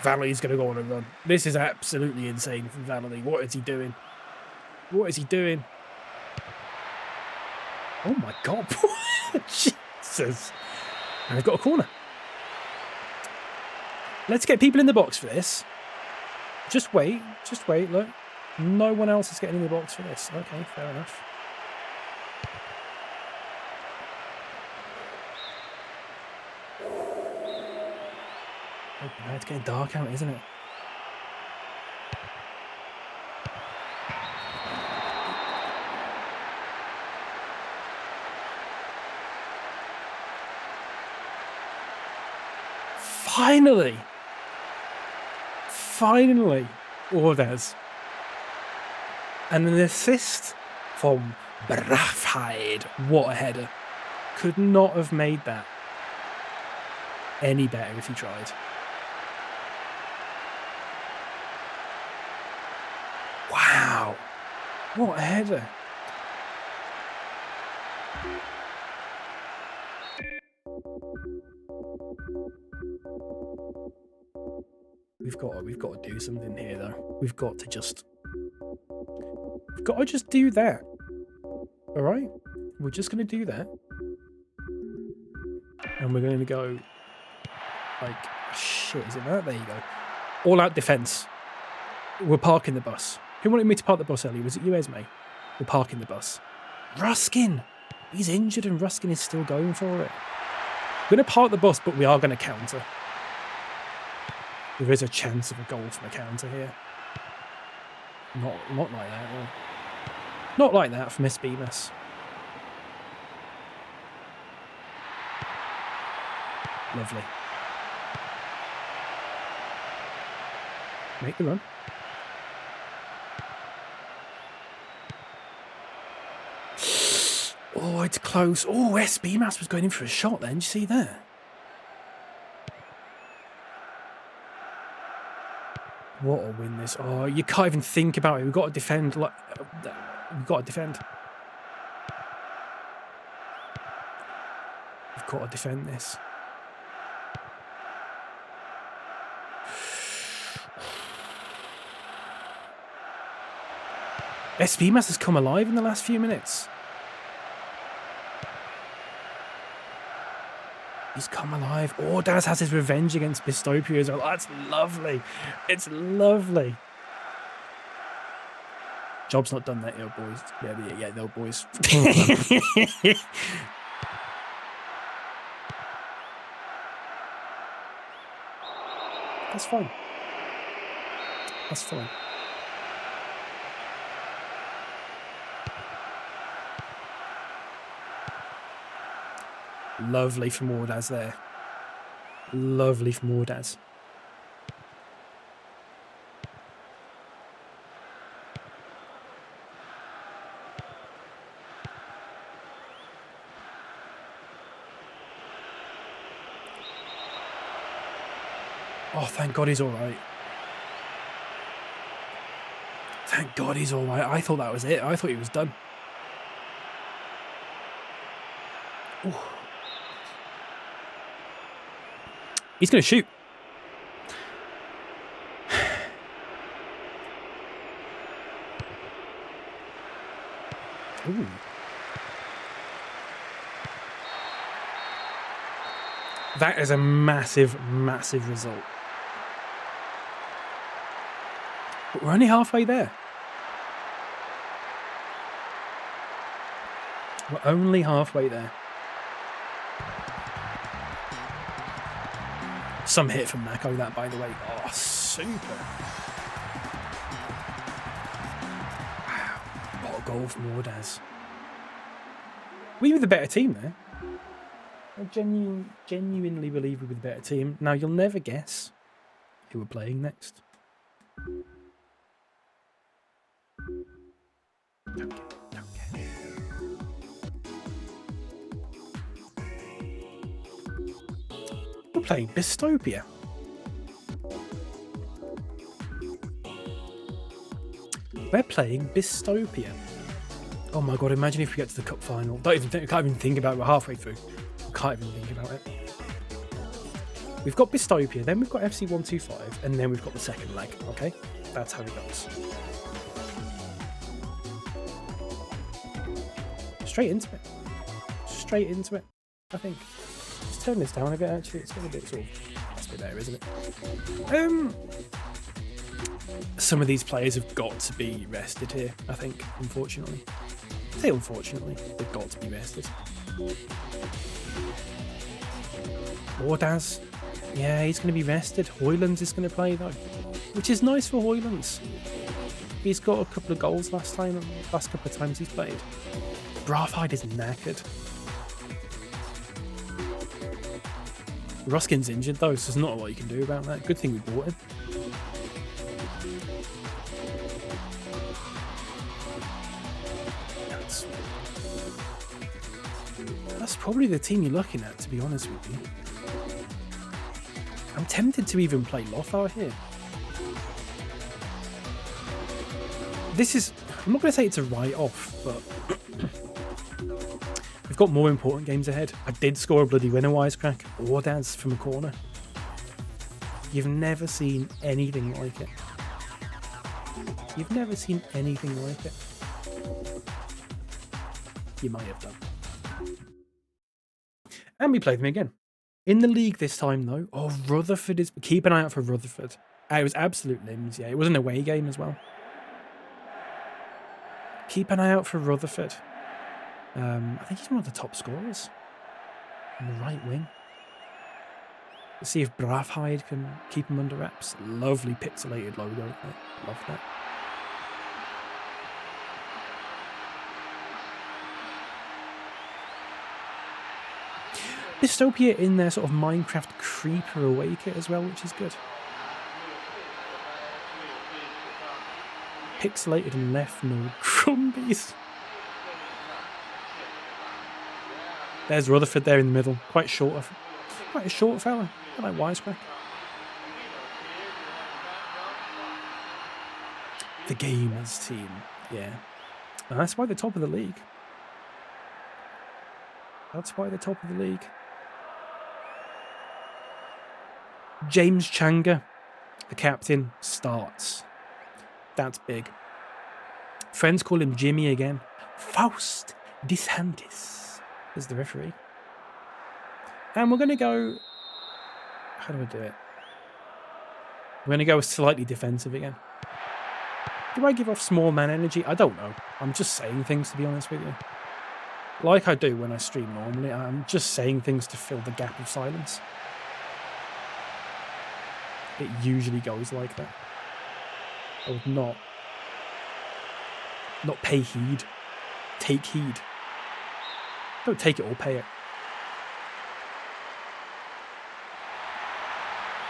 Valley's going to go on a run. This is absolutely insane from Valley. What is he doing? What is he doing? Oh my god. Jesus. And we've got a corner. Let's get people in the box for this. Just wait. Just wait. Look. No one else is getting in the box for this. Okay, fair enough. Oh, it's getting dark out, isn't it? Finally! Finally! Orders. And an assist from Braffhide. What a header. Could not have made that any better if he tried. Wow. What a header. We've got to do something here though. We've got to just do that. All right? We're just going to do that. And we're going to go like, shit, is it that? There you go. All out defense. We're parking the bus. Who wanted me to park the bus earlier? Was it you, Esme? We're parking the bus. Ruskin! He's injured and Ruskin is still going for it. We're going to park the bus, but we are going to counter. There is a chance of a goal from a counter here. Not like that, no. Not like that from Miss Bemis. Lovely. Make the run. Oh, it's close. Oh, SB Mass was going in for a shot then. Did you see that? What a win this. Oh, you can't even think about it. We've got to defend. Like, we've got to defend. We've got to defend this. SB Mass has come alive in the last few minutes. He's come alive. Oh, Daz has his revenge against Bistopia as well. That's lovely. It's lovely. Job's not done that yet, boys. Yeah, no, boys. That's fine. That's fine. Lovely from Ordaz there. Lovely from Ordaz. Oh, thank God he's all right. Thank God he's all right. I thought that was it. I thought he was done. Ooh. He's going to shoot. Ooh. That is a massive, massive result. But we're only halfway there. We're only halfway there. Some hit from Mako, that, by the way. Oh, super. Wow. What a goal from Ordaz. We were the better team there. I genuinely believe we were the better team. Now, you'll never guess who we're playing next. Don't get. We're playing Bistopia. We're playing Bistopia. Oh my god, imagine if we get to the cup final. Can't even think about it. We're halfway through. Can't even think about it. We've got Bistopia, then we've got FC 125, and then we've got the second leg, okay? That's how it goes. Straight into it. Straight into it, I think. Let's turn this down a bit, actually. It's getting a bit sort of... That's a bit there, isn't it? Some of these players have got to be rested here, I think, unfortunately. I say unfortunately, they've got to be rested. Ordaz, yeah, he's going to be rested. Hoylands is going to play though, which is nice for Hoylands. He's got a couple of goals last couple of times he's played. Brathwaite is knackered. Ruskin's injured though, so there's not a lot you can do about that. Good thing we bought him. That's probably the team you're looking at, to be honest with you. I'm tempted to even play Lothar here. This is... I'm not going to say it's a write-off, but... we've got more important games ahead. I did score a bloody winner, Wisecrack. Ordaz from a corner. You've never seen anything like it. You've never seen anything like it. You might have done. And we played them again. In the league this time, though. Oh, Rutherford is... Keep an eye out for Rutherford. It was absolute limbs, yeah. It was an away game as well. Keep an eye out for Rutherford. I think he's one of the top scorers. On the right wing. Let's see if Brathwaite can keep him under wraps. Lovely pixelated logo. Love that. Bistopia in their sort of Minecraft creeper away kit as well, which is good. Pixelated and left, no crumbies. There's Rutherford there in the middle. Quite a short fella. I like Wisecrack. The Gamers team. Yeah. And that's why they're top of the league. That's why they're top of the league. James Changa, the captain, starts. That's big. Friends call him Jimmy again. Faust DeSantis is the referee. And we're going to go... How do I do it? We're going to go slightly defensive again. Do I give off small man energy? I don't know. I'm just saying things, to be honest with you. Like I do when I stream normally. I'm just saying things to fill the gap of silence. It usually goes like that. I would not pay heed. Take heed. Don't take it or pay it.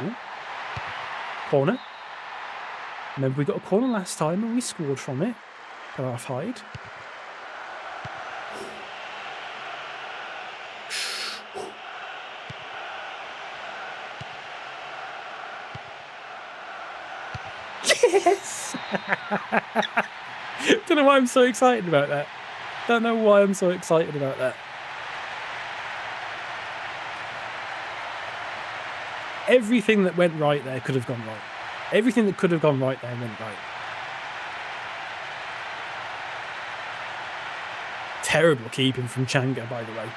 Ooh. Corner. Remember we got a corner last time and we scored from it. Brathwaite. Yes! Don't know why I'm so excited about that. Don't know why I'm so excited about that. Everything that went right there could have gone right. Everything that could have gone right there went right. Terrible keeping from Changa, by the way.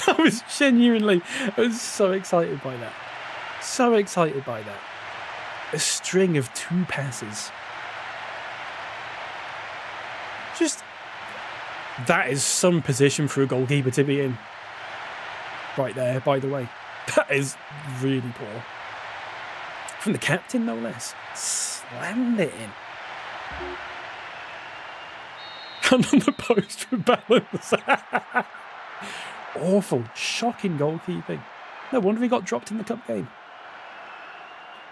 I was so excited by that. So excited by that. A string of 2 passes. Just... That is some position for a goalkeeper to be in. Right there, by the way. That is really poor. From the captain, no less. Slammed it in. And on the post for balance. Awful, shocking goalkeeping. No wonder he got dropped in the cup game.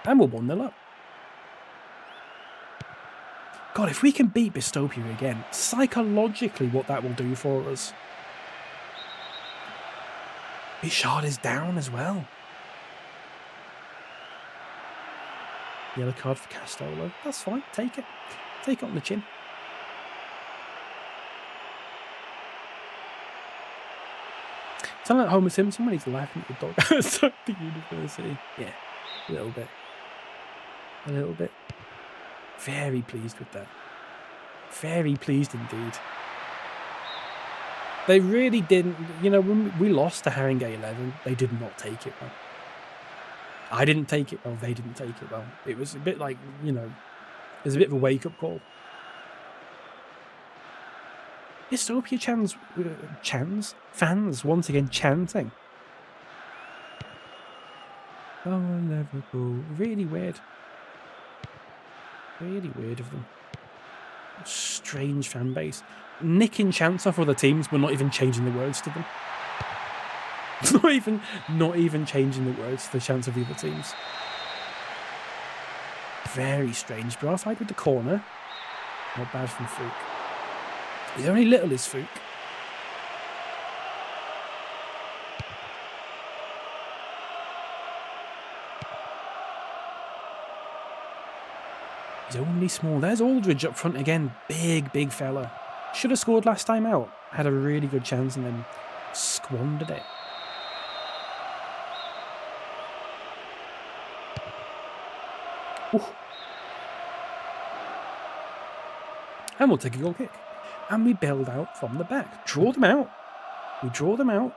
And we're 1-0 up. God, if we can beat Bistopia again, psychologically what that will do for us. Bichard is down as well. Yellow card for Castolo. That's fine. Take it. Take it on the chin. Sound like Homer Simpson when he's laughing at the dog outside the university. Yeah, a little bit. A little bit. Very pleased with that. Very pleased indeed. They really didn't, you know, when we lost to Haringey 11, they did not take it well. I didn't take it well, they didn't take it well. It was a bit like, you know, there's a bit of a wake-up call. Bistopia fans once again chanting. Oh, Liverpool. Really weird. Really weird of them. Strange fan base. Nicking chants off other teams, but not even changing the words to them. not even changing the words to the chants of the other teams. Very strange. But offside with the corner. Not bad from Fook. He's only little is Fook. He's only small. There's Aldridge up front again. Big fella. Should have scored last time out. Had a really good chance and then squandered it. Ooh. And we'll take a goal kick. And we bailed out from the back. Draw them out. We draw them out.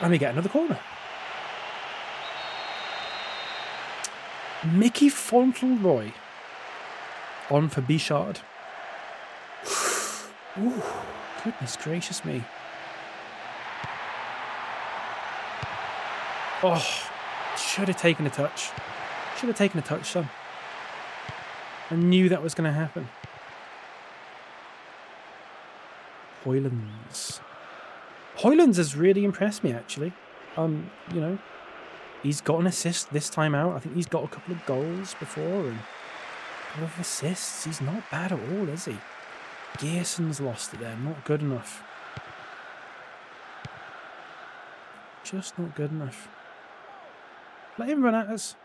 And we get another corner. Mickey Fauntleroy on for Bichard. Ooh, goodness gracious me. Oh, should have taken a touch. Should have taken a touch, son. I knew that was going to happen. Hoylands. Hoylands has really impressed me, actually. You know, he's got an assist this time out. I think he's got a couple of goals before and a couple of assists. He's not bad at all, is he? Gearson's lost it there. Not good enough. Just not good enough. Let him run at us.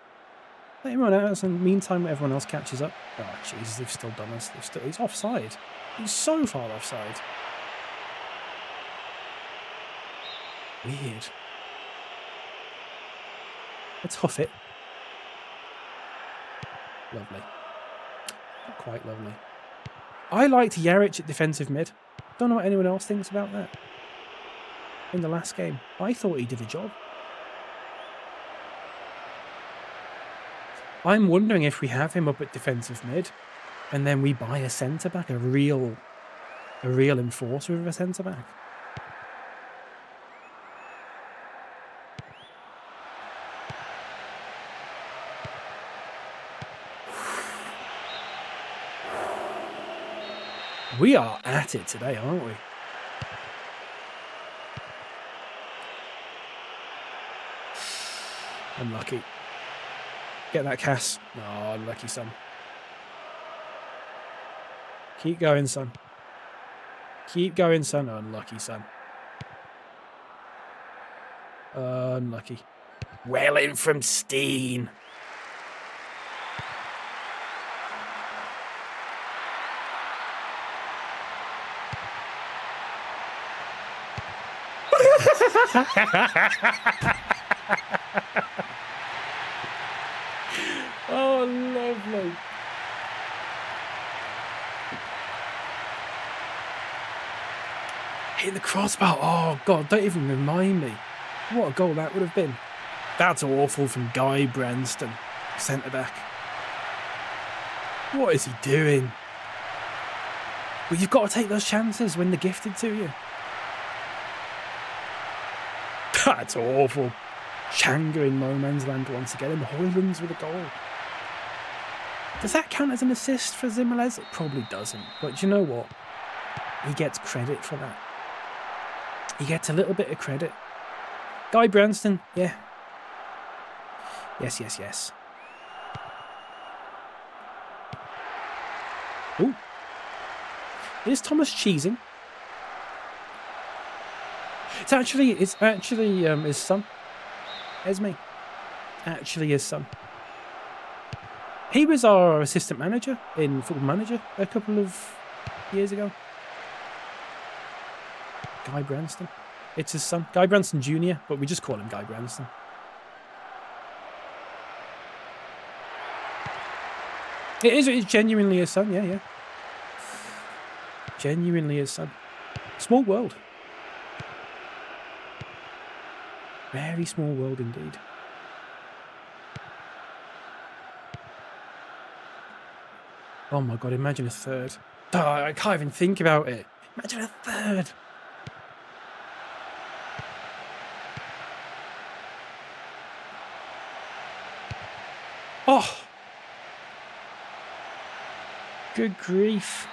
Let him run at us, and meantime everyone else catches up. Oh, Jesus, they've still done us. He's offside. He's so far offside. Weird. Let's huff it. Lovely. Not quite lovely. I liked Yarich at defensive mid. Don't know what anyone else thinks about that. In the last game, I thought he did a job. I'm wondering if we have him up at defensive mid, and then we buy a centre back, a real enforcer of a centre back. We are at it today, aren't we? Unlucky. Get that, Cass. Oh, unlucky, son. Keep going, son. Keep going, son. Unlucky, son. Unlucky. Well in from Steen. Oh, lovely. Hitting the crossbar. Oh, God, don't even remind me. What a goal that would have been. That's awful from Guy Branston, centre-back. What is he doing? Well, you've got to take those chances when they're gifted to you. That's awful. Changa in no man's land once again, and Hoylands with a goal. Does that count as an assist for Zimelez? It probably doesn't. But you know what? He gets credit for that. He gets a little bit of credit. Guy Branston, yeah. Yes, yes, yes. Ooh. Is Thomas cheesing? It's actually his son, Esme. actually his son. He was our assistant manager in Football Manager a couple of years ago. Guy Branston. It's his son. Guy Branston Jr., but we just call him Guy Branston. It's genuinely his son, yeah. Genuinely his son. Small world. Very small world indeed. Oh my god, imagine a third. Oh, I can't even think about it. Imagine a third. Oh. Good grief.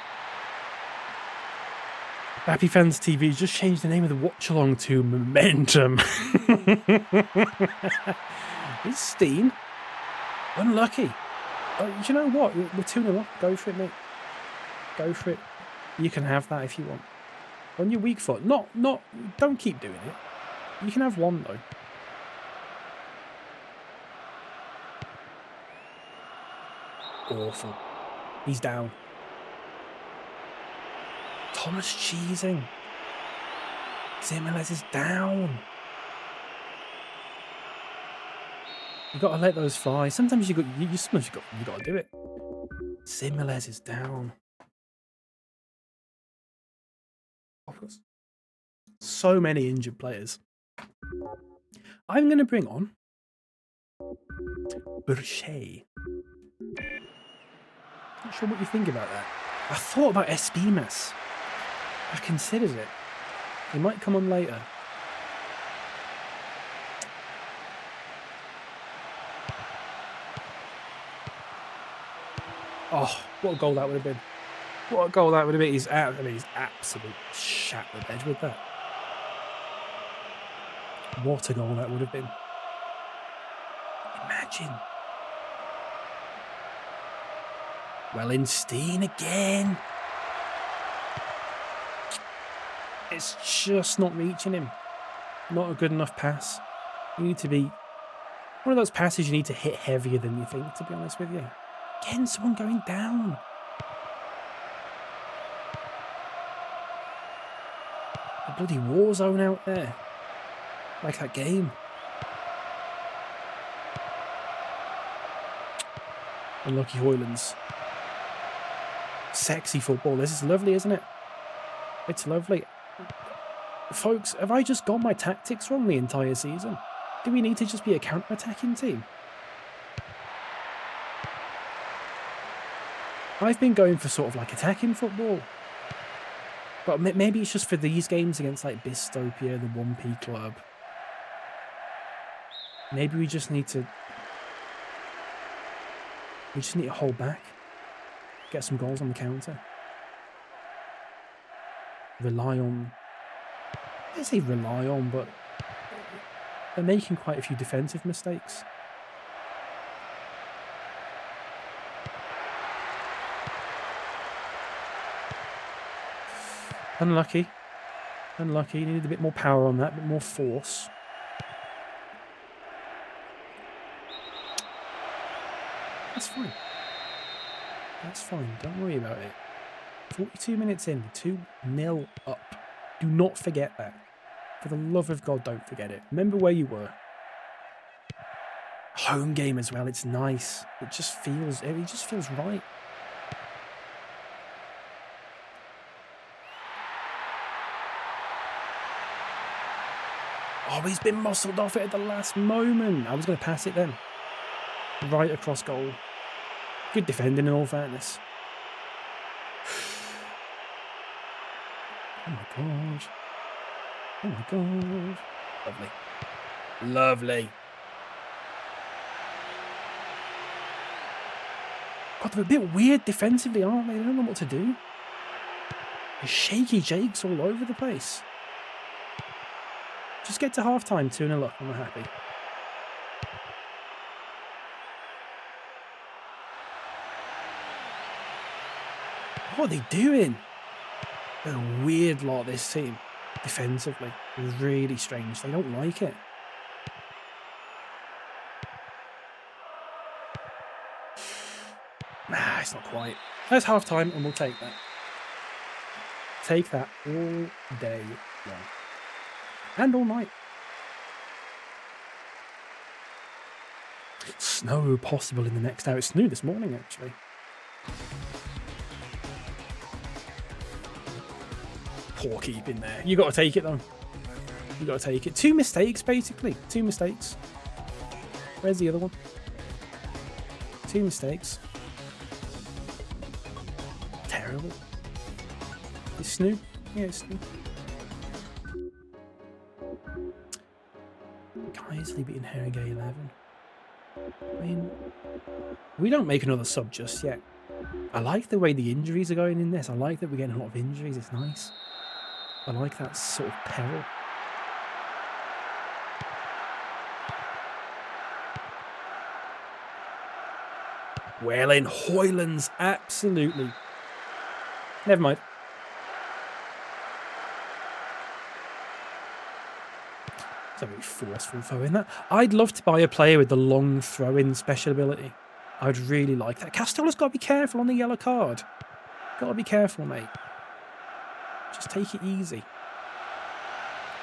Bappy Fans TV just changed the name of the watch-along to Momentum. It's Steen. Unlucky. Do you know what? We're 2-0 up. Go for it, mate. Go for it. You can have that if you want. On your weak foot. Don't keep doing it. You can have one, though. Awful. He's down. Thomas cheesing. Zimmerles is down. You gotta let those fly. Sometimes you got to do it. Zimmerles is down. Oh, so many injured players. I'm gonna bring on Burchet. Not sure what you think about that. I thought about Espimas. I considered it. He might come on later. Oh, what a goal that would have been. What a goal that would have been. He's absolutely shat the bed with that. What a goal that would have been. Imagine. Wellenstein again. It's just not reaching him. Not a good enough pass. You need to be... One of those passes you need to hit heavier than you think, to be honest with you. Again, someone going down. A bloody war zone out there. Like that game. Unlucky Hoylands. Sexy football. This is lovely, isn't it? It's lovely. Folks, have I just got my tactics wrong the entire season? Do we need to just be a counter-attacking team? I've been going for sort of like attacking football. But maybe it's just for these games against like Bistopia, the 1p club. Maybe we just need to... We just need to hold back. Get some goals on the counter. Rely on... I say rely on, but they're making quite a few defensive mistakes. Unlucky. Unlucky. Needed a bit more power on that, a bit more force. That's fine. That's fine. Don't worry about it. 42 minutes in, 2-0 up. Do not forget that. For the love of God, don't forget it. Remember where you were. Home game as well. It's nice. It just feels right. Oh, he's been muscled off it at the last moment. I was going to pass it then. Right across goal. Good defending in all fairness. Oh my god. Oh my god. Lovely. Lovely. God, they're a bit weird defensively, aren't they? They don't know what to do. There's shaky jakes all over the place. Just get to half-time, 2-0 up, and we're happy. What are they doing? They're a weird lot, this team. Defensively. Really strange. They don't like it. it's not quite. That's half time, and we'll take that. Take that all day long. And all night. Snow possible in the next hour. It snowed this morning, actually. Poor keeping there. You got to take it, though. You got to take it. 2 mistakes, basically. 2 mistakes. Where's the other one? 2 mistakes. Terrible. It's Snoop. Yeah, it's Snoop. Kaisley beating Haringey 11. I mean, we don't make another sub just yet. I like the way the injuries are going in this. I like that we're getting a lot of injuries. It's nice. I like that sort of peril. Well in Hoylands, absolutely. Never mind. It's a very forceful throw in that. I'd love to buy a player with the long throw-in special ability. I'd really like that. Castella's got to be careful on the yellow card. Got to be careful, mate. Just take it easy.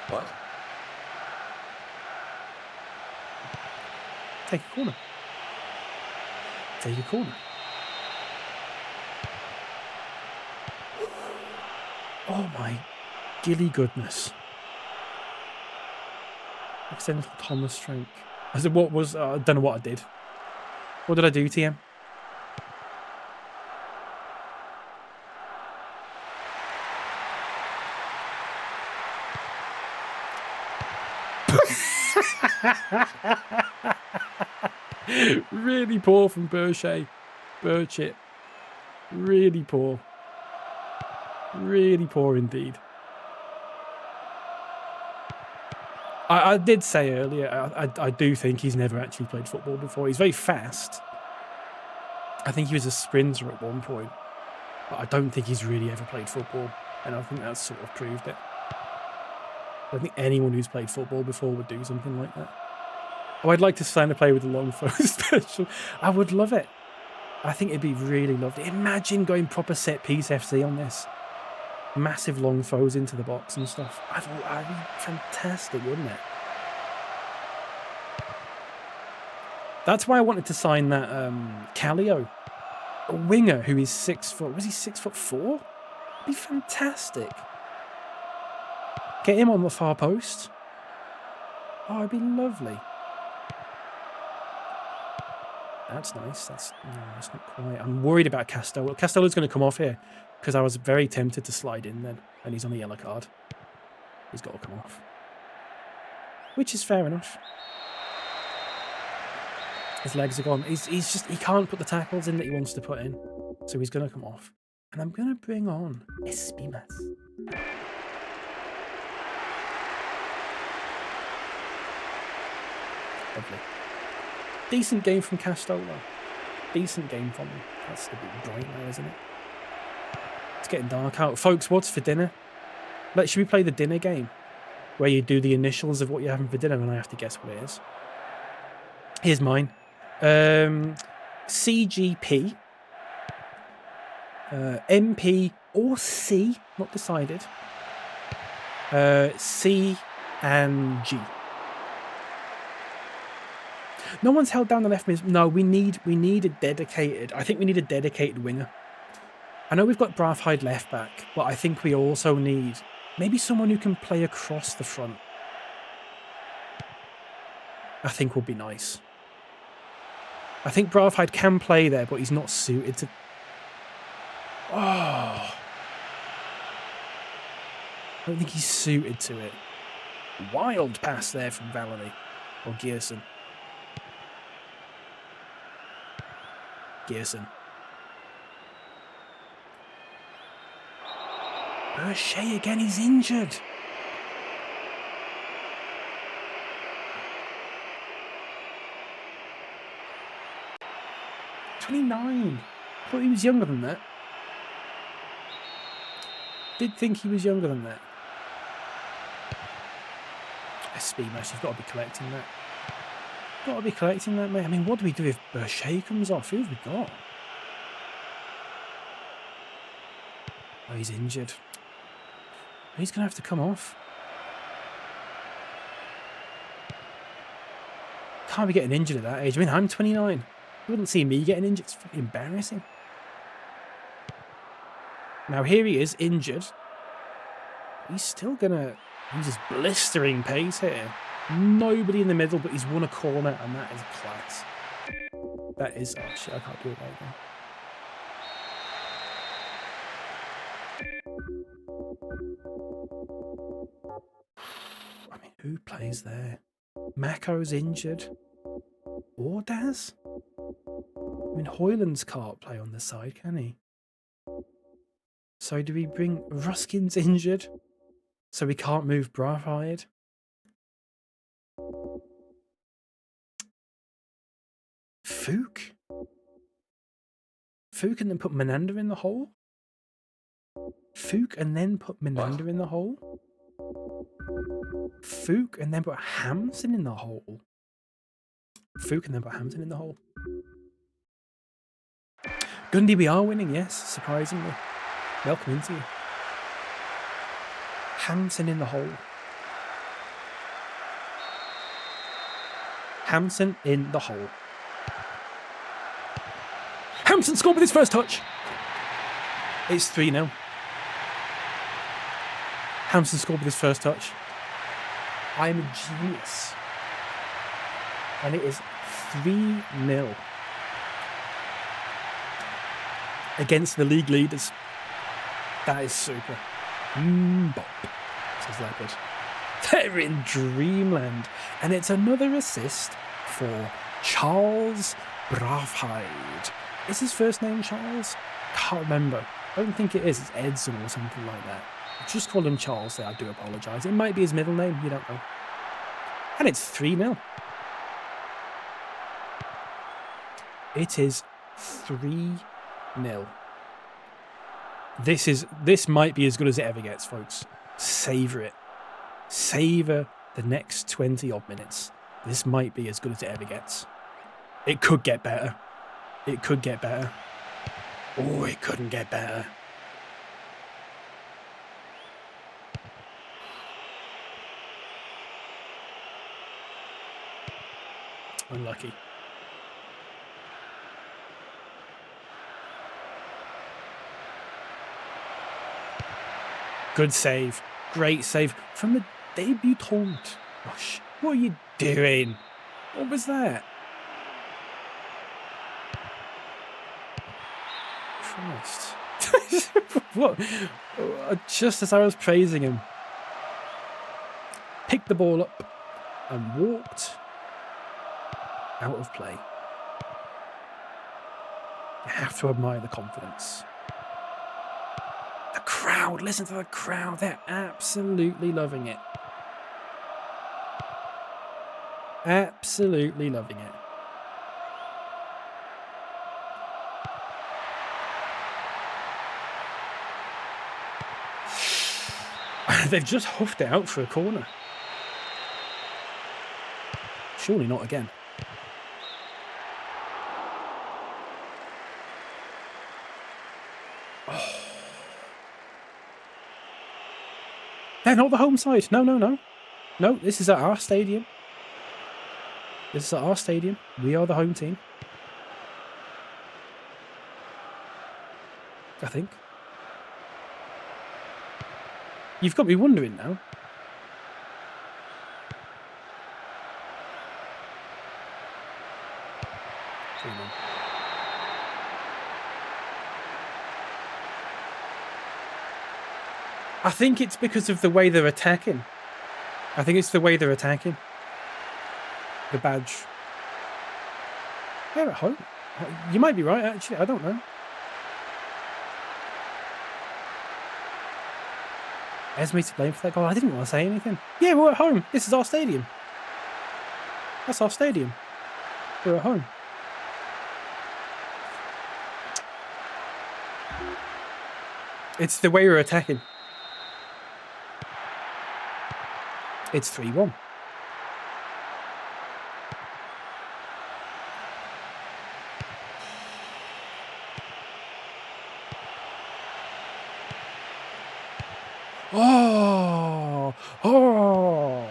What?
Take a corner. Take a corner. Oh my gilly goodness. Accidental Thomas stroke. I said, what was... I don't know what I did. What did I do, TM? Really poor from Burchett. Really poor. Really poor indeed. I did say earlier, I do think he's never actually played football before. He's very fast. I think he was a sprinter at one point. But I don't think he's really ever played football. And I think that's sort of proved it. I don't think anyone who's played football before would do something like that. Oh, I'd like to sign a player with a long throw special. I would love it. I think it'd be really lovely. Imagine going proper set piece FC on this. Massive long throws into the box and stuff. That'd be fantastic, wouldn't it? That's why I wanted to sign that Callio, a winger who is 6 foot. Was he 6'4"? It'd be fantastic. Get him on the far post. Oh, it'd be lovely. That's nice. That's not quite. I'm worried about Castello. Castello's going to come off here because I was very tempted to slide in then, and he's on the yellow card. He's got to come off, which is fair enough. His legs are gone. He can't put the tackles in that he wants to put in, so he's going to come off. And I'm going to bring on Espimas. Lovely. Decent game from Castello. Decent game from him. That's a bit bright now, isn't it? It's getting dark out. Folks, what's for dinner? Should we play the dinner game? Where you do the initials of what you're having for dinner and I have to guess what it is. Here's mine. CGP. MP or C. Not decided. C and G. No one's held down the left mid. No, we need a dedicated. I think we need a dedicated winger. I know we've got Brathwaite left back, but I think we also need maybe someone who can play across the front. I think would be nice. I think Brathwaite can play there, but he's not suited to. Oh, I don't think he's suited to it. Wild pass there from Valerie or Gearson. Gearson. Burchett again, he's injured. "29. I thought he was younger than that. Did think he was younger than that. Speedmash, you've got to be collecting that. Got to be collecting that, mate. I mean, what do we do if Burchett comes off? Who have we got? Oh, he's injured. He's going to have to come off. Can't be getting injured at that age. I mean, I'm 29. You wouldn't see me getting injured. It's fucking embarrassing. Now, here he is, injured. He's still going to use his blistering pace here. Nobody in the middle, but he's won a corner, and that is class. That is... Oh, shit, I can't do it right now. I mean, who plays there? Mako's injured. Or Daz? I mean, Hoyland's can't play on the side, can he? So do we bring... Ruskin's injured? So we can't move Brathwaite? Fook? Fook and then put Menander in the hole? Fook and then put Menander in the hole? Fook and then put Hampson in the hole? Fook and then put Hampton in the hole. Gundy, we are winning, yes, surprisingly. Welcome into you. Hampton in the hole. Hampton in the hole. Hampton scored with his first touch. It's 3-0. Hampton scored with his first touch. I am a genius. And it is 3-0 against the league leaders. That is super. Bop, says Leopard. They're in dreamland. And it's another assist for Charles Brathwaite. Is his first name Charles? Can't remember. I don't think it is. It's Edson or something like that. Just call him Charles there. I do apologise. It might be his middle name. You don't know. And it's 3-0. It is 3-0. This might be as good as it ever gets, folks. Savour it. Savour the next 20 odd minutes. This might be as good as it ever gets. It could get better. It could get better. Oh, it couldn't get better. Unlucky. Good save. Great save from the debutant. Gosh, what are you doing? What was that? Christ. What? Just as I was praising him, picked the ball up and walked out of play. You have to admire the confidence. The crowd, listen to the crowd. They're absolutely loving it. Absolutely loving it. They've just huffed it out for a corner. Surely not again. Oh. They're not the home side. No, no, no. No, this is at our stadium. This is at our stadium. We are the home team. I think. You've got me wondering now. I think it's because of the way they're attacking. I think it's the way they're attacking. The badge. They're at home. You might be right, actually. I don't know. Esme to blame for that goal. I didn't want to say anything. Yeah, we're at home. This is our stadium. That's our stadium. We're at home. It's the way we're attacking. It's 3-1. Oh! Oh!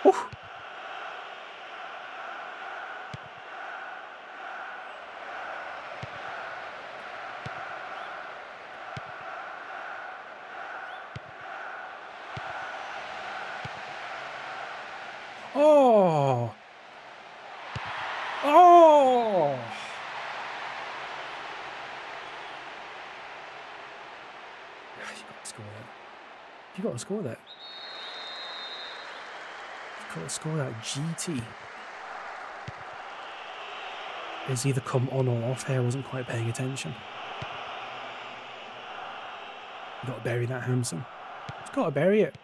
Whew. Oh! Oh! You got to score that. You got to score that. You've got to score that. GT. It's either come on or off here. I wasn't quite paying attention. You've got to bury that, Hanson. You've got to bury it.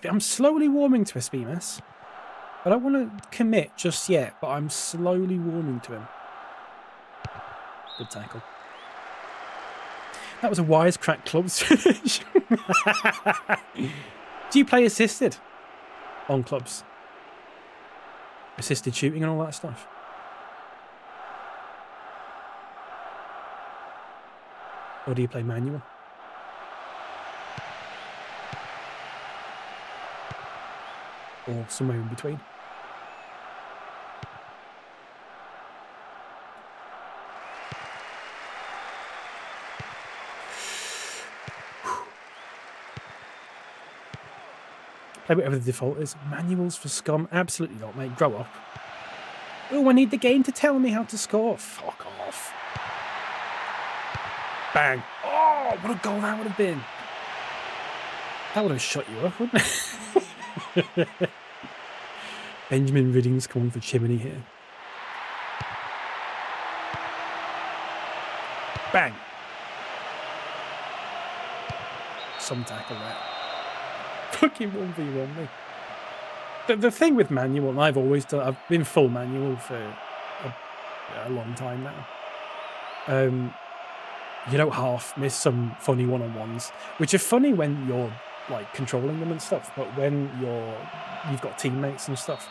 I'm slowly warming to Espinas. I don't want to commit just yet, but I'm slowly warming to him. Good tackle. That was a wisecrack clubs finish. Do you play assisted on clubs? Assisted shooting and all that stuff? Or do you play manual? Or somewhere in between? Play whatever the default is. Manuals for scum? Absolutely not, mate. Grow up. Oh, I need the game to tell me how to score. Fuck off. Bang. Oh, what a goal that would have been. That would have shut you up, wouldn't it? Benjamin Ridding's coming for Chimney here. Bang. Some tackle there. Fucking 1v1 me. The thing with manual, and I've been full manual for a long time now. You don't half miss some funny one-on-ones, which are funny when you're like controlling them and stuff, but when you've got teammates and stuff,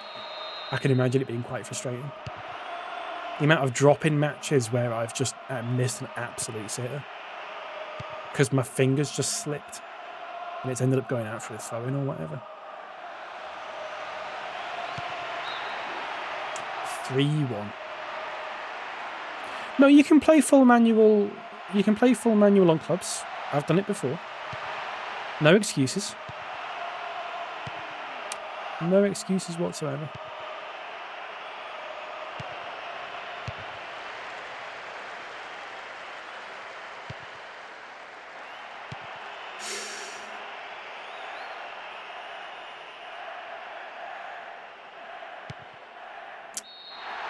I can imagine it being quite frustrating. The amount of drop-in matches where I've just missed an absolute sitter because my fingers just slipped and it's ended up going out for a throw-in or whatever. 3-1. No, you can play full manual. You can play full manual on clubs. I've done it before. No excuses. No excuses whatsoever.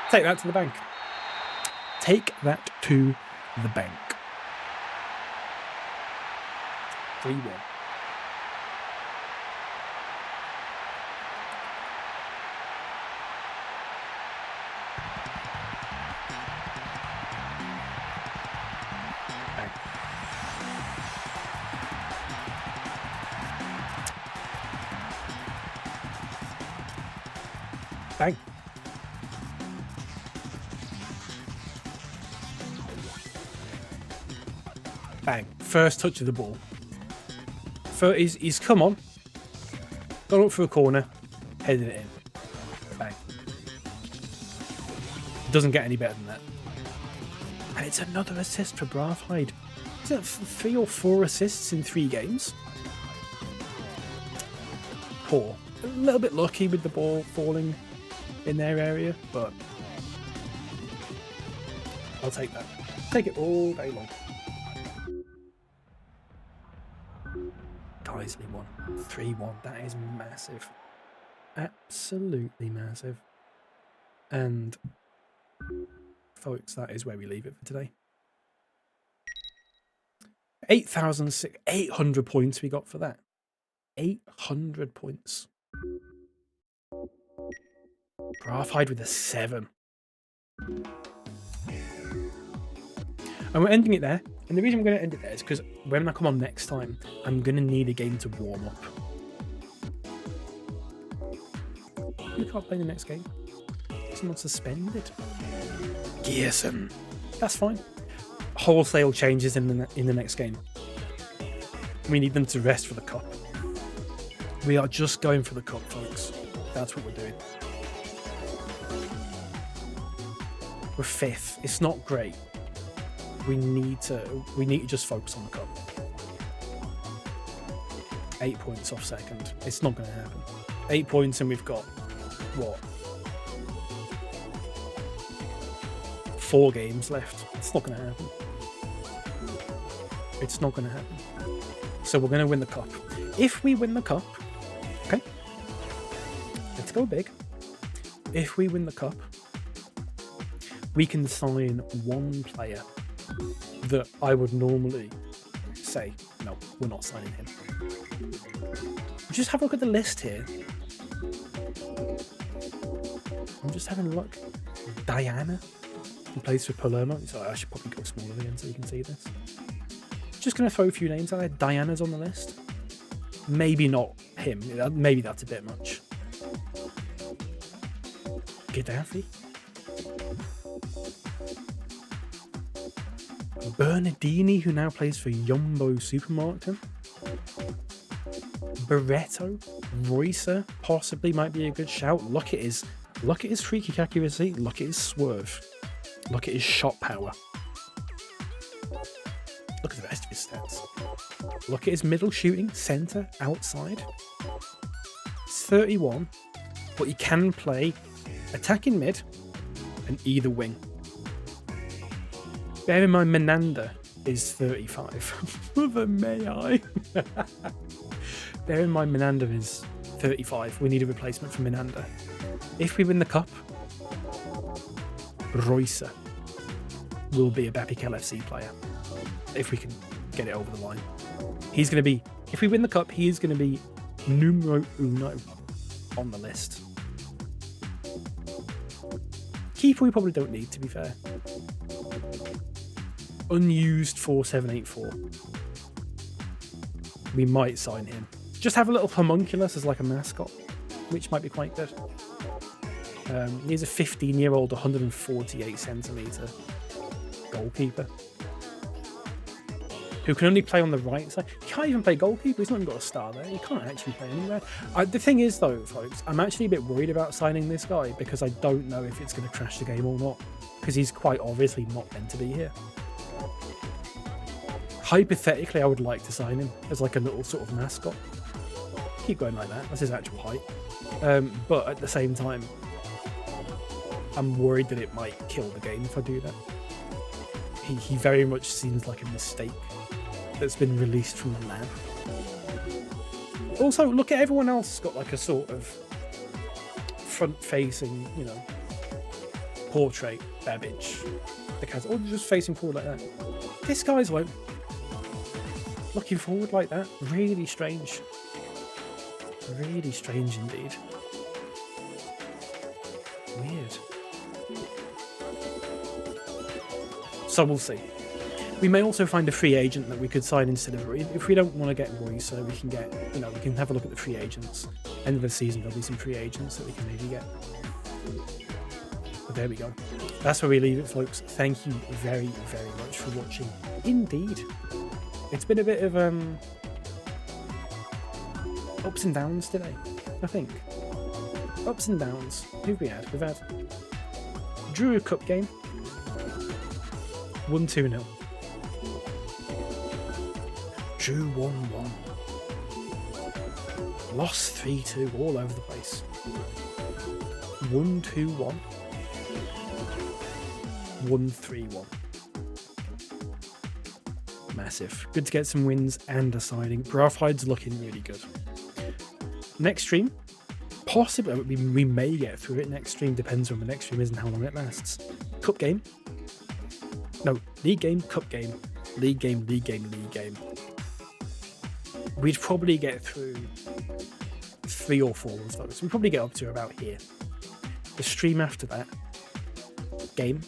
Take that to the bank. Take that to the bank. 3-1. Bang. Bang. Bang. First touch of the ball. He's come on. Gone up for a corner. Headed it in. Bang. Doesn't get any better than that. And it's another assist for Brathwaite. Is it 3 or 4 assists in 3 games? Poor. A little bit lucky with the ball falling in their area, but I'll take that. Take it all day long. Guiseley won. 3-1. That is massive. Absolutely massive. And folks, that is where we leave it for today. 800 points we got for that. 800 points. Brathwaite with a 7. And we're ending it there. And the reason I'm going to end it there is because when I come on next time, I'm going to need a game to warm up. You can't play the next game. Someone's suspended. Gearson. That's fine. Wholesale changes in the next game. We need them to rest for the cup. We are just going for the cup, folks. That's what we're doing. We're 5th. It's not great. We need to just focus on the cup. 8 points off second. It's not going to happen. 8 points and we've got what? 4 games left. It's not going to happen. It's not going to happen. So we're going to win the cup. If we win the cup, okay, let's go big. If we win the cup, we can sign one player that I would normally say, no, we're not signing him. Just have a look at the list here. I'm just having a look. Diana, who plays for Palermo. Sorry, I should probably go smaller again so you can see this. Just going to throw a few names out there. Diana's on the list. Maybe not him. Maybe that's a bit much. Gaddafi. Bernardini, who now plays for Jumbo Supermarket. Barreto. Reusser possibly might be a good shout. Look at his free kick accuracy. Look at his swerve. Look at his shot power. Look at the rest of his stats. Look at his middle shooting, centre, outside. He's 31, but he can play attacking mid and either wing. Bear in mind, Menanda is 35. Mother may I? Bear in mind, Menanda is 35. We need a replacement for Menanda. If we win the cup, Reusser will be a BapyCal FC player. If we can get it over the line. He's going to be, if we win the cup, he is going to be numero uno on the list. Keeper we probably don't need, to be fair. Unused 4784. We might sign him. Just have a little homunculus as like a mascot, which might be quite good. He's a 15-year-old, 148 centimetre goalkeeper who can only play on the right side. He can't even play goalkeeper. He's not even got a star there. He can't actually play anywhere. The thing is, though, folks, I'm actually a bit worried about signing this guy because I don't know if it's going to crash the game or not, because he's quite obviously not meant to be here. Hypothetically, I would like to sign him as like a little sort of mascot. Keep going like that. That's his actual height. But at the same time, I'm worried that it might kill the game if I do that. He very much seems like a mistake that's been released from the lab. Also, look at everyone else who's got like a sort of front-facing, you know, portrait, Babbage. The cat, or just facing forward like that. This guy's like looking forward like that. Really strange. Really strange indeed. Weird. So we'll see. We may also find a free agent that we could sign instead of Roy. If we don't want to get Roy, so we can get, you know, we can have a look at the free agents. End of the season, there'll be some free agents that we can maybe get. But there we go. That's where we leave it, folks. Thank you very, very much for watching. Indeed. It's been a bit of ups and downs today, I think. Ups and downs. Who've we had? We've had drew a cup game. Won 2-0. Drew 1-1. Lost 3-2 all over the place. Won 2-1. Won 3-1. Massive. Good to get some wins and a signing. Brafide's looking really good. Next stream, possibly, we may get through it. Next stream depends on the next stream is and how long it lasts. Cup game. No, league game, cup game, league game, league game, league game. We'd probably get through 3 or 4 of those. We'd probably get up to about here. The stream after that, game.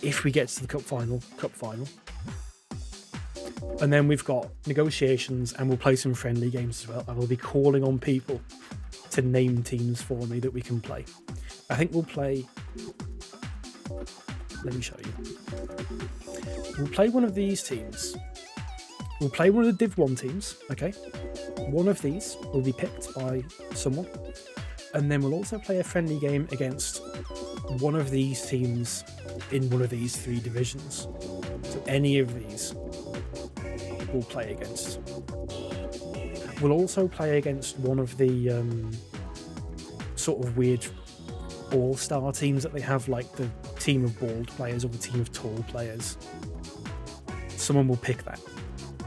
If we get to the cup final. And then we've got negotiations and we'll play some friendly games as well. I will be calling on people to name teams for me that we can play. I think we'll play. Let me show you. We'll play one of these teams. We'll play one of the Div 1 teams, okay? One of these will be picked by someone. And then we'll also play a friendly game against one of these teams in one of these 3 divisions. So any of these we'll play against. We'll also play against one of the sort of weird all-star teams that they have, like the team of bald players or the team of tall players. Someone will pick that.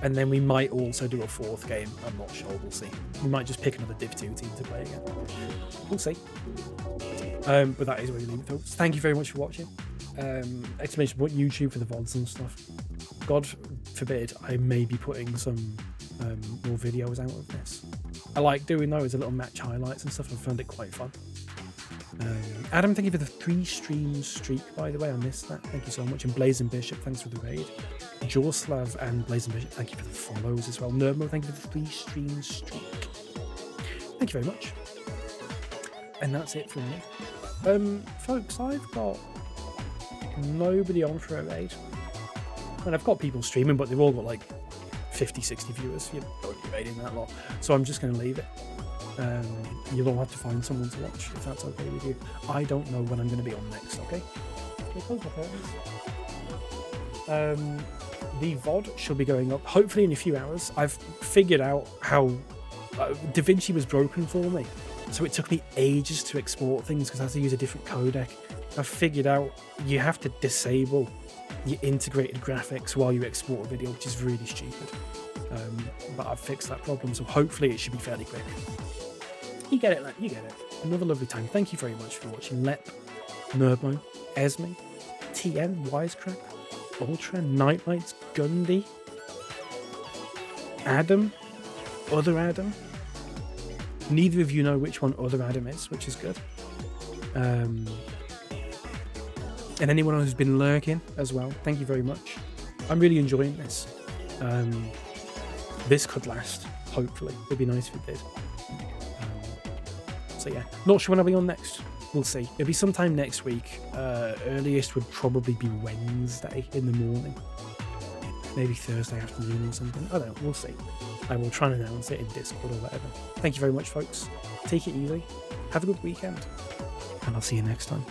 And then we might also do a 4th game. I'm not sure. We'll see. We might just pick another Div 2 team to play again. We'll see. But that is where we leave it, folks. Thank you very much for watching. Exclamation point YouTube for the VODs and stuff. God forbid I may be putting some more videos out of this. I like doing those, a little match highlights and stuff. I found it quite fun. Adam, thank you for the 3 stream streak, by the way. I missed that. Thank you so much. And Blaze and Bishop, thanks for the raid. Jorslav and Blaze and Bishop, thank you for the follows as well. Nerdmo, thank you for the 3 stream streak. Thank you very much. And that's it from me. Folks, I've got nobody on for a raid. And I've got people streaming, but they've all got like 50, 60 viewers. You don't be raiding that lot. So I'm just going to leave it. You'll all have to find someone to watch if that's okay with you. I don't know when I'm going to be on next, okay? Close my curtains. The VOD should be going up hopefully in a few hours. I've figured out how DaVinci was broken for me, so it took me ages to export things because I had to use a different codec. I've figured out you have to disable your integrated graphics while you export a video, which is really stupid. But I've fixed that problem, so hopefully it should be fairly quick. You get it, you get it. Another lovely time. Thank you very much for watching. Lep, Nerdmo, Esme, TN, Wisecrack, Ultra, Nightlights, Gundy, Adam, Other Adam. Neither of you know which one Other Adam is, which is good. And anyone who's been lurking as well, thank you very much. I'm really enjoying this. This could last, hopefully. It'd be nice if it did. So yeah, not sure when I'll be on next. We'll see. It'll be sometime next week. Earliest would probably be Wednesday in the morning. Maybe Thursday afternoon or something. I don't know. We'll see. I will try and announce it in Discord or whatever. Thank you very much, folks. Take it easy. Have a good weekend. And I'll see you next time.